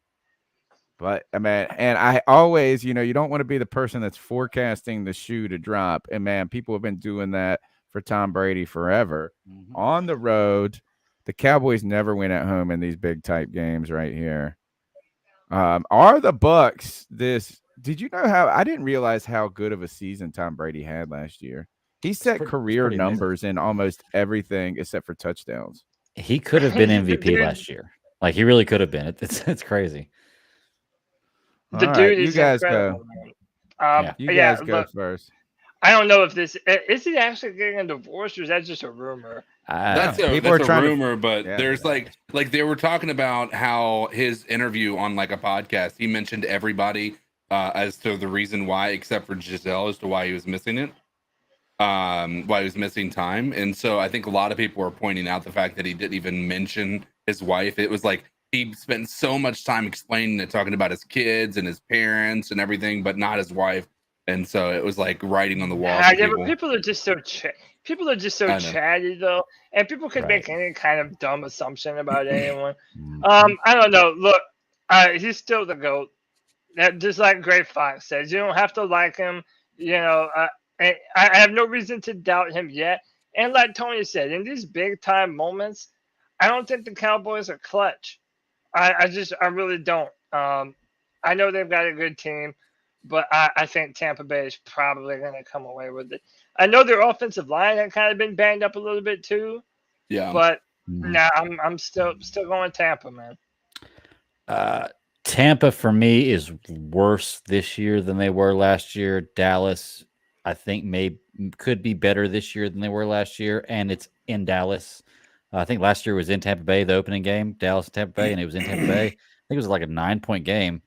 but I mean, and I always, you don't want to be the person that's forecasting the shoe to drop. And man, people have been doing that for Tom Brady forever. On the road, the Cowboys never win at home in these big type games right here. Are the Bucks this? Did you know how? I didn't realize how good of a season Tom Brady had last year. He set career numbers in almost everything except for touchdowns. He could have been MVP last year. Like he really could have been. It's crazy. The dude is incredible. You guys go first. I don't know if this is he actually getting a divorce or is that just a rumor? That's a rumor, but there's like they were talking about how his interview on like a podcast, he mentioned everybody as to the reason why, except for Giselle, as to why he was missing it, why he was missing time. And so I think a lot of people were pointing out the fact that he didn't even mention his wife. It was like he spent so much time explaining and talking about his kids and his parents and everything, but not his wife. And so it was like writing on the wall. Yeah, but people are just so chatty though, and people could make any kind of dumb assumption about anyone. I don't know. Look, he's still the GOAT. Just like Greg Fox says, you don't have to like him. I have no reason to doubt him yet. And like Tony said, in these big time moments, I don't think the Cowboys are clutch. I really don't. I know they've got a good team. But I think Tampa Bay is probably going to come away with it. I know their offensive line had kind of been banged up a little bit too. Yeah. But I'm still going Tampa, man. Tampa for me is worse this year than they were last year. Dallas, I think could be better this year than they were last year, and it's in Dallas. I think last year was in Tampa Bay, the opening game, Dallas Tampa Bay, and it was in Tampa Bay. I think it was like a 9-point game.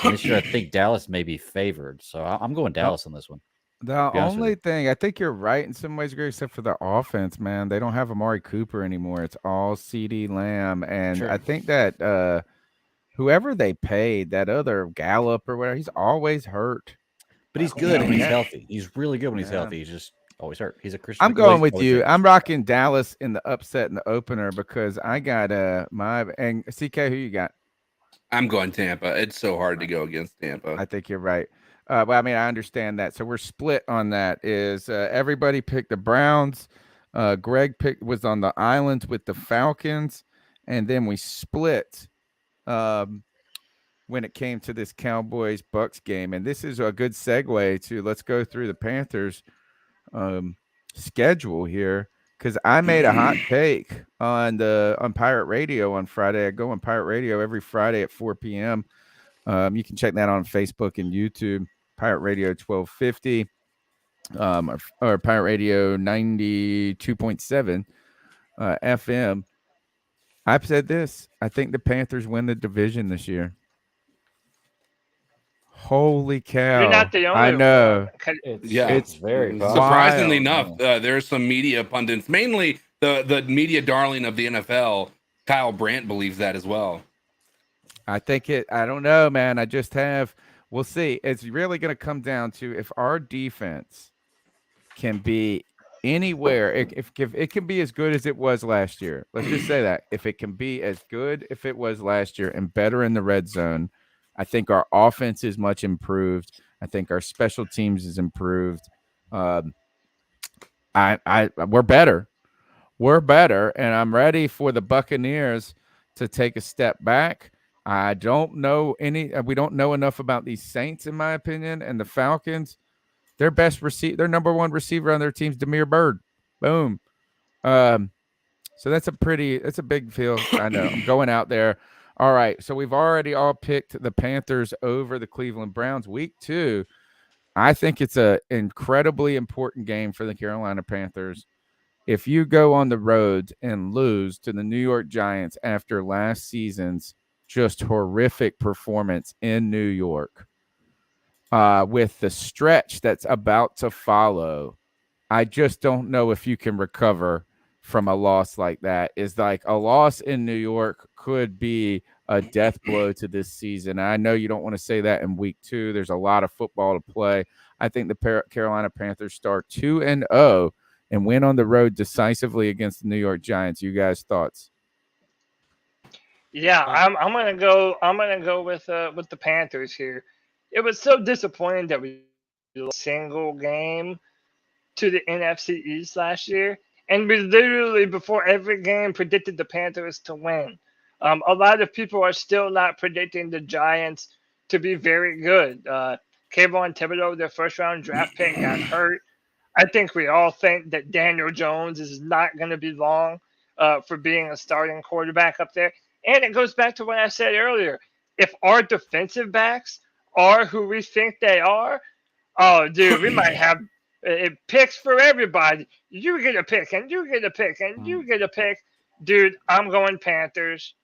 And this year, I think Dallas may be favored. So I'm going Dallas on this one. The only thing, I think you're right in some ways, Greg, except for the offense, man. They don't have Amari Cooper anymore. It's all CeeDee Lamb. And I think that whoever they paid, that other Gallup or whatever, he's always hurt. But he's good when he's healthy. He's really good when he's healthy. He's just always hurt. He's a Christian. I'm going with you. I'm rocking Dallas in the upset in the opener because I got and CK, who you got? I'm going Tampa. It's so hard to go against Tampa. I think you're right. Well, I mean, I understand that. So we're split on that. Is everybody picked the Browns? Greg was on the islands with the Falcons, and then we split when it came to this Cowboys Bucks game. And this is a good segue to let's go through the Panthers schedule here, because I made a hot take on Pirate Radio on Friday. I go on Pirate Radio every Friday at 4 p.m. You can check that on Facebook and YouTube. Pirate Radio 1250, or Pirate Radio 92.7 FM. I've said this. I think the Panthers win the division this year. Holy cow. You're not the only I know. It's very surprisingly wild. enough, there's some media pundits, mainly the media darling of the NFL, Kyle Brandt, believes that as well. I don't know, man. We'll see. It's really going to come down to if our defense can be anywhere, if it can be as good as it was last year. Let's just say that. If it can be as good if it was last year and better in the red zone, I think our offense is much improved. I think our special teams is improved. We're better. We're better, and I'm ready for the Buccaneers to take a step back. I don't know we don't know enough about these Saints, in my opinion, and the Falcons. Their their number one receiver on their team's Damiere Byrd. Boom. So that's a big field. I know. I'm going out there. All right. So we've already all picked the Panthers over the Cleveland Browns. Week 2. I think it's an incredibly important game for the Carolina Panthers. If you go on the road and lose to the New York Giants after last season's just horrific performance in New York, with the stretch that's about to follow, I just don't know if you can recover from a loss like that. Is like a loss in New York could be a death blow to this season. I know you don't want to say that in week 2. There's a lot of football to play. I think the Carolina Panthers start 2-0 and win on the road decisively against the New York Giants. You guys' thoughts? Yeah, I'm gonna go. I'm gonna go with the Panthers here. It was so disappointing that we lost a single game to the NFC East last year, and we literally before every game predicted the Panthers to win. A lot of people are still not predicting the Giants to be very good. Kayvon Thibodeau, their first-round draft pick, got hurt. I think we all think that Daniel Jones is not going to be long for being a starting quarterback up there. And it goes back to what I said earlier. If our defensive backs are who we think they are, oh, dude, we might have picks for everybody. You get a pick, and you get a pick, and you get a pick. Dude, I'm going Panthers.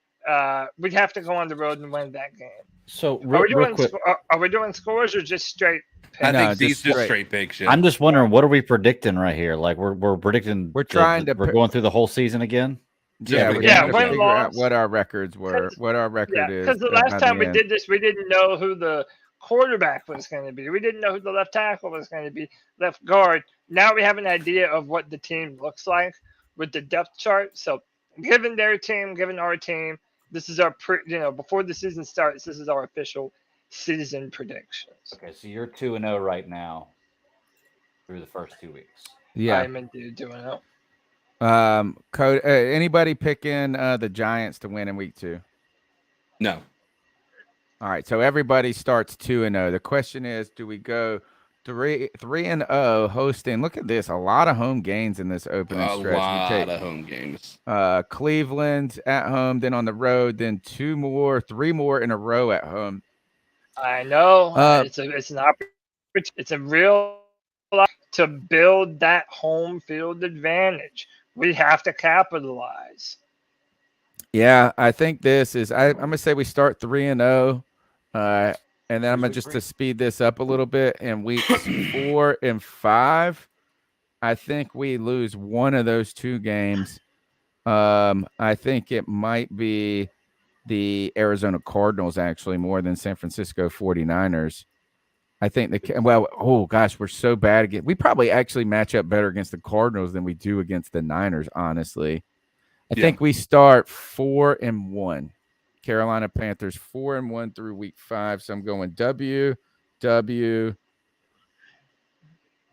We'd have to go on the road and win that game. So, are we doing scores or just straight picks? I think these just straight picks. Yeah. I'm just wondering, what are we predicting right here? Like we're predicting. We're going through the whole season again. Yeah, we're trying to figure out what our records were, what our record is. Because the last time we did this, we didn't know who the quarterback was going to be. We didn't know who the left tackle was going to be, left guard. Now we have an idea of what the team looks like with the depth chart. So, given their team, given our team, this is our before the season starts, this is our official season predictions. Okay, so you're 2-0 right now through the first 2 weeks. Yeah, I'm indeed 2-0. Cody, anybody picking the Giants to win in week 2? No. All right, so everybody starts 2-0. The question is, do we go 3-0 hosting? Look at this, a lot of home games in this opening stretch. A lot of home games. Cleveland at home, then on the road, then 3 more in a row at home. I know. It's an opportunity. It's a real to build that home field advantage. We have to capitalize. Yeah, I think this is. I'm gonna say we start 3-0, and then I'm gonna just to speed this up a little bit. In weeks 4 and 5, I think we lose one of those 2 games. I think it might be the Arizona Cardinals actually more than San Francisco 49ers. I think we're so bad again. We probably actually match up better against the Cardinals than we do against the Niners, honestly. I think we start 4-1. Carolina Panthers 4-1 through week 5. So I'm going W, W,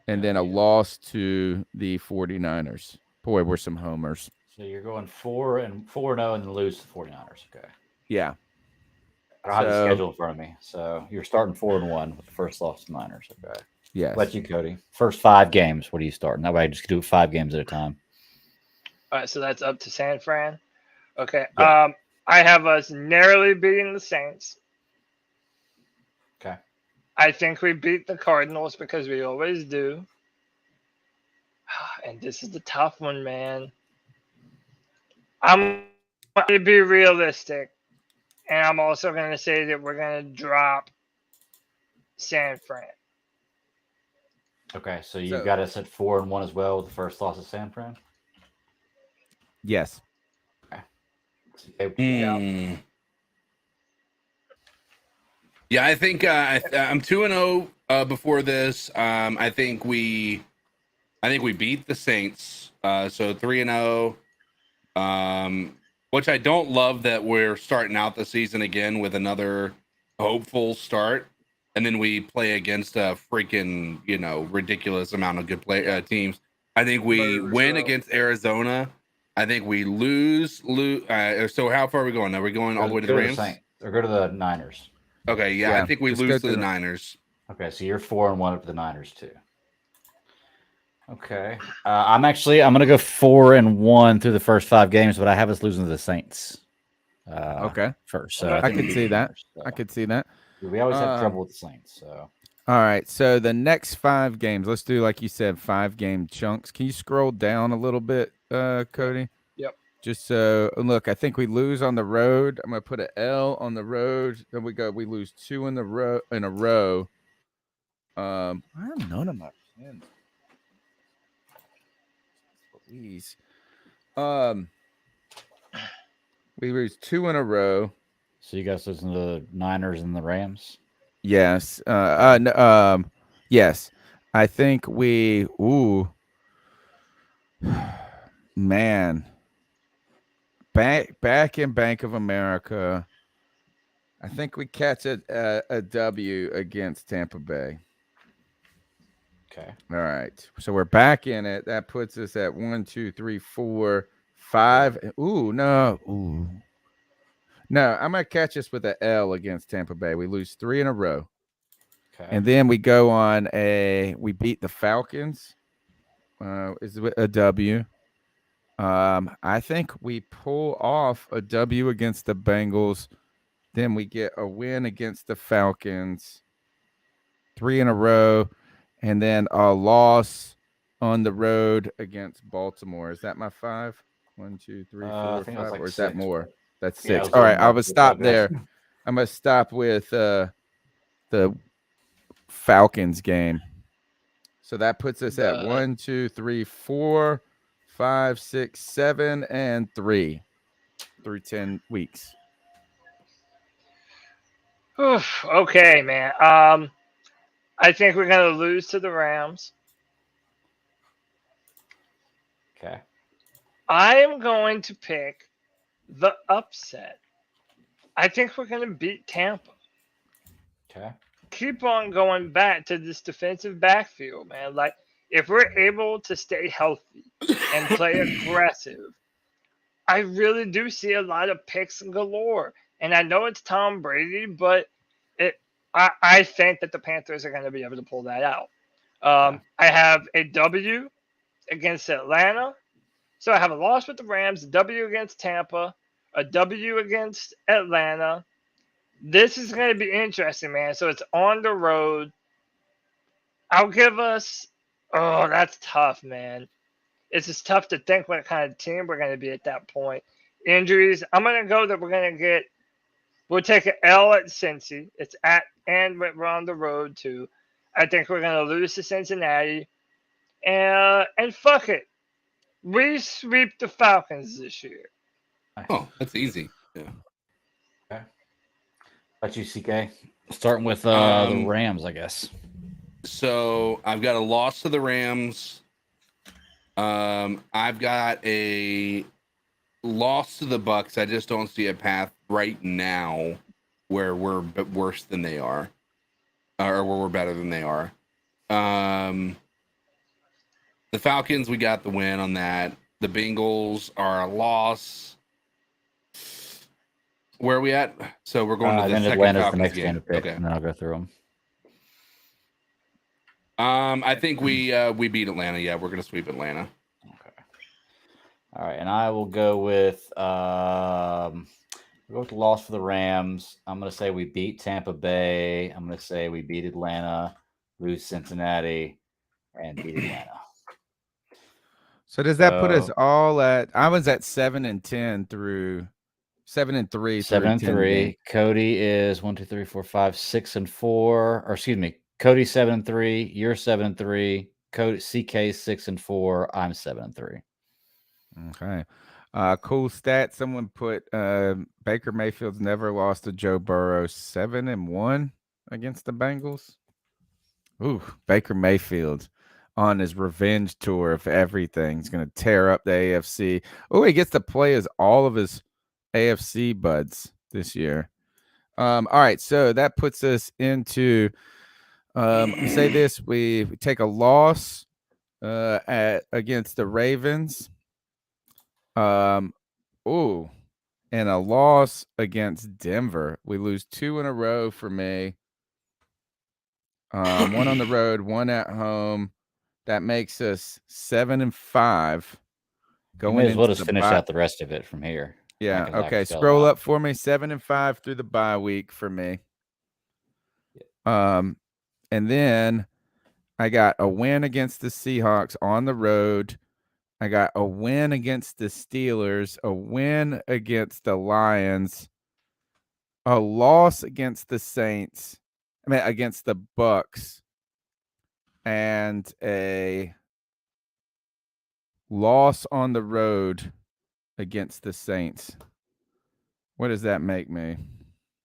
and then a loss to the 49ers. Boy, we're some homers. So you're going 4-0 and then lose to the 49ers. Okay. Yeah. I don't have the schedule in front of me. So you're starting 4-1 with the first loss to the Niners. Okay. Yes. What about you, Cody? First 5 games. What are you starting? That way I just do 5 games at a time. All right, so that's up to San Fran. Okay. Yeah. I have us narrowly beating the Saints. Okay. I think we beat the Cardinals because we always do. And this is the tough one, man. I'm going to be realistic. And I'm also going to say that we're going to drop San Fran. Okay, so you got us at 4-1 as well with the first loss of San Fran? Yes. Okay. Yeah, I think I'm 2-0 before this. I think we beat the Saints. So 3-0. Which I don't love that we're starting out the season again with another hopeful start, and then we play against a freaking ridiculous amount of good teams. I think we win against Arizona. I think we lose. So how far are we going? Are we going all the way to the Rams? Or go to the Niners. Okay, yeah, I think we lose to the Niners. Okay, so you're 4-1 up to the Niners too. Okay, I'm gonna go 4-1 through the first 5 games, but I have us losing to the Saints. Okay, first. So I can see that. I could see that. We always have trouble with the Saints. So. All right, so the next 5 games, let's do like you said, 5-game chunks. Can you scroll down a little bit, Cody? Yep. Just so look, I think we lose on the road. I'm gonna put an L on the road. Then we lose 2 in a row. I have none of my pens. Please. We lose 2 in a row. So you guys listen to the Niners and the Rams? Yes. Yes. I think we. Ooh. Man. Back in Bank of America. I think we catch a W against Tampa Bay. Okay. All right. So we're back in it. That puts us at 1, 2, 3, 4, 5. Ooh, no. Ooh. No, I'm going to catch us with an L against Tampa Bay. We lose 3 in a row. Okay. And then we go on we beat the Falcons. Is a W. I think we pull off a W against the Bengals. Then we get a win against the Falcons. 3 in a row. And then a loss on the road against Baltimore. Is that my 5? 1, 2, 3, 4, 5. Like or is 6, that more? That's 6. Yeah, All right, I will stop there. I'm going to stop with the Falcons game. So that puts us at 1, 2, 3, 4, 5, 6, 7, and 3 through 10 weeks. Oof, okay, man. I think we're going to lose to the Rams. Okay. I am going to pick the upset. I think we're going to beat Tampa. Okay. Keep on going back to this defensive backfield, man. Like, if we're able to stay healthy and play aggressive, I really do see a lot of picks galore. And I know it's Tom Brady, but I think that the Panthers are going to be able to pull that out. I have a W against Atlanta. So I have a loss with the Rams, a W against Tampa, a W against Atlanta. This is going to be interesting, man. So it's on the road. I'll give us – oh, that's tough, man. It's just tough to think what kind of team we're going to be at that point. Injuries, I'm going to go that we're going to get – we'll take an L at Cincy. It's at and we're on the road too. I think we're going to lose to Cincinnati. And fuck it. We sweep the Falcons this year. Oh, that's easy. Yeah. Okay. About you, CK? Starting with the Rams, I guess. So I've got a loss to the Rams. I've got a loss to the Bucks. I just don't see a path right now where we're worse than they are. or where we're better than they are. The Falcons, we got the win on that. The Bengals are a loss. Where are we at? So we're going to the second Atlanta's Falcons the next game. game to pick, Okay. and then I'll go through them. I think we beat Atlanta. Yeah, we're going to sweep Atlanta. All right, and I will go with the loss for the Rams. I'm going to say we beat Tampa Bay. I'm going to say we beat Atlanta, lose Cincinnati, and beat Atlanta. So does that put us all at? I was at 7-10 through 7-3. 7-3. Cody is 1, 2, 3, 4, 5, 6-4. Or excuse me, Cody 7-3. You're 7-3. Cody CK 6-4. I'm 7-3. Okay. Cool stat. Someone put Baker Mayfield's never lost to Joe Burrow, 7-1 against the Bengals. Ooh, Baker Mayfield on his revenge tour of everything. He's going to tear up the AFC. Oh, he gets to play as all of his AFC buds this year. All right, so that puts us into say this: we take a loss against the Ravens. And a loss against Denver. We lose 2 in a row for me. One on the road, one at home. That makes us 7-5. You may as well just finish out the rest of it from here. Yeah. Okay. Scroll up for me. 7-5 through the bye week for me. And then I got a win against the Seahawks on the road. I got a win against the Steelers, a win against the Lions, a loss against the Saints, against the Bucks, and a loss on the road against the Saints. What does that make me?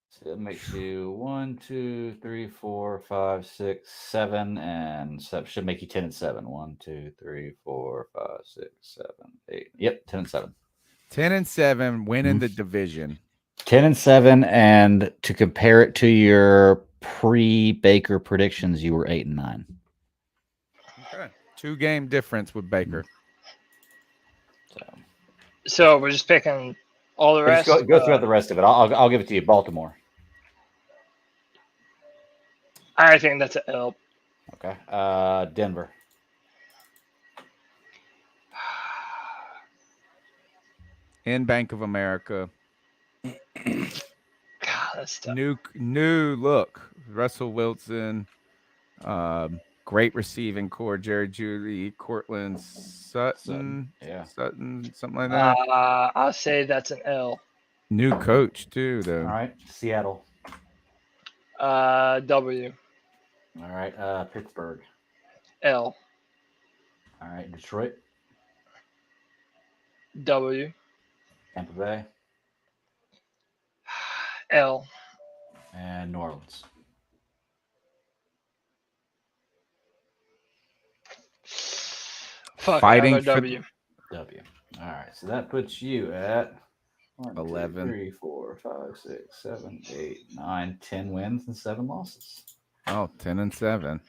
So that makes you 1, 2, 3, 4, 5, 6, 7, and 7. Should make you 10-7. 1, 2, 3, 4, 5, 6, 7, 8. Yep, 10-7. 10-7, winning the division. 10-7, and to compare it to your pre-Baker predictions, you were 8-9. Okay, 2-game difference with Baker. So we're just picking all the rest. Just go throughout the rest of it. I'll give it to you. Baltimore. I think that's an L. Okay. Denver. In Bank of America. God, that's tough. New look. Russell Wilson. Great receiving core. Jerry Jeudy, Cortland Sutton. Yeah. Sutton, something like that. I'll say that's an L. New coach, too, though. All right. Seattle. W. All right. Pittsburgh. L. All right. Detroit. W. Tampa Bay. L. And New Orleans. Fuck, Fighting for W. W. All right. So that puts you at 1, 11. 2, 3, 4, 5, 6, 7, 8, 9, 10 wins and 7 losses. Oh, 10-7.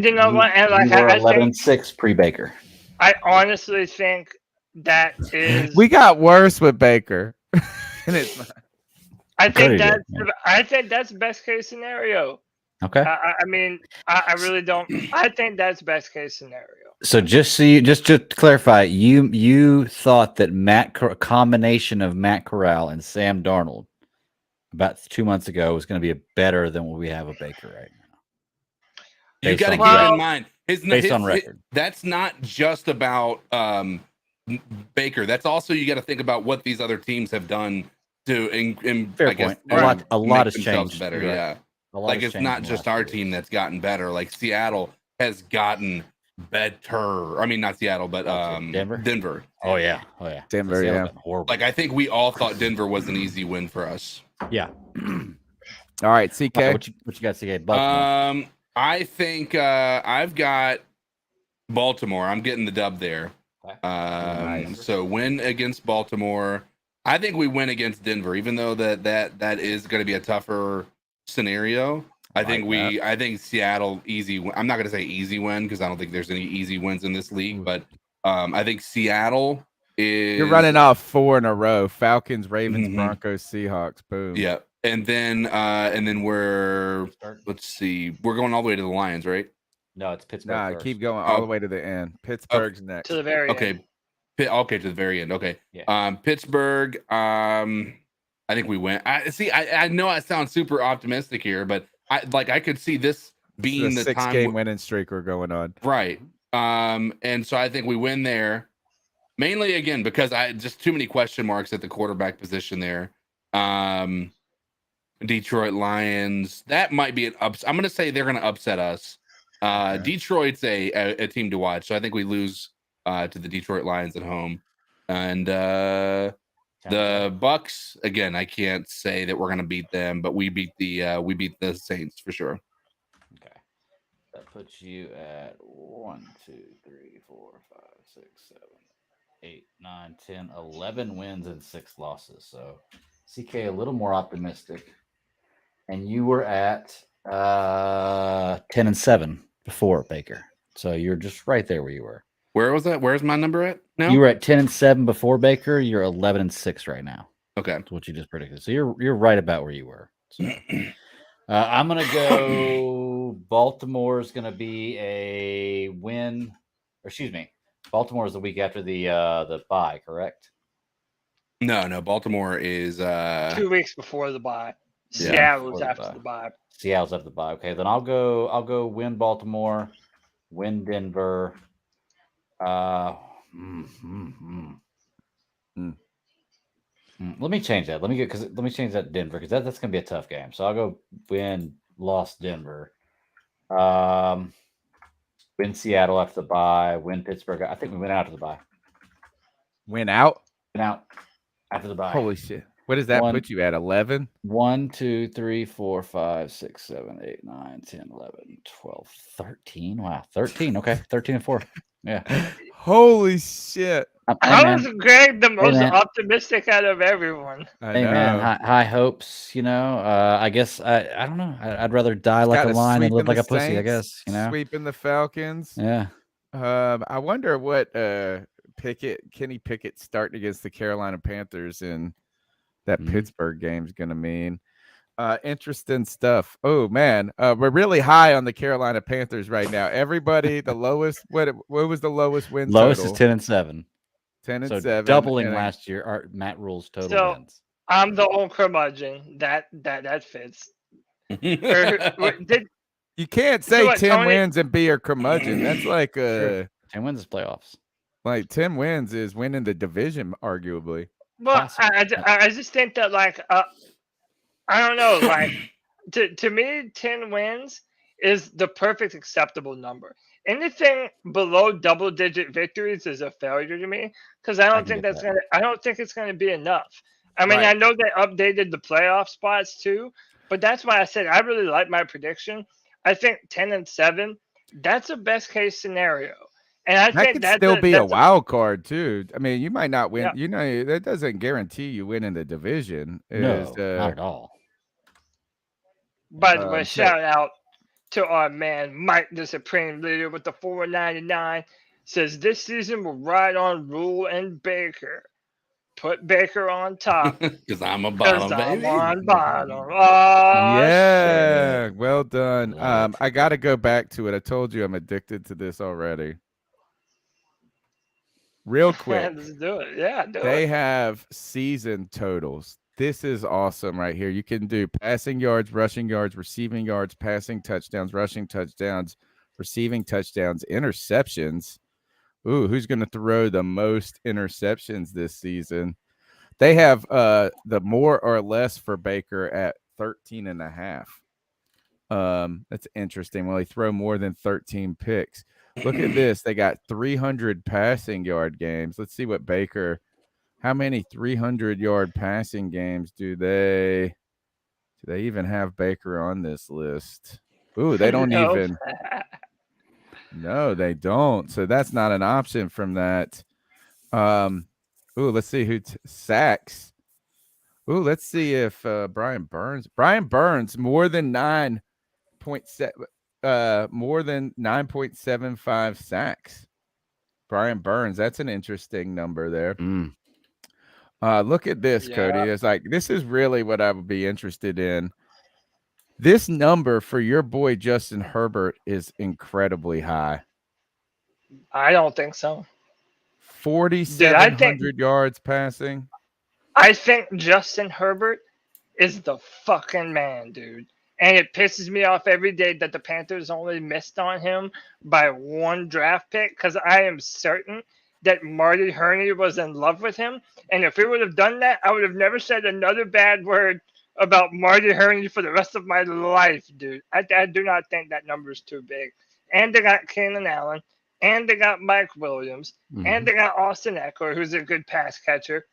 You know what? And like, you were I 11-6 pre-Baker. I honestly think that is. We got worse with Baker. And it's not. I think that's best case scenario. Okay. I mean, I really don't. I think that's best case scenario. So just to clarify, you thought that a combination of Matt Corral and Sam Darnold about 2 months ago was going to be better than what we have with Baker right now. You got to keep in mind based on record. That's not just about Baker. That's also you got to think about what these other teams have done to. Fair I guess, point. A lot has themselves changed. better. Right. Yeah, like it's not just our team that's gotten better. Like Seattle has gotten better. I mean, not Seattle, but Denver. Oh yeah. Denver. Yeah. Horrible. Like I think we all thought Denver was an easy win for us. Yeah. All right, CK. What you got, CK? Baltimore. I think I've got Baltimore. I'm getting the dub there. Nice. So win against Baltimore. I think we win against Denver, even though that is going to be a tougher scenario. I think Seattle easy. I'm not going to say easy win because I don't think there's any easy wins in this league, but I think Seattle is. You're running off 4 in a row: Falcons, Ravens, Broncos, Seahawks. Boom. Yeah, and then let's see, we're going all the way to the Lions, right? No, it's Pittsburgh. Nah, first. keep going all the way to the end. Pittsburgh's next. To the very end. Okay, to the very end. Okay. Yeah. Pittsburgh. I think we win. I know I sound super optimistic here, but I could see this being the 6-game winning streak we're going on. Right. And so I think we win there, mainly again because I just too many question marks at the quarterback position there. Detroit Lions. That might be an ups. I'm going to say they're going to upset us. Okay. Detroit's a team to watch, so I think we lose to the Detroit Lions at home, and the Bucks again. I can't say that we're going to beat them, but we beat the Saints for sure. Okay, that puts you at 1, 2, 3, 4, 5, 6, 7, 8, 9, 10, 11 wins and 6 losses. So CK a little more optimistic, and you were at 10-7 before Baker. So you're just right there where you were. Where was that? Where's my number at now? You were at 10-7 before Baker. You're 11-6 right now. Okay, that's what you just predicted. So you're right about where you were. So, I'm gonna go. Baltimore's gonna be a win. Or excuse me, Baltimore is the week after the bye, correct? No. Baltimore is 2 weeks before the bye. Yeah, Seattle's after the bye. Seattle's after the bye. Okay, then I'll go win Baltimore, win Denver. Let me change that. Let me change that to Denver because that's gonna be a tough game. So I'll go lost Denver. Win Seattle after the bye. Win Pittsburgh. I think we went out to the bye. Win out after the bye. Holy shit! What does that put you at? 11? 1, 2, 3, 4, 5, 6, 7, 8, 9, 10, 11, 12, 13. Wow, 13. Okay, 13-4. Yeah. Holy shit! How is Greg the most optimistic out of everyone? Hey man, high hopes. I guess I don't know. I'd rather die like a lion than live like a pussy. I guess sweeping the Falcons. Yeah. I wonder what Kenny Pickett's starting against the Carolina Panthers in that Pittsburgh game's going to mean. Interesting stuff. Oh man, we're really high on the Carolina Panthers right now. Everybody, the lowest. What was the lowest win? Lowest total? is 10-7. 10-7, doubling last year. Matt Rule's total wins. I'm the old curmudgeon. That fits. You can't say 10 wins and be a curmudgeon. That's like 10 wins is playoffs. Like 10 wins is winning the division, arguably. Well, I just think that I don't know, to me 10 wins is the perfect acceptable number. Anything below double-digit victories is a failure to me because I don't think it's gonna be enough. I mean, I know they updated the playoff spots too, but that's why I said I really like my prediction. I think 10-7, that's a best case scenario. And I think that could still be a wild card too. I mean, you might not win. Yeah. That doesn't guarantee you win in the division. No, not at all. By the way, shout out to our man Mike, the Supreme Leader, with the 499. Says this season will ride on Rule and Baker. Put Baker on top because I'm a bottom. I'm on bottom. Oh, yeah, shit. Well done. I got to go back to it. I told you I'm addicted to this already. Real quick, Let's do it. Yeah, they have season totals. This is awesome right here. You can do passing yards, rushing yards, receiving yards, passing touchdowns, rushing touchdowns, receiving touchdowns, interceptions. Ooh, who's going to throw the most interceptions this season? They have the more or less for Baker at 13.5. That's interesting. Will he throw more than 13 picks? Look at this. They got 300 passing yard games. Let's see what Baker. How many 300-yard passing games do they even have Baker on this list? Ooh, they don't even. No, they don't. So that's not an option from that. Ooh, let's see who sacks. Ooh, let's see if Brian Burns more than 9 more than 9.75 sacks. Brian Burns, that's an interesting number there. Look at this, Cody. It's like, this is really what I would be interested in. This number for your boy Justin Herbert is incredibly high. I don't think so. 4,700 yards passing. I think Justin Herbert is the fucking man, dude. And it pisses me off every day that the Panthers only missed on him by one draft pick, because I am certain that Marty Herney was in love with him. And if he would have done that, I would have never said another bad word about Marty Herney for the rest of my life, dude. I do not think that number is too big. And they got Keenan Allen, and they got Mike Williams, and they got Austin Eckler, who's a good pass catcher.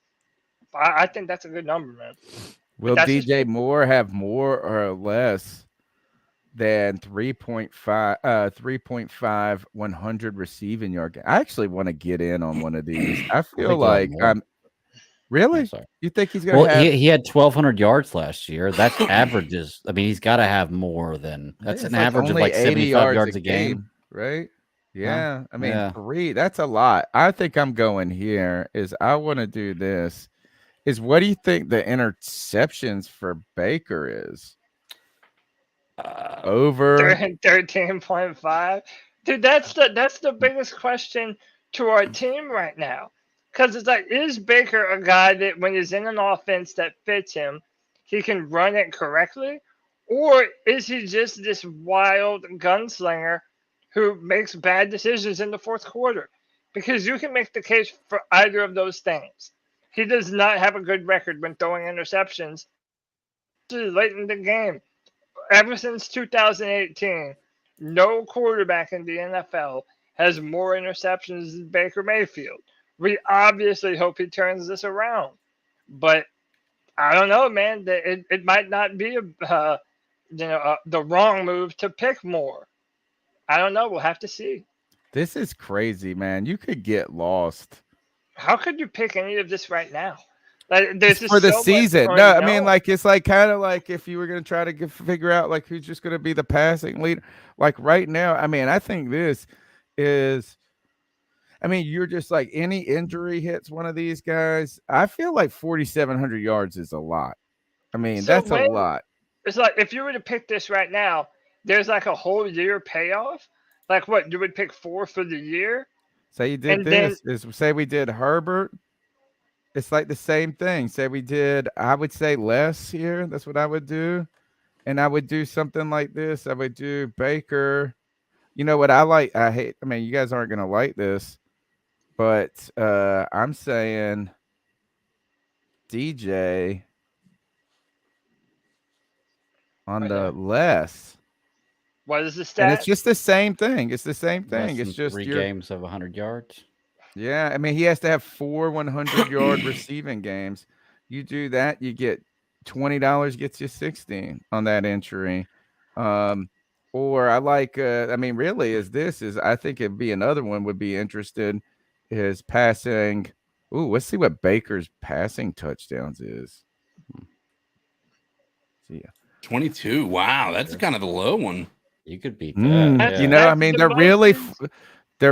I think that's a good number, man. Will DJ Moore have more or less than 3.5 100 receiving yard? I actually want to get in on one of these. I feel like I'm really. You think he's gonna? Well, he had 1,200 yards last year. That averages. I mean, he's got to have more than that's an average of like 75 yards a game, right? Yeah, I mean 3. That's a lot. I think I'm going here. I want to do this. What do you think the interceptions for Baker is? Over 13.5. Dude, that's the biggest question to our team right now. Because it's like, is Baker a guy that when he's in an offense that fits him, he can run it correctly? Or is he just this wild gunslinger who makes bad decisions in the fourth quarter? Because you can make the case for either of those things. He does not have a good record when throwing interceptions late in the game. Ever since 2018, no quarterback in the NFL has more interceptions than Baker Mayfield. We obviously hope he turns this around. But I don't know, man. It might not be the wrong move to pick more. I don't know. We'll have to see. This is crazy, man. You could get lost. How could you pick any of this right now? Like, there's for the season. No, I mean, like, it's like kind of like if you were going to try to figure out like who's just going to be the passing leader. Like right now, I mean, I think this is. I mean, you're just like any injury hits one of these guys. I feel like 4,700 yards is a lot. I mean, that's a lot. It's like if you were to pick this right now, there's like a whole year payoff. Like what? You would pick 4 for the year. Say you did say we did Herbert. It's like the same thing. Say we did, I would say less here. That's what I would do. And I would do something like this. I would do Baker. You know what I like? I mean, you guys aren't going to like this, but I'm saying DJ on the less. What is the stat? And it's just the same thing. It's the same thing. It's just 3 games of 100 yards. Yeah, I mean, he has to have 4 100-yard receiving games. You do that, you get $20, gets you 16 on that entry. Or I like, I mean, really, I think it'd be another one would be interested is passing. Ooh, let's see what Baker's passing touchdowns is. See ya. 22. Wow, that's kind of the low one. You could beat that. You know, I mean, they're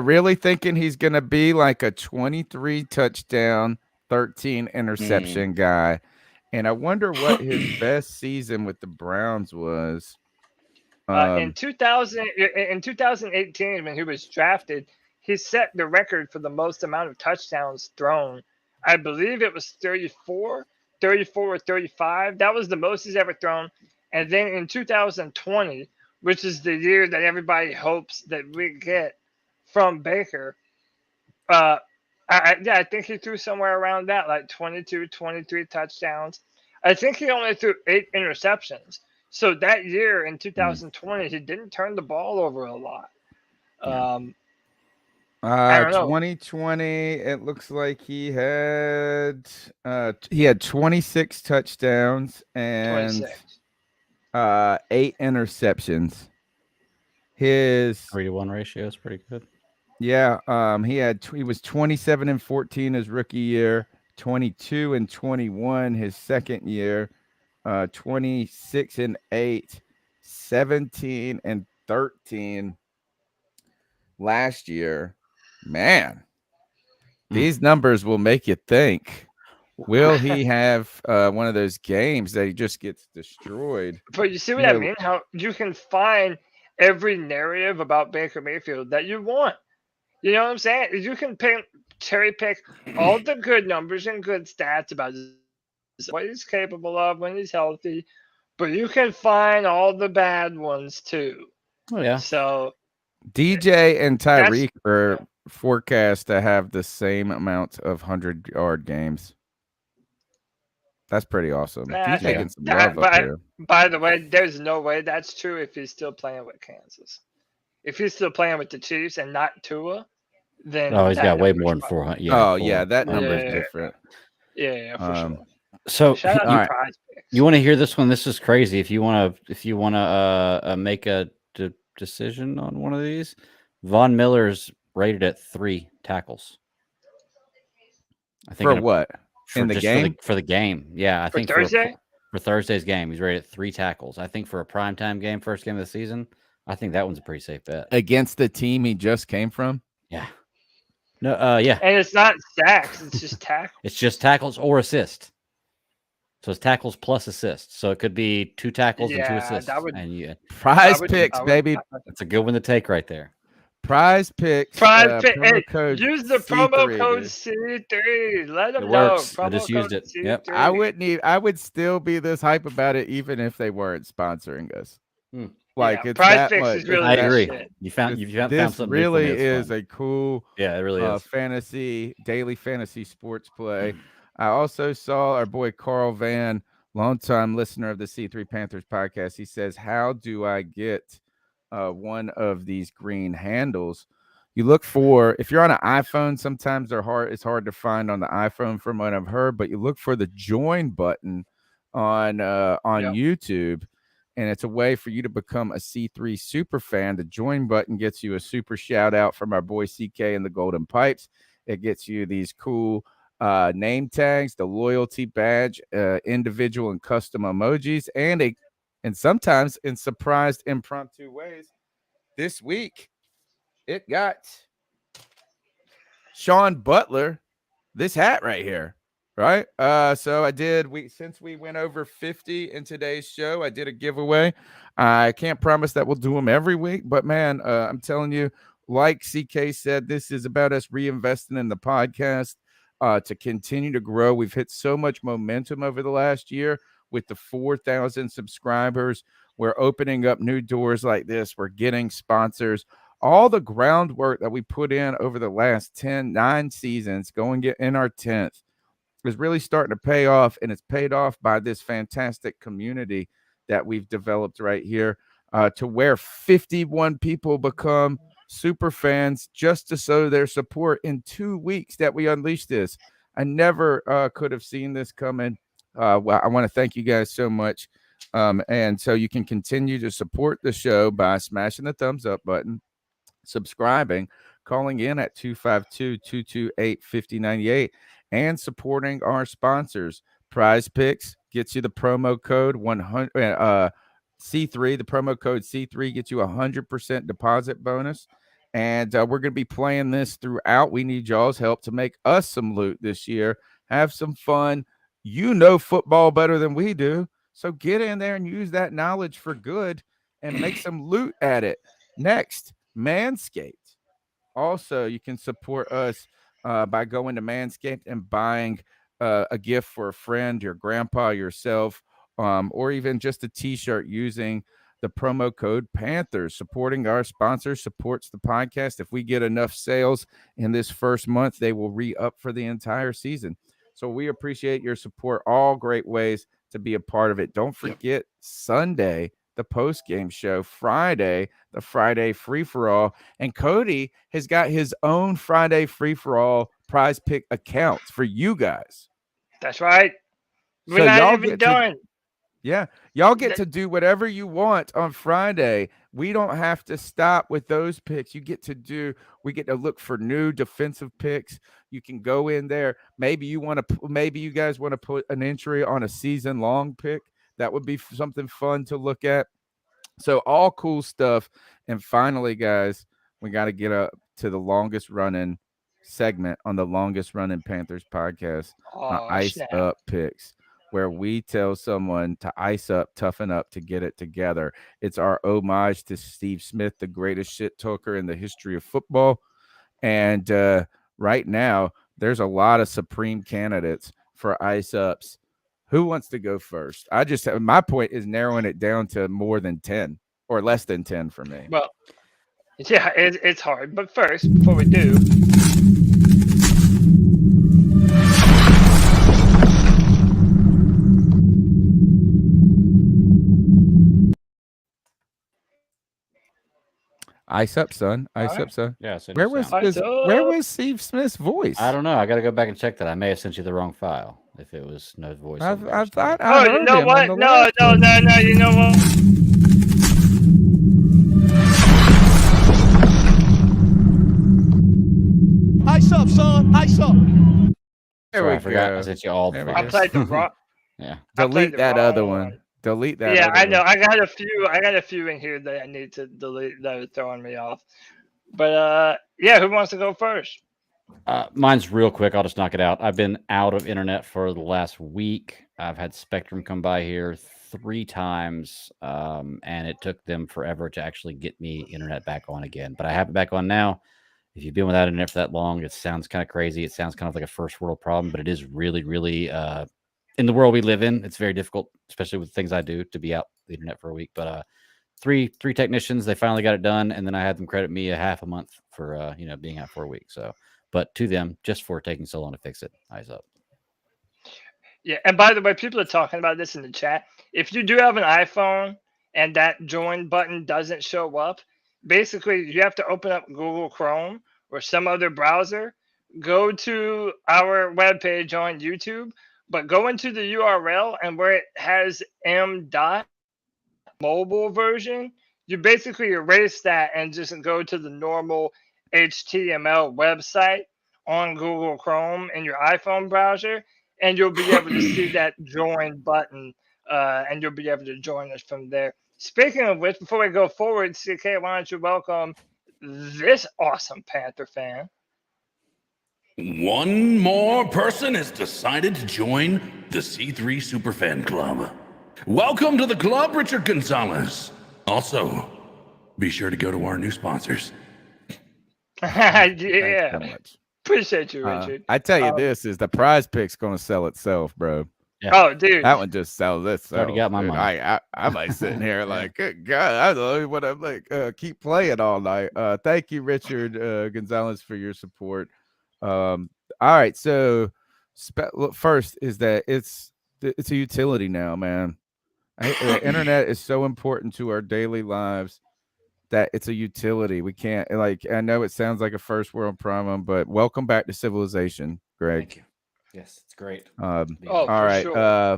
really thinking he's going to be like a 23 touchdown, 13 interception guy. And I wonder what his best season with the Browns was. In 2018, when he was drafted, he set the record for the most amount of touchdowns thrown. I believe it was 34 or 35. That was the most he's ever thrown. And then in 2020, which is the year that everybody hopes that we get from Baker, I think he threw somewhere around that, like 22, 23 touchdowns. I think he only threw 8 interceptions. So that year in 2020, he didn't turn the ball over a lot. I don't know. 2020, it looks like he had 26 touchdowns and 8 interceptions. His 3-to-1 ratio is pretty good. Yeah, he was 27-14 his rookie year, 22-21 his second year, 26-8 17-13 last year. Man, these numbers will make you think. Will he have one of those games that he just gets destroyed? But you see what I mean? How you can find every narrative about Baker Mayfield that you want. You know what I'm saying? You can cherry pick all the good numbers and good stats about what he's capable of when he's healthy, but you can find all the bad ones too. Oh yeah. So DJ and Tyreek are forecast to have the same amount of 100-yard games. That's pretty awesome. He's making some love up here. By the way, there's no way that's true if he's still playing with Kansas. If he's still playing with the Chiefs and not Tua, then he's got way more than 400. Yeah, that number is different. Yeah, for sure. So shout out to Prize Picks. You want to hear this one? This is crazy. If you want to make a decision on one of these, Von Miller's rated at 3 tackles. I think for what? In the game? For the game. Yeah, I think Thursday? For Thursday's game, he's rated at 3 tackles. I think for a primetime game, first game of the season, I think that one's a pretty safe bet. Against the team he just came from? Yeah. No, yeah. And it's not sacks, it's just tackles. It's just tackles or assists. So it's tackles plus assists. So it could be 2 tackles and 2 assists. Prize Picks, baby. That's a good one to take right there. Prize Picks. Use the promo code C3. Let them know. I just used it. Yep. I would still be this hype about it even if they weren't sponsoring us. Like it's Prize that Picks much. is really I agree. shit. You found this something. Really is a cool. Yeah, it really is. Daily fantasy sports play. I also saw our boy Carl Van, longtime listener of the C3 Panthers podcast. He says, "How do I get one of these green handles?" You look for, if you're on an iPhone, sometimes it's hard to find on the iPhone from what I've heard, but you look for the join button on YouTube, and it's a way for you to become a C3 super fan. The join button gets you a super shout out from our boy CK and the Golden Pipes. It gets you these cool name tags, the loyalty badge, individual and custom emojis, and sometimes in surprised impromptu ways. This week, it got Sean Butler this hat right here, right? So since we went over 50 in today's show, I did a giveaway. I can't promise that we'll do them every week, but man, I'm telling you, like CK said, this is about us reinvesting in the podcast to continue to grow. We've hit so much momentum over the last year with the 4,000 subscribers. We're opening up new doors like this. We're getting sponsors. All the groundwork that we put in over the last 9 seasons, going in our 10th, is really starting to pay off, and it's paid off by this fantastic community that we've developed right here, to where 51 people become super fans just to show their support in 2 weeks that we unleashed this. I never could have seen this coming. Well, I want to thank you guys so much. And so you can continue to support the show by smashing the thumbs up button, subscribing, calling in at 252-228-5098, and supporting our sponsors. Prize Picks gets you the promo code 100 C3. The promo code C3 gets you 100% deposit bonus. And we're going to be playing this throughout. We need y'all's help to make us some loot this year. Have some fun. You know football better than we do. So get in there and use that knowledge for good and make some loot at it. Next, Manscaped. Also, you can support us by going to Manscaped and buying a gift for a friend, your grandpa, yourself, or even just a t-shirt using the promo code Panthers. Supporting our sponsors supports the podcast. If we get enough sales in this first month, they will re-up for the entire season. So we appreciate your support. All great ways to be a part of it. Don't forget Sunday, the post-game show. Friday, the Friday free-for-all. And Cody has got his own Friday free-for-all prize pick account for you guys. That's right. We're So not y'all even get done. Yeah, y'all get to do whatever you want on Friday. We don't have to stop with those picks. We get to look for new defensive picks. You can go in there. Maybe you guys want to put an entry on a season long pick. That would be something fun to look at. So all cool stuff. And finally, guys, we got to get up to the longest running segment on the longest running Panthers podcast, Ice snap. Up Picks, where we tell someone to ice up, toughen up to get it together. It's our homage to Steve Smith, the greatest shit talker in the history of football. And right now, there's a lot of supreme candidates for ice ups. Who wants to go first? My point is narrowing it down to more than 10 or less than 10 for me. Well, yeah, it's hard. But first, before we do, Ice up, son. Ice up, son. Yeah. Where was Steve Smith's voice? I don't know. I got to go back and check that. I may have sent you the wrong file if it was no voice. I thought. you know what? No. You know what? Ice up, son. Ice up. There we I forgot. go. I sent you all the I played the wrong. Yeah. Delete that other one. Delete that. Yeah, other I know. one. I got a few in here that I need to delete that are throwing me off. But yeah, who wants to go first? Mine's real quick. I'll just knock it out. I've been out of internet for the last week. I've had Spectrum come by here 3 times, and it took them forever to actually get me internet back on again. But I have it back on now. If you've been without internet for that long, it sounds kind of crazy. It sounds kind of like a first world problem, but it is really, really in the world we live in. It's very difficult, especially with things I do, to be out the internet for a week. But three technicians, they finally got it done, and then I had them credit me a half a month for being out for a week. So, but to them, just for taking so long to fix it, eyes up. Yeah, and by the way, people are talking about this in the chat. If you do have an iPhone and that join button doesn't show up, basically you have to open up Google Chrome or some other browser, go to our webpage on YouTube, but go into the URL, and where it has mobile version, you basically erase that and just go to the normal HTML website on Google Chrome in your iPhone browser, and you'll be able to see that join button, and you'll be able to join us from there. Speaking of which, before we go forward, CK, why don't you welcome this awesome Panther fan? One more person has decided to join the C3 Superfan Club. Welcome to the club, Richard Gonzalez. Also, be sure to go to our new sponsors. Yeah. Appreciate you, Richard. I tell you, this is the prize pick's going to sell itself, bro. Yeah. Oh, dude. That one just sells itself. Already got my dude. money. I'm like sitting here like, good God, I don't know what I'm like, keep playing all night. Thank you, Richard Gonzalez, for your support. All right, so first is that it's a utility now, man. The internet is so important to our daily lives that it's a utility. We can't, like, I know it sounds like a first world problem, but welcome back to civilization, Greg. Thank you. Yes, it's great. All right. Sure. I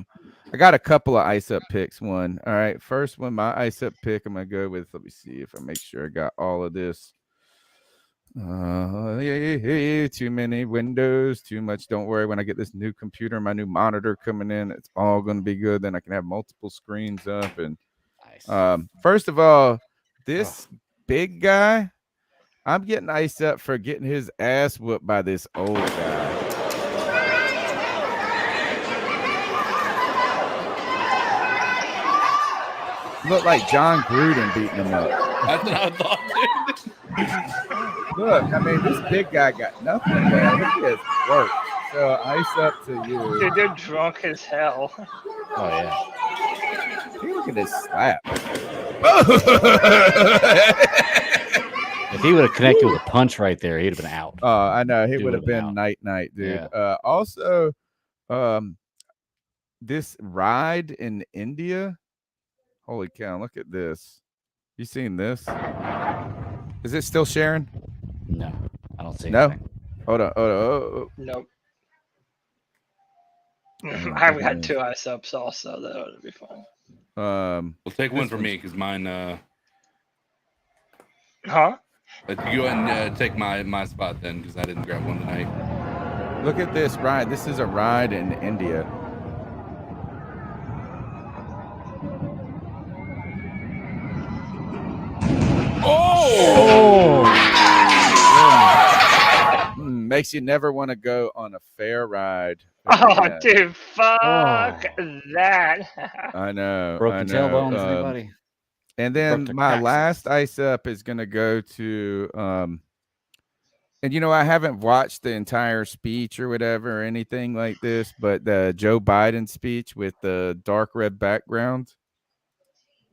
got a couple of ice up picks. All right. First one, my ice up pick, I'm gonna go with. Let me see if I make sure I got all of this. Too many windows, too much. Don't worry. When I get this new computer, my new monitor coming in, it's all gonna be good. Then I can have multiple screens up. And nice. First of all, this big guy, I'm getting iced up for getting his ass whooped by this old guy. Look like John Gruden beating him up. That's what I thought, dude. Look, I mean, this big guy got nothing, man. Look at his work. So ice up to you. Dude, they're drunk as hell. Oh, yeah. Hey, look at this slap. If he would have connected with a punch right there, he'd have been out. I know. He would have been night, dude. Yeah. Also, this ride in India. Holy cow, look at this. You seen this? Is it still sharing? No, I don't see No? anything. Hold on. Oh. Nope. I've got 2 ice ups also. That would be fun. Well, take one for me because mine. Huh? You go ahead and take my spot then because I didn't grab one tonight. Look at this ride. This is a ride in India. makes you never want to go on a fair ride. Oh, again. dude, fuck that. I know. Broke I your know. tailbone for anybody? And Broke then their my coccyx. last ice up is going to go to, and I haven't watched the entire speech or whatever or anything like this, but the Joe Biden speech with the dark red background.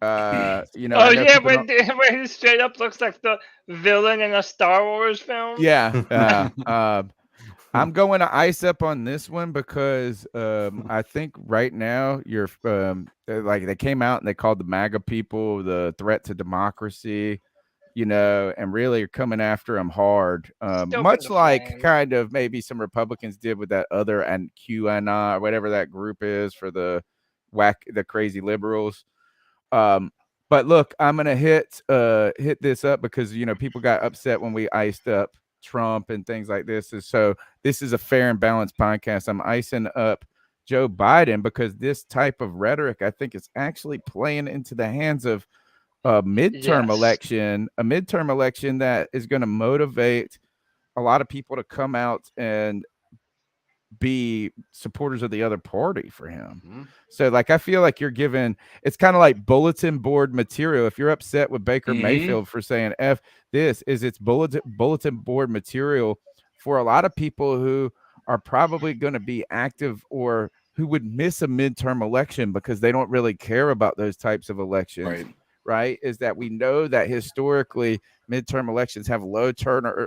I Oh know yeah, people don't- when he straight up looks like the villain in a Star Wars film. Yeah. I'm going to ice up on this one because I think right now you're like they came out and they called the MAGA people the threat to democracy, and really are coming after them hard, much like kind of maybe some Republicans did with that other and QAnon or whatever that group is for the crazy liberals. But look, I'm gonna hit this up because people got upset when we iced up Trump and things like this. And so this is a fair and balanced podcast. I'm icing up Joe Biden because this type of rhetoric, I think, is actually playing into the hands of a midterm election that is going to motivate a lot of people to come out and be supporters of the other party for him. So like I feel like you're given, it's kind of like bulletin board material. If you're upset with Baker Mayfield for saying F this, it's bulletin board material for a lot of people who are probably going to be active or who would miss a midterm election because they don't really care about those types of elections. Right? Is that we know that historically midterm elections have low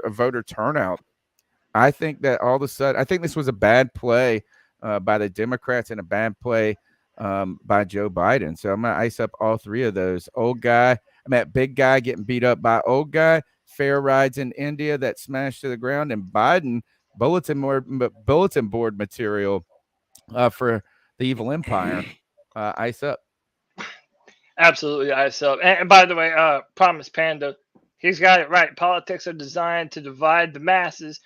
voter turnout. I think that all of a sudden, I think this was a bad play by the Democrats and a bad play by Joe Biden. So I'm going to ice up all three of those. Big guy getting beat up by old guy, fair rides in India that smashed to the ground, and Biden bulletin board material for the evil empire. Ice up. Absolutely, ice up. And by the way, Promise Panda, he's got it right. Politics are designed to divide the masses.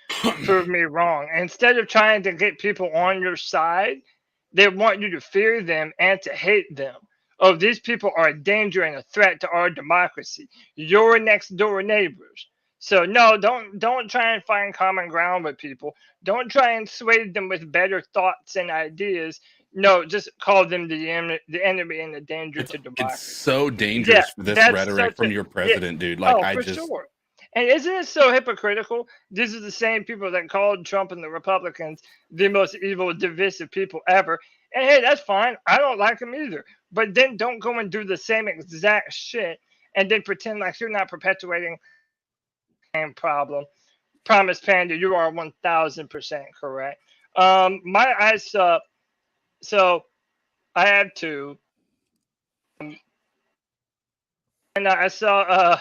Prove me wrong. Instead of trying to get people on your side, they want you to fear them and to hate them. Oh, these people are a danger and a threat to our democracy. Your next door neighbors. So no, don't try and find common ground with people. Don't try and sway them with better thoughts and ideas. No, just call them the enemy and the danger to democracy. It's so dangerous for this rhetoric from your president, dude. Like, sure. And isn't it so hypocritical? These are the same people that called Trump and the Republicans the most evil, divisive people ever. And hey, that's fine. I don't like them either. But then don't go and do the same exact shit and then pretend like you're not perpetuating the same problem. Promise Panda, you are 1000% correct. My ice up. So I have two. And I saw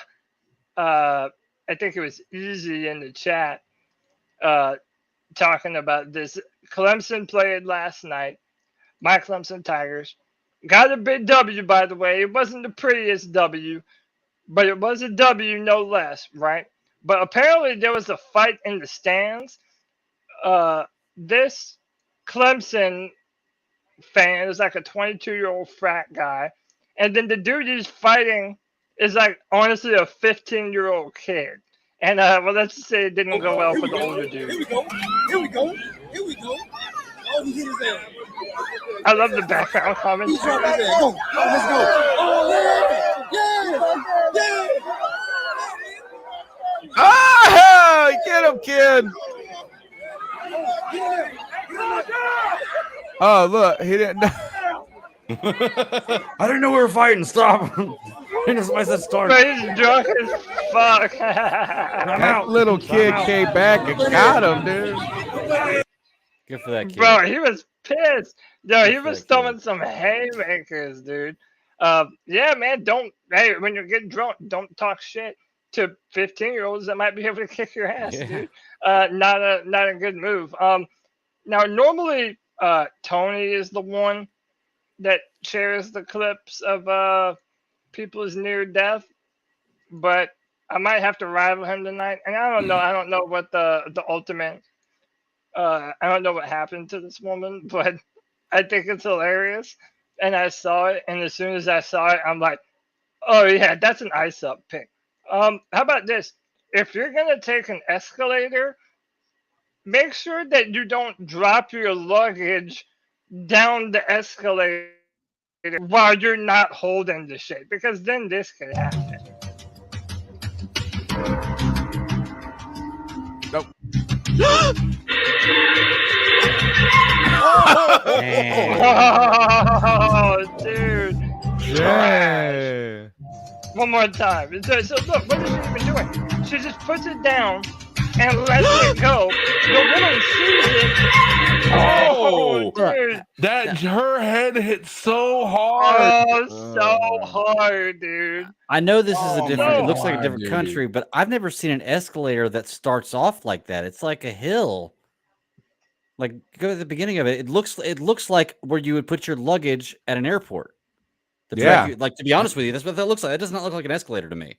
I think it was Easy in the chat talking about this. Clemson played last night. My Clemson Tigers got a big W, by the way. It wasn't the prettiest W, but it was a W no less, right? But apparently there was a fight in the stands. This Clemson fan is like a 22-year-old frat guy. And then the dude he's fighting is like honestly a 15-year-old kid. And well, let's just say it didn't go well for the older dude. Here we go. Oh, he hit his head. I love the background comments. Let's go. Oh, yeah. Oh, get him, kid. Oh, look, he didn't. I didn't know we were fighting. Stop. Somebody said start. He's drunk as fuck. That little kid came back and got him, dude. Good for that kid. Bro, he was pissed. Yo, he was throwing some haymakers, dude. Yeah, man, when you're getting drunk, don't talk shit to 15-year-olds that might be able to kick your ass, dude. Not a good move. Now, normally, Tony is the one that shares the clips of people's near death, but I might have to rival him tonight. And I don't know what the ultimate. I don't know what happened to this woman, but I think it's hilarious. And I saw it, and as soon as I saw it, I'm like, oh yeah, that's an ice up pick. How about this? If you're gonna take an escalator, make sure that you don't drop your luggage down the escalator while you're not holding the shit, because then this could happen. Nope. Oh, dude. Yeah. One more time. So look, what is she even doing? She just puts it down and lets it go. The woman sees it. Oh, dude. that her head hit so hard. Oh, so hard, dude. I know this is a different. It looks like a God, different dude. country, but I've never seen an escalator that starts off like that. It's like a hill. Like go to the beginning of it. It looks like where you would put your luggage at an airport. Yeah. Like, to be honest with you, that's what that looks like. It does not look like an escalator to me.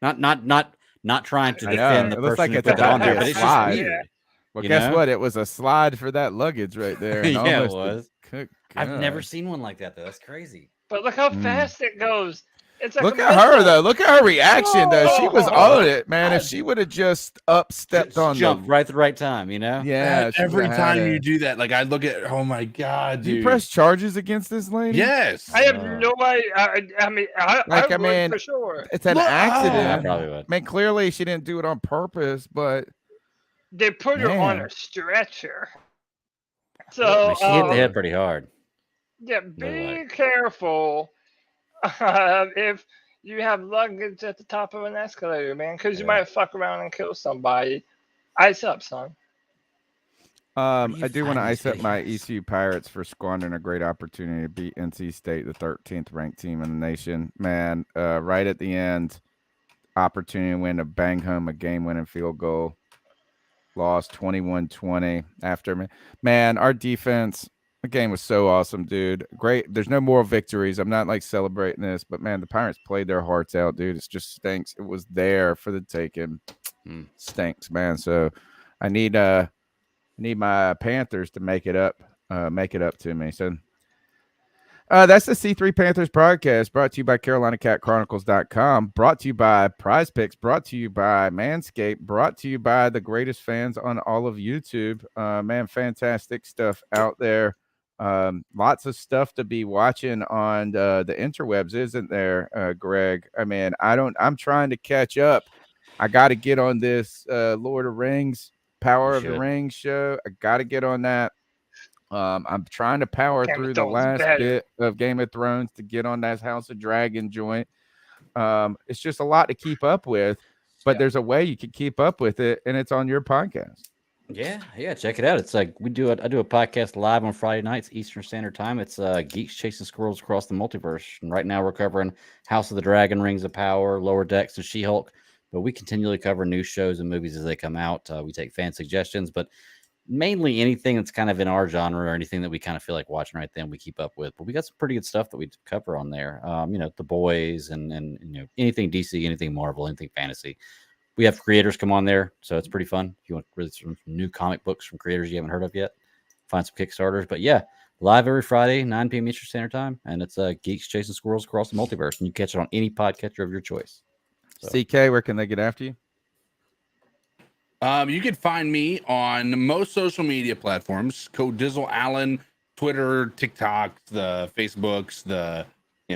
Not trying to I know. defend the It looks person like who it's put that about on there, to but be it's a just slide. weird. Well, You guess know? what? It was a slide for that luggage right there. and Yeah, it almost was. Good I've never God. seen one like that though. That's crazy. But look how fast it goes. It's like Look a at her missile. though. Look at her reaction though. She was Oh, on it, man. If she would have just stepped on Jump the right at the right time, you know? yeah, That she every would've had time you it. do that, like I look at, oh my god, Do you dude. press charges against this lady? Yes. I have no idea. I mean, I would mean, for sure. it's an Look, accident. Yeah, I probably would. I mean, clearly she didn't do it on purpose, but They put her on Man. a stretcher. I So mean, she hit the head pretty hard. yeah, No be way. careful if you have luggage at the top of an escalator, man, because you Yeah. might fuck around and kill somebody. Ice up, son. I you do want to find ice these up my videos? ECU Pirates for squandering a great opportunity to beat NC State, the 13th ranked team in the nation. Man, right at the end, opportunity to win to bang home a game-winning field goal. Lost 21-20 after. Man, our defense, the game was so awesome, dude. Great. There's no moral victories. I'm not like celebrating this, but man, the Pirates played their hearts out, dude. It just stinks. It was there for the taking. Stinks, man. So I need my Panthers to make it up to me. So that's the C3 Panthers podcast, brought to you by CarolinaCatChronicles.com, brought to you by Prize Picks, brought to you by Manscaped, brought to you by the greatest fans on all of YouTube. Man, fantastic stuff out there. Lots of stuff to be watching on the interwebs, isn't there, Greg? I mean, I'm trying to catch up. I got to get on this Lord of Rings, Power of the Rings show. I got to get on that. I'm trying to power Game of through the Thrones last better. bit of Game of Thrones to get on that House of Dragon joint. It's just a lot to keep up with, but there's a way you can keep up with it, and it's on your podcast. Yeah, check it out. It's like I do a podcast live on Friday nights, Eastern Standard Time. It's Geeks Chasing Squirrels Across the Multiverse. And right now we're covering House of the Dragon, Rings of Power, Lower Decks, and She-Hulk. But we continually cover new shows and movies as they come out. We take fan suggestions, but mainly anything that's kind of in our genre or anything that we kind of feel like watching right then we keep up with. But we got some pretty good stuff that we cover on there. The Boys and anything DC, anything Marvel, anything fantasy. We have creators come on there, so it's pretty fun. If you want really some new comic books from creators you haven't heard of yet, find some Kickstarters. But yeah, live every Friday, 9 p.m. Eastern Standard Time, and it's Geeks Chasing Squirrels Across the Multiverse, and you catch it on any podcatcher of your choice. So. CK, where can they get after you? You can find me on most social media platforms. Codizzle Allen, Twitter, TikTok, the Facebooks,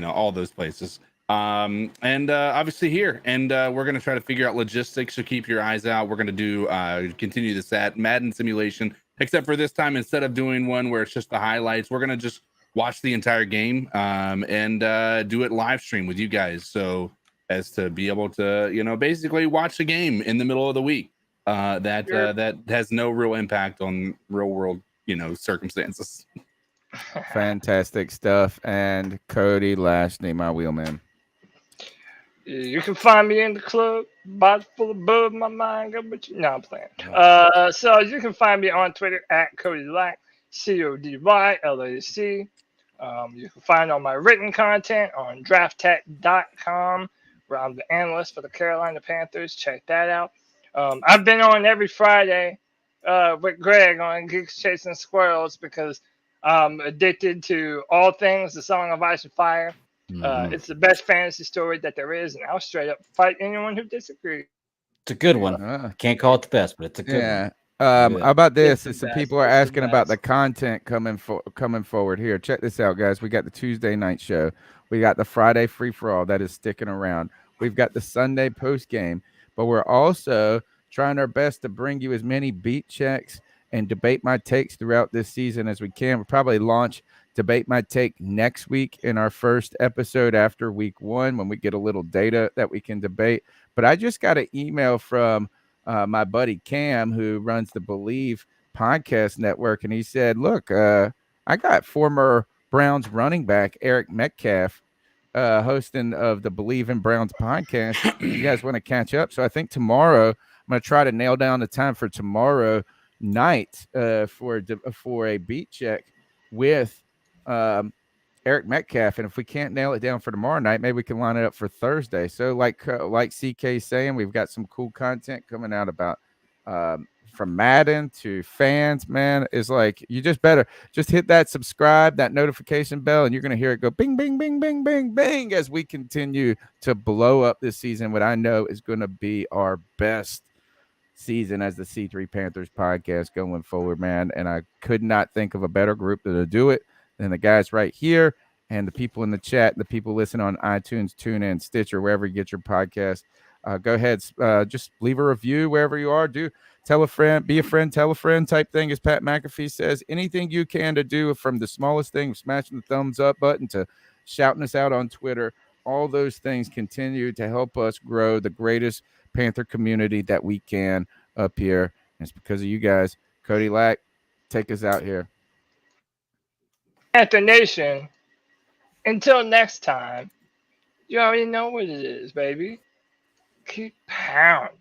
all those places. And obviously here, and we're going to try to figure out logistics, so keep your eyes out. We're going to continue this at Madden Simulation, except for this time, instead of doing one where it's just the highlights, we're going to just watch the entire game and do it live stream with you guys, so as to be able to basically watch the game in the middle of the week. That has no real impact on real world circumstances. Fantastic stuff. And Cody Lashley, my wheelman. You can find me in the club, body full of bub, my mind go, but no, I'm playing. So you can find me on Twitter at Cody Lack, CodyLac. You can find all my written content on drafttech.com, where I'm the analyst for the Carolina Panthers. Check that out. I've been on every Friday with Greg on Geeks Chasing Squirrels because I'm addicted to all things The Song of Ice and Fire. It's the best fantasy story that there is, and I'll straight up fight anyone who disagrees. It's a good one. I can't call it the best, but it's a good one. How about this? Get Some the people are best, get the asking about the best. content coming forward here. Check this out, guys. We got the Tuesday night show. We got the Friday free for all that is sticking around. We've got the Sunday post game, but we're also trying our best to bring you as many beat checks and debate my takes throughout this season as we can. We'll probably launch debate my take next week in our first episode after week 1 when we get a little data that we can debate. But I just got an email from my buddy Cam, who runs the Believe podcast network, and he said, look, I got former Browns running back Eric Metcalf hosting of the Believe in Browns podcast. You guys want to catch up? So I think tomorrow I'm going to try to nail down the time for tomorrow night for a beat check with Eric Metcalf, and if we can't nail it down for tomorrow night, maybe we can line it up for Thursday. So like CK saying, we've got some cool content coming out about from Madden to fans, man. Is like, you just better just hit that subscribe, that notification bell, and you're going to hear it go bing, bing, bing, bing, bing, bing as we continue to blow up this season, what I know is going to be our best season as the C3 Panthers podcast going forward, man. And I could not think of a better group to do it than the guys right here and the people in the chat, the people listening on iTunes, TuneIn, Stitcher, wherever you get your podcast. Go ahead, just leave a review wherever you are. Do tell a friend, be a friend, tell a friend type thing, as Pat McAfee says. Anything you can to do, from the smallest thing, smashing the thumbs up button, to shouting us out on Twitter. All those things continue to help us grow the greatest Panther community that we can up here. And it's because of you guys. Cody Lack, take us out here. Panther Nation, until next time, you already know what it is, baby. Keep pounding.